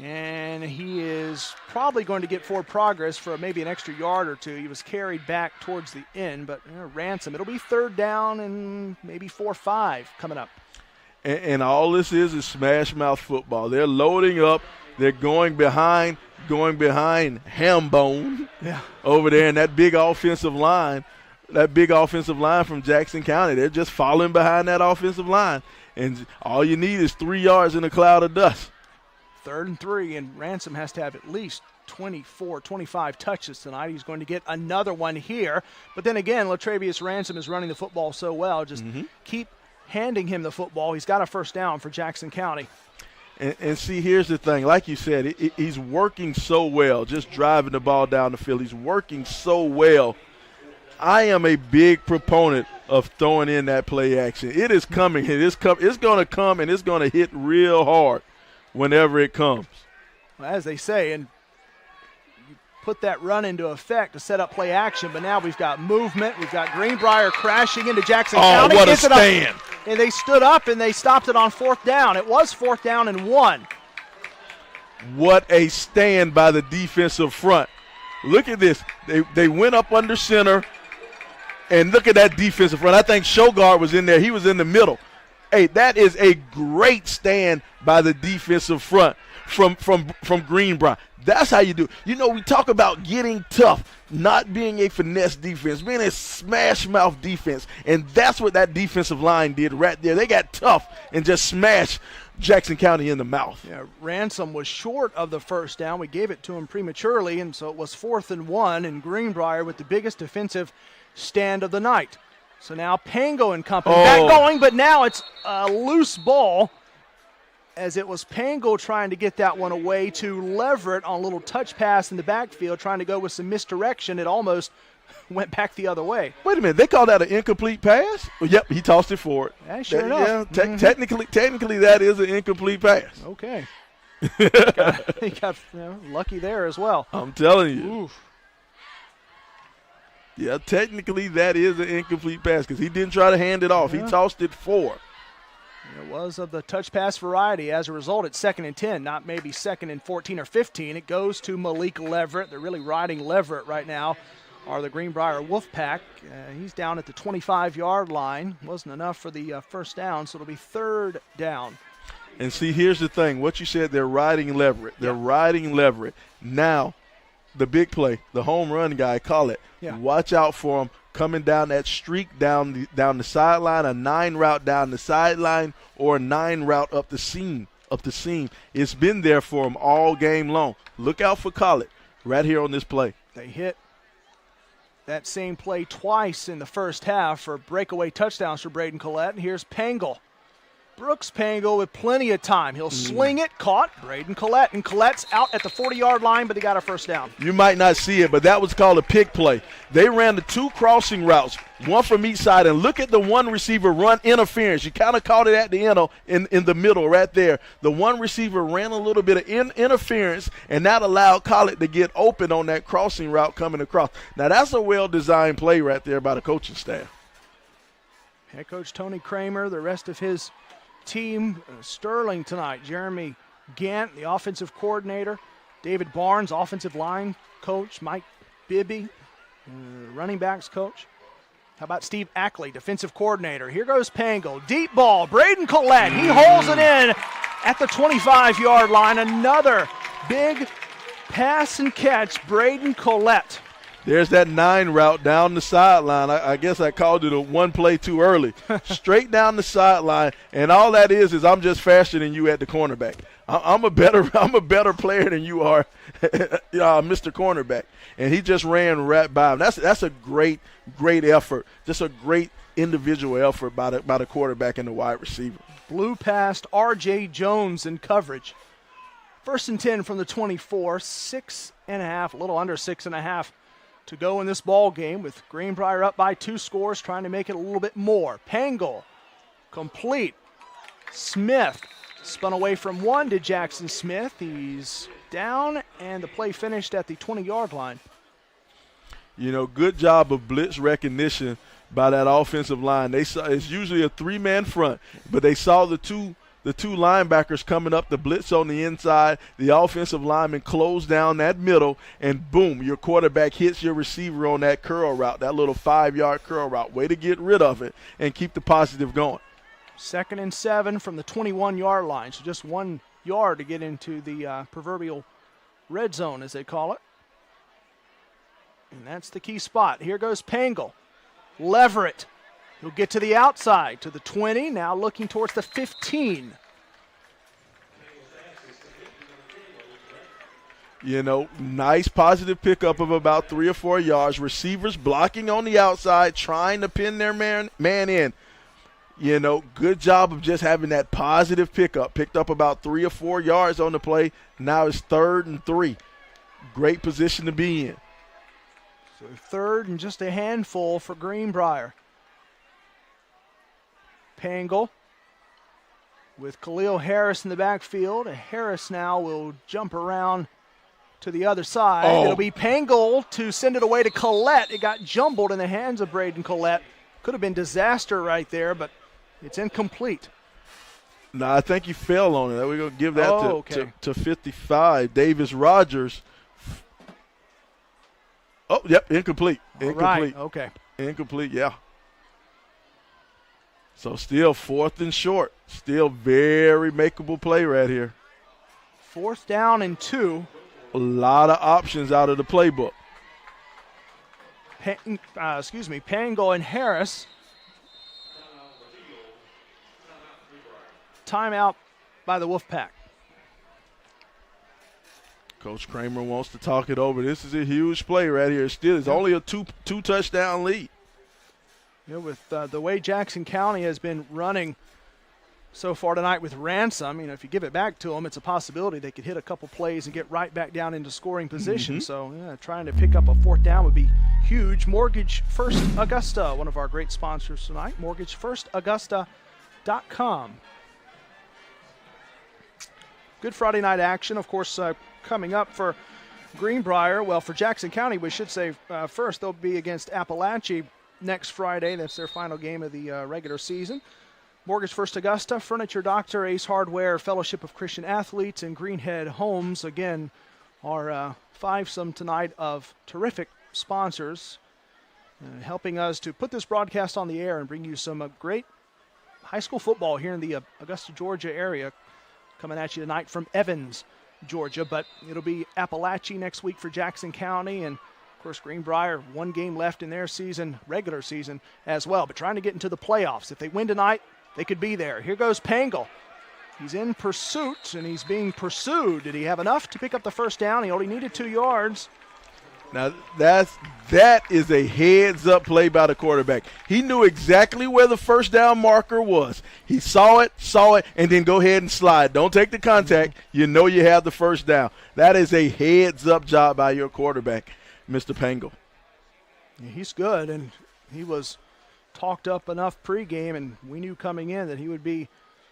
And he is probably going to get forward progress for maybe an extra yard or two. He was carried back towards the end, but Ransom, it'll be 3rd down and maybe 4-5 coming up. And all this is smash mouth football. They're loading up. They're going behind Hambone over there in that big offensive line from Jackson County. They're just following behind that offensive line. And all you need is 3 yards in a cloud of dust. 3rd and 3, and Ransom has to have at least 24, 25 touches tonight. He's going to get another one here. But then again, Latravius Ransom is running the football so well. Just keep handing him the football. He's got a first down for Jackson County. And see, here's the thing. Like you said, he's working so well, just driving the ball down the field. He's working so well. I am a big proponent of throwing in that play action. It is coming. It's going to come, and it's going to hit real hard whenever it comes. Well, as they say, and you put that run into effect to set up play action, but now we've got movement. We've got Greenbrier crashing into Jackson County. Oh, what a stand. And they stood up and they stopped it on 4th down. It was 4th down and 1. What a stand by the defensive front. Look at this. They went up under center, and look at that defensive front. I think Shogard was in there. He was in the middle. Hey, that is a great stand by the defensive front from Greenbrier. That's how you do it. You know, we talk about getting tough, not being a finesse defense, being a smash-mouth defense, and that's what that defensive line did right there. They got tough and just smashed Jackson County in the mouth. Yeah, Ransom was short of the first down. We gave it to him prematurely, and so it was 4th and 1, and Greenbrier with the biggest defensive stand of the night. So now Pango and company back going, but now it's a loose ball as it was Pango trying to get that one away to Leverett on a little touch pass in the backfield, trying to go with some misdirection. It almost went back the other way. Wait a minute, they call that an incomplete pass? Well, yep, he tossed it forward. Yeah, sure enough. Yeah, technically that is an incomplete pass. Okay. he got lucky there as well. I'm telling you. Oof. Yeah, technically that is an incomplete pass because he didn't try to hand it off. He tossed it forward. It was of the touch pass variety. As a result, it's 2nd and 10, not maybe 2nd and 14 or 15. It goes to Malik Leverett. They're really riding Leverett right now, are the Greenbrier Wolfpack. He's down at the 25-yard line. Wasn't enough for the first down, so it'll be 3rd down. And see, here's the thing. What you said, they're riding Leverett. They're riding Leverett. Now, the big play, the home run guy, call it. Yeah. Watch out for him coming down that streak down the sideline, a 9 route down the sideline or a 9 route up the seam. It's been there for him all game long. Look out for Collett right here on this play. They hit that same play twice in the first half for breakaway touchdowns for Braden Collette. And here's Pangle. Brooks Pangle with plenty of time. He'll sling it, caught Braden Collette, and Collette's out at the 40-yard line, but he got a first down. You might not see it, but that was called a pick play. They ran the 2 crossing routes, one from each side, and look at the one receiver run interference. You kind of caught it at the end in the middle right there. The one receiver ran a little bit of interference, and that allowed Collette to get open on that crossing route coming across. Now, that's a well-designed play right there by the coaching staff. Head coach Tony Kramer, the rest of his team, Sterling tonight. Jeremy Gant, the offensive coordinator. David Barnes, offensive line coach. Mike Bibby, Running backs coach. How about Steve Ackley, defensive coordinator? Here goes Pangle. Deep ball. Braden Collette. He holds it in at the 25-yard line. Another big pass and catch, Braden Collette. There's that 9 route down the sideline. I guess I called it a one play too early. Straight down the sideline, and all that is I'm just faster than you at the cornerback. I'm a better player than you are, Mr. Cornerback. And he just ran right by him. That's a great effort. Just a great individual effort by the quarterback and the wide receiver. Blew past R.J. Jones in coverage. 1st and 10 from the 24, 6.5, a little under 6.5 to go in this ball game with Greenbrier up by 2 scores, trying to make it a little bit more. Pangle, complete. Smith spun away from 1 to Jackson Smith. He's down, and the play finished at the 20-yard line. Good job of blitz recognition by that offensive line. They saw it's usually a 3-man front, but they saw the two linebackers coming up, the blitz on the inside. The offensive lineman closed down that middle, and boom, your quarterback hits your receiver on that curl route, that little 5-yard curl route. Way to get rid of it and keep the positive going. 2nd and 7 from the 21-yard line, so just 1 yard to get into the proverbial red zone, as they call it. And that's the key spot. Here goes Pangle. Leverett. He'll get to the outside, to the 20, now looking towards the 15. Nice positive pickup of about 3 or 4 yards. Receivers blocking on the outside, trying to pin their man in. Good job of just having that positive pickup. Picked up about 3 or 4 yards on the play. Now it's 3rd and 3. Great position to be in. So 3rd and just a handful for Greenbrier. Pangle with Khalil Harris in the backfield. Harris now will jump around to the other side. Oh. It'll be Pangle to send it away to Collette. It got jumbled in the hands of Braden Collette. Could have been disaster right there, but it's incomplete. No, I think he fell on it. We're going to give that to 55. Davis Rogers. Oh, yep, incomplete. Right, okay. Incomplete, yeah. So still 4th and short. Still very makeable play right here. 4th down and 2. A lot of options out of the playbook. Pangle and Harris. Timeout by the Wolfpack. Coach Kramer wants to talk it over. This is a huge play right here. Still, it's only a two touchdown lead. With the way Jackson County has been running so far tonight with Ransom, if you give it back to them, it's a possibility they could hit a couple plays and get right back down into scoring position. Mm-hmm. So trying to pick up a 4th down would be huge. Mortgage First Augusta, one of our great sponsors tonight, mortgagefirstaugusta.com. Good Friday night action, of course, coming up for Greenbrier. Well, for Jackson County, we should say first they'll be against Appalachia next Friday. That's their final game of the regular season. Mortgage First Augusta, Furniture Doctor, Ace Hardware, Fellowship of Christian Athletes, and Greenhead Homes, again, are fivesome tonight of terrific sponsors helping us to put this broadcast on the air and bring you some great high school football here in the Augusta, Georgia area, coming at you tonight from Evans, Georgia. But it'll be Appalachia next week for Jackson County, and of course, Greenbrier, 1 game left in their season, regular season as well, but trying to get into the playoffs. If they win tonight, they could be there. Here goes Pangle. He's in pursuit, and he's being pursued. Did he have enough to pick up the 1st down? He only needed 2 yards. Now, that is a heads-up play by the quarterback. He knew exactly where the 1st down marker was. He saw it, and then go ahead and slide. Don't take the contact. You know you have the 1st down. That is a heads-up job by your quarterback, Mr. Pangle. Yeah, he's good, and he was talked up enough pregame, and we knew coming in that he would be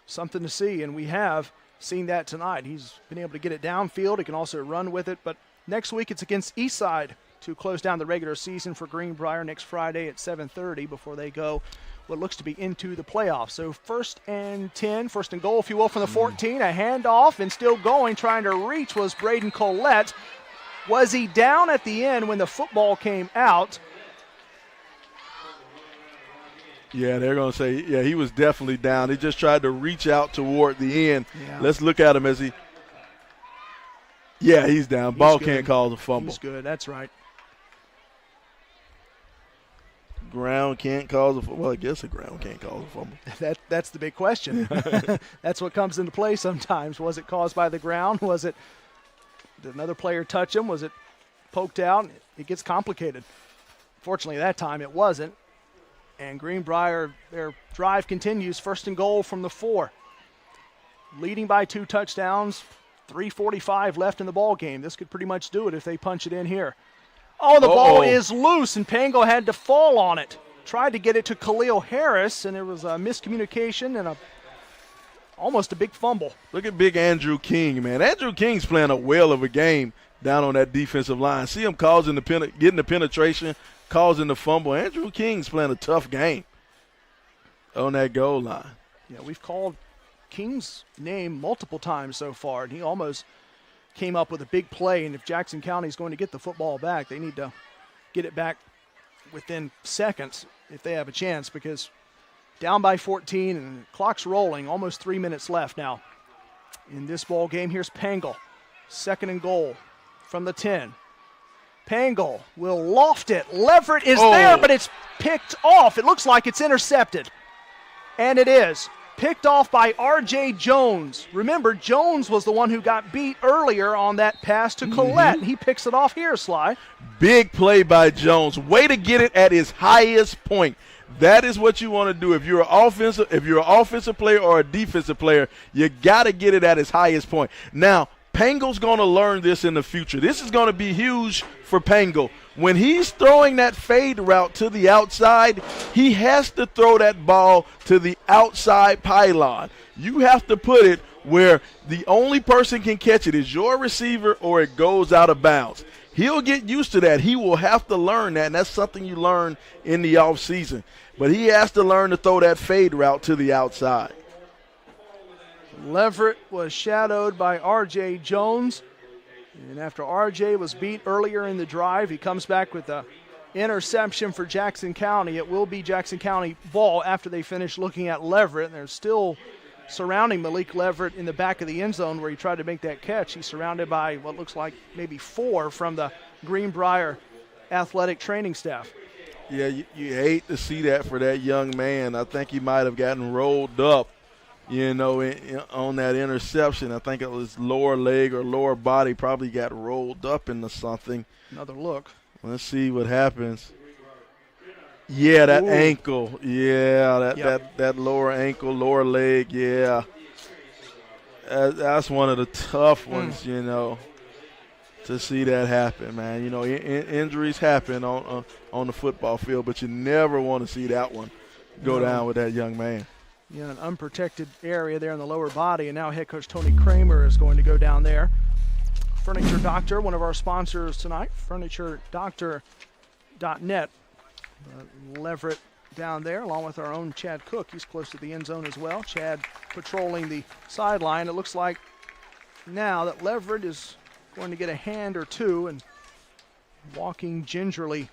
something to see, and we have seen that tonight. He's been able to get it downfield. He can also run with it, but next week it's against Eastside to close down the regular season for Greenbrier next Friday at 7:30 before they go what looks to be into the playoffs. So 1st and 10, 1st and goal, if you will, from the 14. A handoff, and still going, trying to reach was Braden Collette. Was he down at the end when the football came out? Yeah, they're going to say, yeah, he was definitely down. He just tried to reach out toward the end. Yeah. Let's look at him as he – yeah, he's down. Ball can't cause a fumble. He's good. That's right. Ground can't cause a fumble. Well, I guess the ground can't cause a fumble. That's the big question. That's what comes into play sometimes. Was it caused by the ground? Did another player touch him? Was it poked out? It gets complicated. Fortunately, that time it wasn't. And Greenbrier, their drive continues. 1st and goal from the 4. Leading by 2 touchdowns. 3:45 left in the ball game. This could pretty much do it if they punch it in here. Oh, the ball is loose, and Pango had to fall on it. Tried to get it to Khalil Harris, and there was a miscommunication and almost a big fumble. Look at big Andrew King, man. Andrew King's playing a whale of a game down on that defensive line. See him getting the penetration, causing the fumble. Andrew King's playing a tough game on that goal line. Yeah, we've called King's name multiple times so far, and he almost came up with a big play. And if Jackson County is going to get the football back, they need to get it back within seconds if they have a chance, because down by 14 and the clock's rolling, almost 3 minutes left now in this ball game. Here's Pangle, 2nd and goal from the 10. Pangle will loft it. Leverett is there, but it's picked off. It looks like it's intercepted, and it is. Picked off by R.J. Jones. Remember, Jones was the one who got beat earlier on that pass to Collette. He picks it off here, Sly. Big play by Jones. Way to get it at his highest point. That is what you want to do. If you're an offensive player or a defensive player, you got to get it at his highest point. Now, Pangle's going to learn this in the future. This is going to be huge for Pangle. When he's throwing that fade route to the outside, he has to throw that ball to the outside pylon. You have to put it where the only person can catch it is your receiver, or it goes out of bounds. He'll get used to that. He will have to learn that, and that's something you learn in the offseason. But he has to learn to throw that fade route to the outside. Leverett was shadowed by R.J. Jones. And after R.J. was beat earlier in the drive, he comes back with the interception for Jackson County. It will be Jackson County ball after they finish looking at Leverett. And they're still surrounding Malik Leverett in the back of the end zone where he tried to make that catch. He's surrounded by what looks like maybe 4 from the Greenbrier athletic training staff. Yeah, you hate to see that for that young man. I think he might have gotten rolled up, on that interception. I think it was lower leg or lower body, probably got rolled up into something. Another look. Let's see what happens. Yeah, that ankle. Yeah, that lower ankle, lower leg, yeah. That's one of the tough ones, to see that happen, man. Injuries happen on the football field, but you never want to see that one go down with that young man. Yeah, an unprotected area there in the lower body, and now head coach Tony Kramer is going to go down there. Furniture Doctor, one of our sponsors tonight, FurnitureDoctor.net. Leverett down there, along with our own Chad Cook. He's close to the end zone as well. Chad patrolling the sideline. It looks like now that Leverett is going to get a hand or two and walking gingerly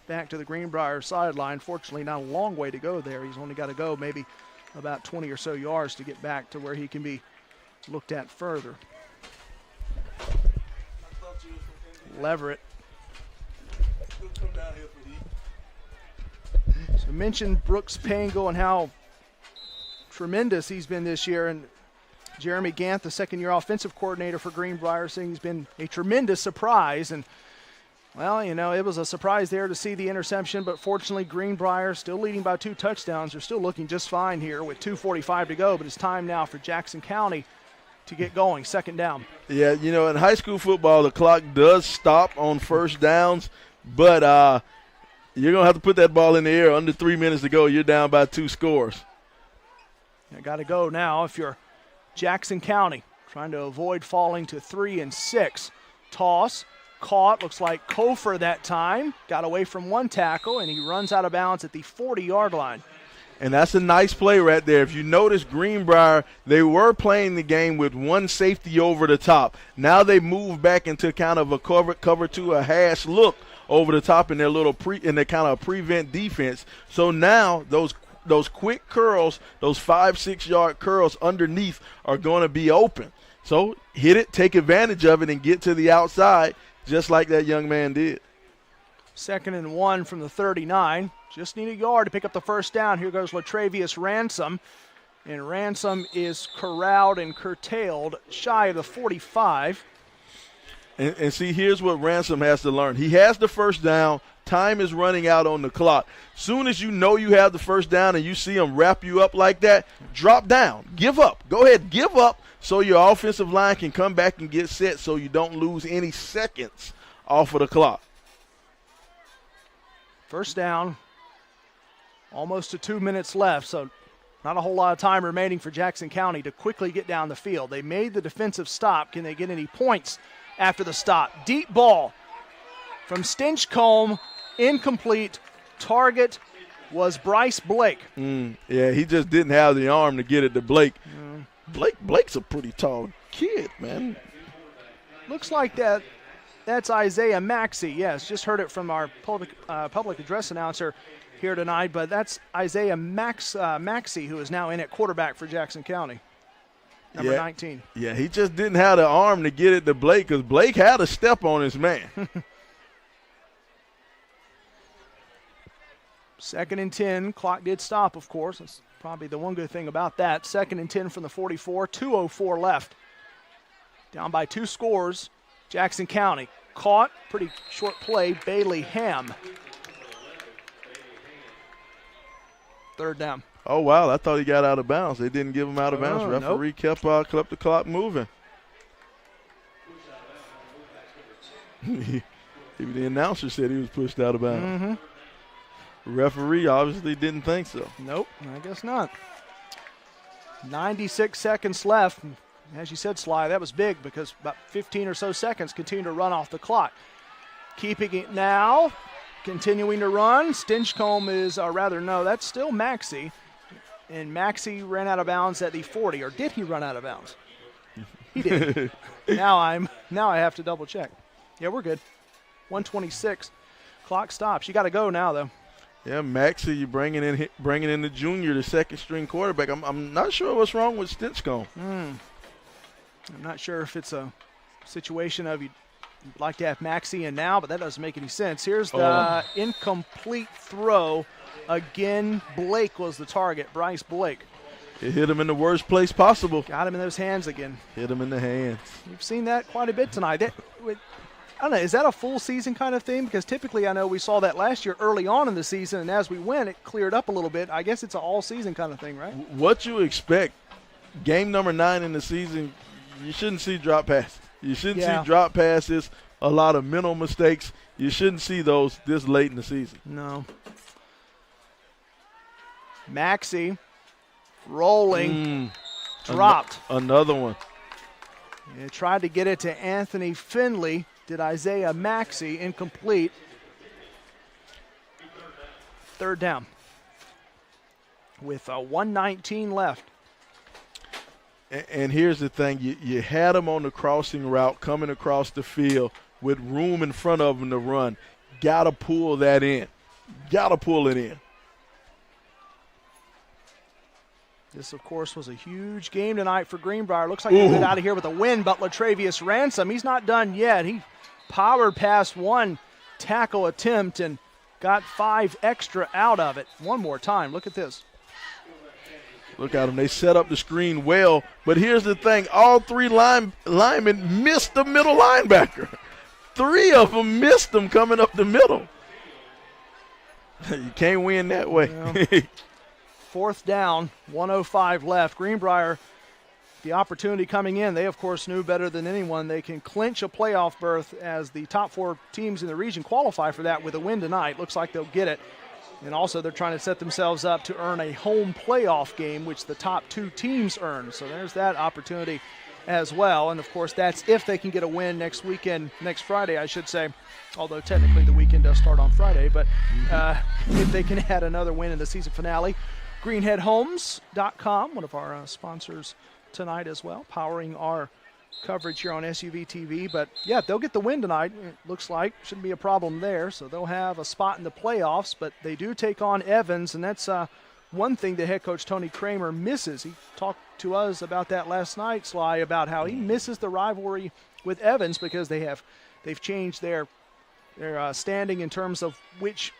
back to the Greenbrier sideline. Fortunately, not a long way to go there. He's only got to go maybe about 20 or so yards to get back to where he can be looked at further. Leverett. So mentioned Brooks Pango and how tremendous he's been this year, and Jeremy Gantt, the second-year offensive coordinator for Greenbrier, saying he's been a tremendous surprise. And well, it was a surprise there to see the interception, but fortunately Greenbrier still leading by 2 touchdowns. They're still looking just fine here with 2:45 to go, but it's time now for Jackson County to get going. 2nd down. Yeah, in high school football, the clock does stop on first downs, but you're going to have to put that ball in the air. Under 3 minutes to go, you're down by 2 scores. You got to go now if you're Jackson County, trying to avoid falling to 3 and 6. Toss. Caught, looks like Kofer that time. Got away from one tackle, and he runs out of bounds at the 40-yard line. And that's a nice play right there. If you notice, Greenbrier, they were playing the game with one safety over the top. Now they move back into kind of a cover to a hash look over the top in their kind of prevent defense. So now those quick curls, those 5-6 yard curls underneath are going to be open. So hit it, take advantage of it, and get to the outside just like that young man did. 2nd and 1 from the 39. Just need a yard to pick up the first down. Here goes Latravius Ransom. And Ransom is corralled and curtailed shy of the 45. And see, here's what Ransom has to learn. He has the first down. Time is running out on the clock. Soon as you know you have the first down and you see him wrap you up like that, drop down. Give up. Go ahead, give up so your offensive line can come back and get set so you don't lose any seconds off of the clock. First down. Almost to 2 minutes left, so not a whole lot of time remaining for Jackson County to quickly get down the field. They made the defensive stop. Can they get any points after the stop? Deep ball from Stinchcomb, incomplete. Target was Bryce Blake. Yeah, he just didn't have the arm to get it to Blake. Blake's a pretty tall kid, man. Looks like that's Isaiah Maxey. Yes, just heard it from our public address announcer here tonight, but that's Isaiah Maxey, who is now in at quarterback for Jackson County, number 19. Yeah, he just didn't have the arm to get it to Blake because Blake had a step on his man. 2nd and 10. Clock did stop, of course. That's probably the one good thing about that. 2nd and 10 from the 44. 2:04 left. Down by 2 scores. Jackson County caught. Pretty short play. Bailey Ham. 3rd down. Oh, wow. I thought he got out of bounds. They didn't give him out of bounds. Referee kept the clock moving. The announcer said he was pushed out of bounds. Referee obviously didn't think so. Nope, I guess not. 96 seconds left. As you said, Sly, that was big because about 15 or so seconds continue to run off the clock. Keeping it now, continuing to run. Stinchcomb is, that's still Maxey. And Maxey ran out of bounds at the 40, or did he run out of bounds? He did. Now I have to double check. Yeah, we're good. 1:26. Clock stops. You got to go now, though. Yeah, Maxey, you bringing in the junior, the second string quarterback. I'm not sure what's wrong with Stinchcomb. I'm not sure if it's a situation of you'd like to have Maxey in now, but that doesn't make any sense. Here's the incomplete throw. Again, Blake was the target, Bryce Blake. It hit him in the worst place possible. Got him in those hands again. Hit him in the hands. We've seen that quite a bit tonight. I don't know, is that a full season kind of thing? Because typically I know we saw that last year early on in the season, and as we went, it cleared up a little bit. I guess it's an all-season kind of thing, right? What you expect, game number 9 in the season, you shouldn't see drop passes. You shouldn't see drop passes, a lot of mental mistakes. You shouldn't see those this late in the season. No. Maxey rolling, dropped. Another one. They tried to get it to Anthony Finley. Did Isaiah Maxey, incomplete. 3rd down with 1:19 left. And here's the thing. You had him on the crossing route coming across the field with room in front of him to run. Got to pull that in. Got to pull it in. This, of course, was a huge game tonight for Greenbrier. Looks like he'll get out of here with a win, but Latravius Ransom, he's not done yet. He powered past one tackle attempt and got 5 extra out of it. One more time. Look at this. Look at them. They set up the screen well. But here's the thing. All 3 linemen missed the middle linebacker. 3 of them missed them coming up the middle. You can't win that way. Yeah. 4th down, 1:05 left. Greenbrier, the opportunity coming in, they, of course, knew better than anyone they can clinch a playoff berth as the top 4 teams in the region qualify for that with a win tonight. Looks like they'll get it. And also they're trying to set themselves up to earn a home playoff game, which the top 2 teams earn. So there's that opportunity as well. And, of course, that's if they can get a win next Friday, I should say. Although technically the weekend does start on Friday. But if they can add another win in the season finale. GreenheadHomes.com, one of our sponsors tonight as well, powering our coverage here on SUV TV. But, yeah, they'll get the win tonight. It looks like shouldn't be a problem there. So they'll have a spot in the playoffs. But they do take on Evans, and that's one thing that head coach Tony Kramer misses. He talked to us about that last night, Sly, about how he misses the rivalry with Evans because they've changed their standing in terms of which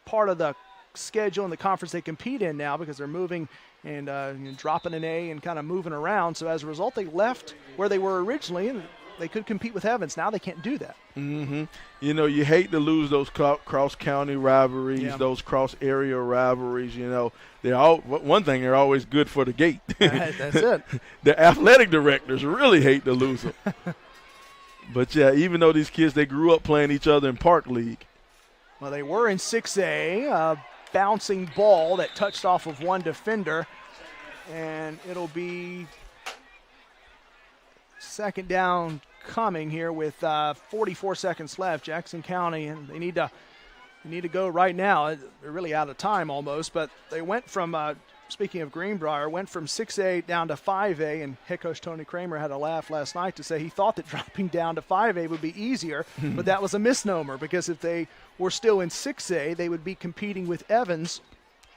part of the schedule and the conference they compete in now, because they're moving and dropping an A and kind of moving around. So as a result, they left where they were originally, and they could compete with Evans. Now they can't do that. Mm-hmm. You know, you hate to lose those cross-county rivalries, those cross-area rivalries. You know, one thing, they're always good for the gate. That's it. The athletic directors really hate to lose them. But, yeah, even though these kids, they grew up playing each other in Park League. Well, they were in 6A, bouncing ball that touched off of one defender, and it'll be second down coming here with 44 seconds left. Jackson County, and they need to go right now. They're really out of time almost, but they went from speaking of Greenbrier, went from 6A down to 5A, and head coach Tony Kramer had a laugh last night to say he thought that dropping down to 5A would be easier, but that was a misnomer, because if they were still in 6A, they would be competing with Evans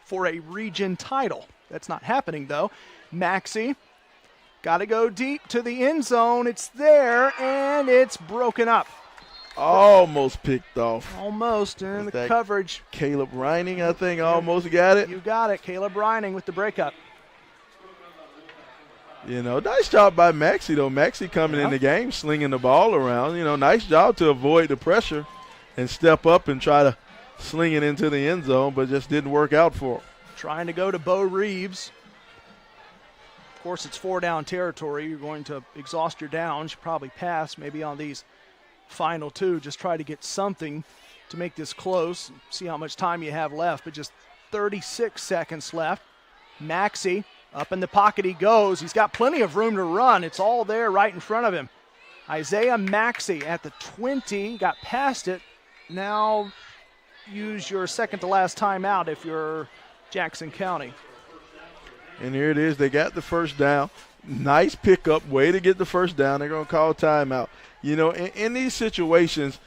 for a region title. That's not happening, though. Maxey got to go deep to the end zone. It's there, and it's broken up. Almost picked off. Almost, and the coverage. Caleb Reining, I think, almost got it. You got it. Caleb Reining with the breakup. You know, nice job by Maxey, though. Maxey coming in the game, slinging the ball around. You know, nice job to avoid the pressure and step up and try to sling it into the end zone, but just didn't work out for him. Trying to go to Bo Reeves. Of course, it's 4-down territory. You're going to exhaust your downs. You probably pass maybe on these final two. Just try to get something to make this close. See how much time you have left, but just 36 seconds left. Maxey up in the pocket he goes. He's got plenty of room to run. It's all there right in front of him. Isaiah Maxey at the 20, got past it. Now use your second to last timeout if you're Jackson County. And here it is. They got the first down. Nice pickup. Way to get the first down. They're going to call timeout. You know, in these situations,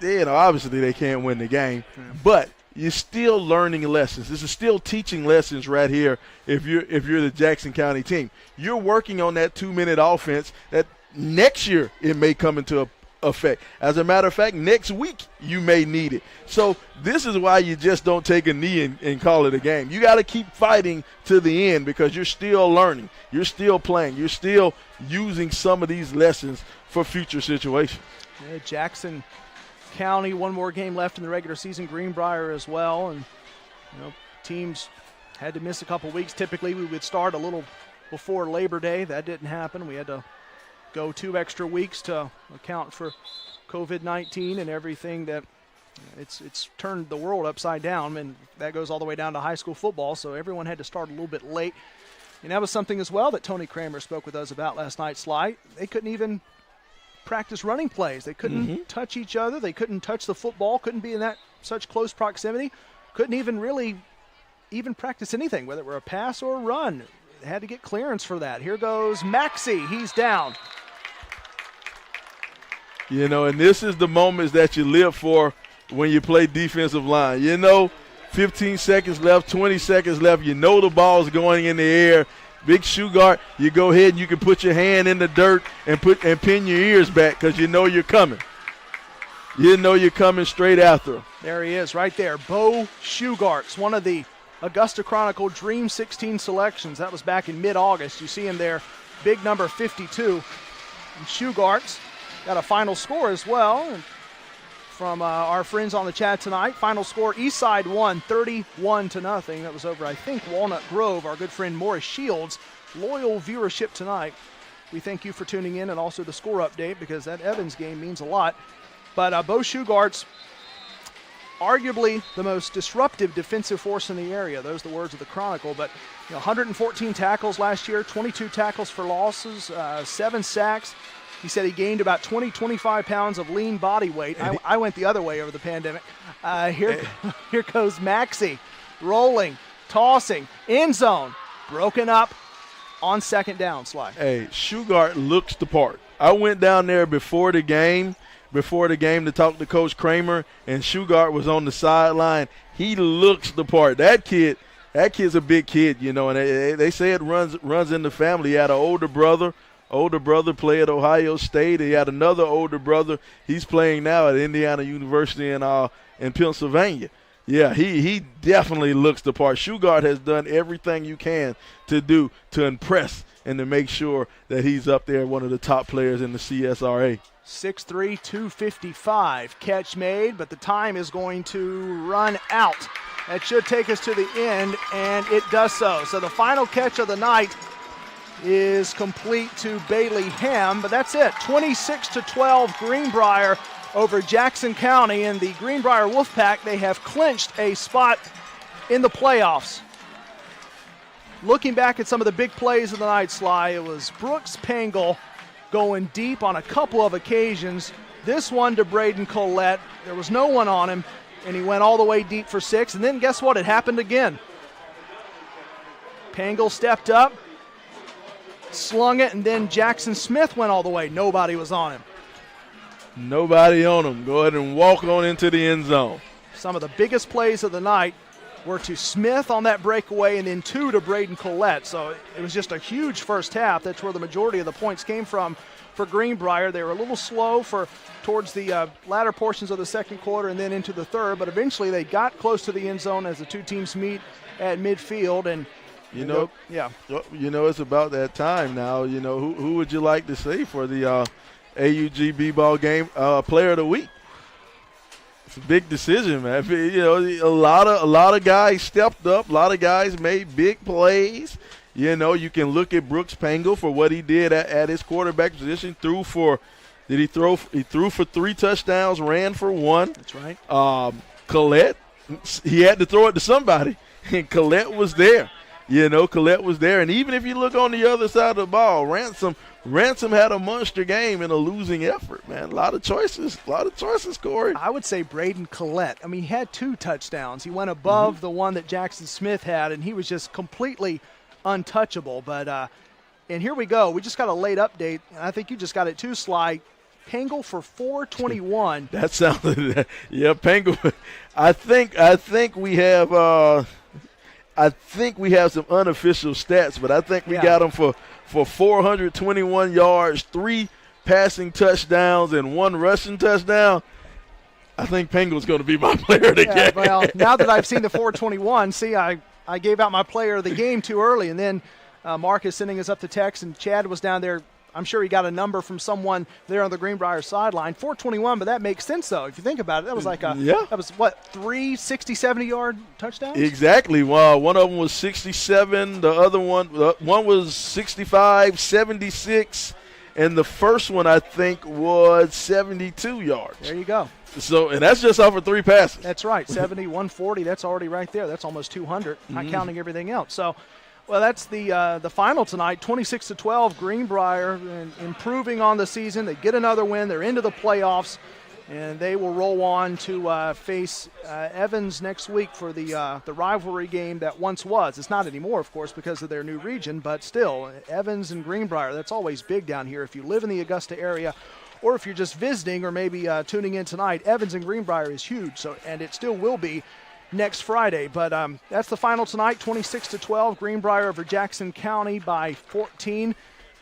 obviously they can't win the game, but you're still learning lessons. This is still teaching lessons right here if you're the Jackson County team. You're working on that 2-minute offense that next year it may come into effect. As a matter of fact, next week you may need it. So this is why you just don't take a knee and call it a game. You got to keep fighting to the end, because you're still learning. You're still playing. You're still using some of these lessons for future situations. Yeah, Jackson County, one more game left in the regular season. Greenbrier as well. And teams had to miss a couple weeks. Typically we would start a little before Labor Day. That didn't happen. We had to go 2 extra weeks to account for COVID-19 and everything that it's turned the world upside down, and that goes all the way down to high school football, so everyone had to start a little bit late. And that was something as well that Tony Kramer spoke with us about last night, Sly. They couldn't even practice running plays. They couldn't touch each other. They couldn't touch the football, couldn't be in such close proximity, couldn't even really practice anything, whether it were a pass or a run. They had to get clearance for that. Here goes Maxey. He's down. And this is the moments that you live for when you play defensive line. 15 seconds left, 20 seconds left. The ball's going in the air. Big shoe guard, you go ahead and you can put your hand in the dirt and pin your ears back, because you're coming. You're coming straight after him. There he is right there. Bo Shugarts, one of the Augusta Chronicle Dream 16 selections. That was back in mid-August. You see him there, big number 52. And Shugarts got a final score as well. And from our friends on the chat tonight, final score, Eastside won 31-0. That was over, I think, Walnut Grove. Our good friend Morris Shields. Loyal viewership tonight. We thank you for tuning in, and also the score update, because that Evans game means a lot. But Bo Shugarts, arguably the most disruptive defensive force in the area. Those are the words of the Chronicle. But 114 tackles last year, 22 tackles for losses, 7 sacks. He said he gained about 25 pounds of lean body weight. I went the other way over the pandemic. Here goes Maxey, rolling, tossing, end zone, broken up, on second down, Sly. Hey, Shugart looks the part. I went down there before the game to talk to Coach Kramer, and Shugart was on the sideline. He looks the part. That kid's a big kid, you know, and they say it runs in the family. He had an older brother played at Ohio State. He had another older brother. He's playing now at Indiana University in Pennsylvania. Yeah, he definitely looks the part. Shugart has done everything you can to do to impress and to make sure that he's up there, one of the top players in the CSRA. 6'3", 255. Catch made, but the time is going to run out. That should take us to the end, and it does so. So the final catch of the night is complete to Bailey Ham, but that's it. 26-12 Greenbrier over Jackson County, and the Greenbrier Wolfpack, they have clinched a spot in the playoffs. Looking back at some of the big plays of the night, Sly, it was Brooks Pangel going deep on a couple of occasions. This one to Braden Collette. There was no one on him, and he went all the way deep for 6. And then guess what? It happened again. Pangel stepped up, slung it, and then Jackson Smith went all the way. Nobody was on him. Nobody on him. Go ahead and walk on into the end zone. Some of the biggest plays of the night were to Smith on that breakaway, and then 2 to Braden Collette. So it was just a huge first half. That's where the majority of the points came from for Greenbrier. They were a little slow towards the latter portions of the second quarter and then into the third, but eventually they got close to the end zone as the two teams meet at midfield. And it's about that time now. You know, who would you like to see for the AugBball game player of the week? It's a big decision, man. You know, a lot of guys stepped up. A lot of guys made big plays. You know, you can look at Brooks Pangel for what he did at his quarterback position. He threw for 3 touchdowns, ran for 1. That's right. Collette, he had to throw it to somebody, and Collette was there. You know, Collette was there. And even if you look on the other side of the ball, Ransom had a monster game in a losing effort, man. A lot of choices, Corey. I would say Braden Collette. I mean, he had 2 touchdowns. He went above the one that Jackson Smith had, and he was just completely untouchable. But and here we go. We just got a late update, and I think you just got it too, Sly. Pangel for 421. That sounded, yeah, Pangel. I think we have. I think we have some unofficial stats, but I think we got him for 421 yards, 3 passing touchdowns, and 1 rushing touchdown. I think Pangel's going to be my player of the game. Well, now that I've seen the 421, I gave out my player of the game too early, and then Mark is sending us up the text, and Chad was down there. I'm sure he got a number from someone there on the Greenbrier sideline. 421, but that makes sense, though. If you think about it, that was like that was, 3 60, 70-yard touchdowns? Exactly. Well, one of them was 67. The other one was 65, 76. And the first one, I think, was 72 yards. There you go. So, and that's just off of 3 passes. That's right. 70, 140, that's already right there. That's almost 200, not counting everything else. So, well, that's the final tonight, 26-12, Greenbrier, improving on the season. They get another win. They're into the playoffs, and they will roll on to face Evans next week for the rivalry game that once was. It's not anymore, of course, because of their new region, but still, Evans and Greenbrier, that's always big down here. If you live in the Augusta area, or if you're just visiting or maybe tuning in tonight, Evans and Greenbrier is huge, so and it still will be next Friday. But that's the final tonight, 26-12, Greenbrier over Jackson County by 14.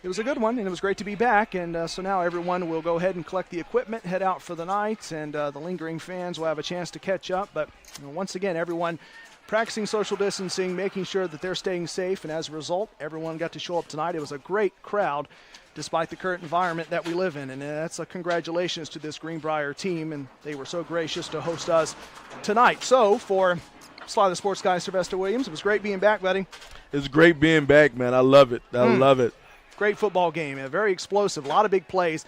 It was a good one, and it was great to be back. And so now everyone will go ahead and collect the equipment, head out for the night, and the lingering fans will have a chance to catch up. But once again, everyone practicing social distancing, making sure that they're staying safe, and as a result, everyone got to show up tonight. It was a great crowd despite the current environment that we live in, and that's a congratulations to this Greenbrier team, and they were so gracious to host us tonight. So for Sly the Sports Guy, Sylvester Williams, it was great being back, buddy. It's great being back, man. I love it. I love it. Great football game, very explosive, a lot of big plays.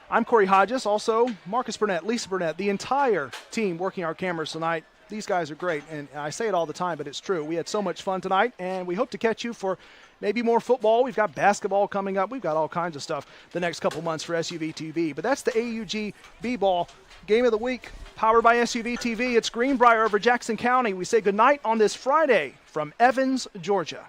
I'm Corey Hodges, also Marcus Burnett, Lisa Burnett, the entire team working our cameras tonight. These guys are great, and I say it all the time, but it's true. We had so much fun tonight, and we hope to catch you for maybe more football. We've got basketball coming up. We've got all kinds of stuff the next couple months for SUV TV. But that's the AugBball Game of the Week, powered by SUV TV. It's Greenbrier over Jackson County. We say goodnight on this Friday from Evans, Georgia.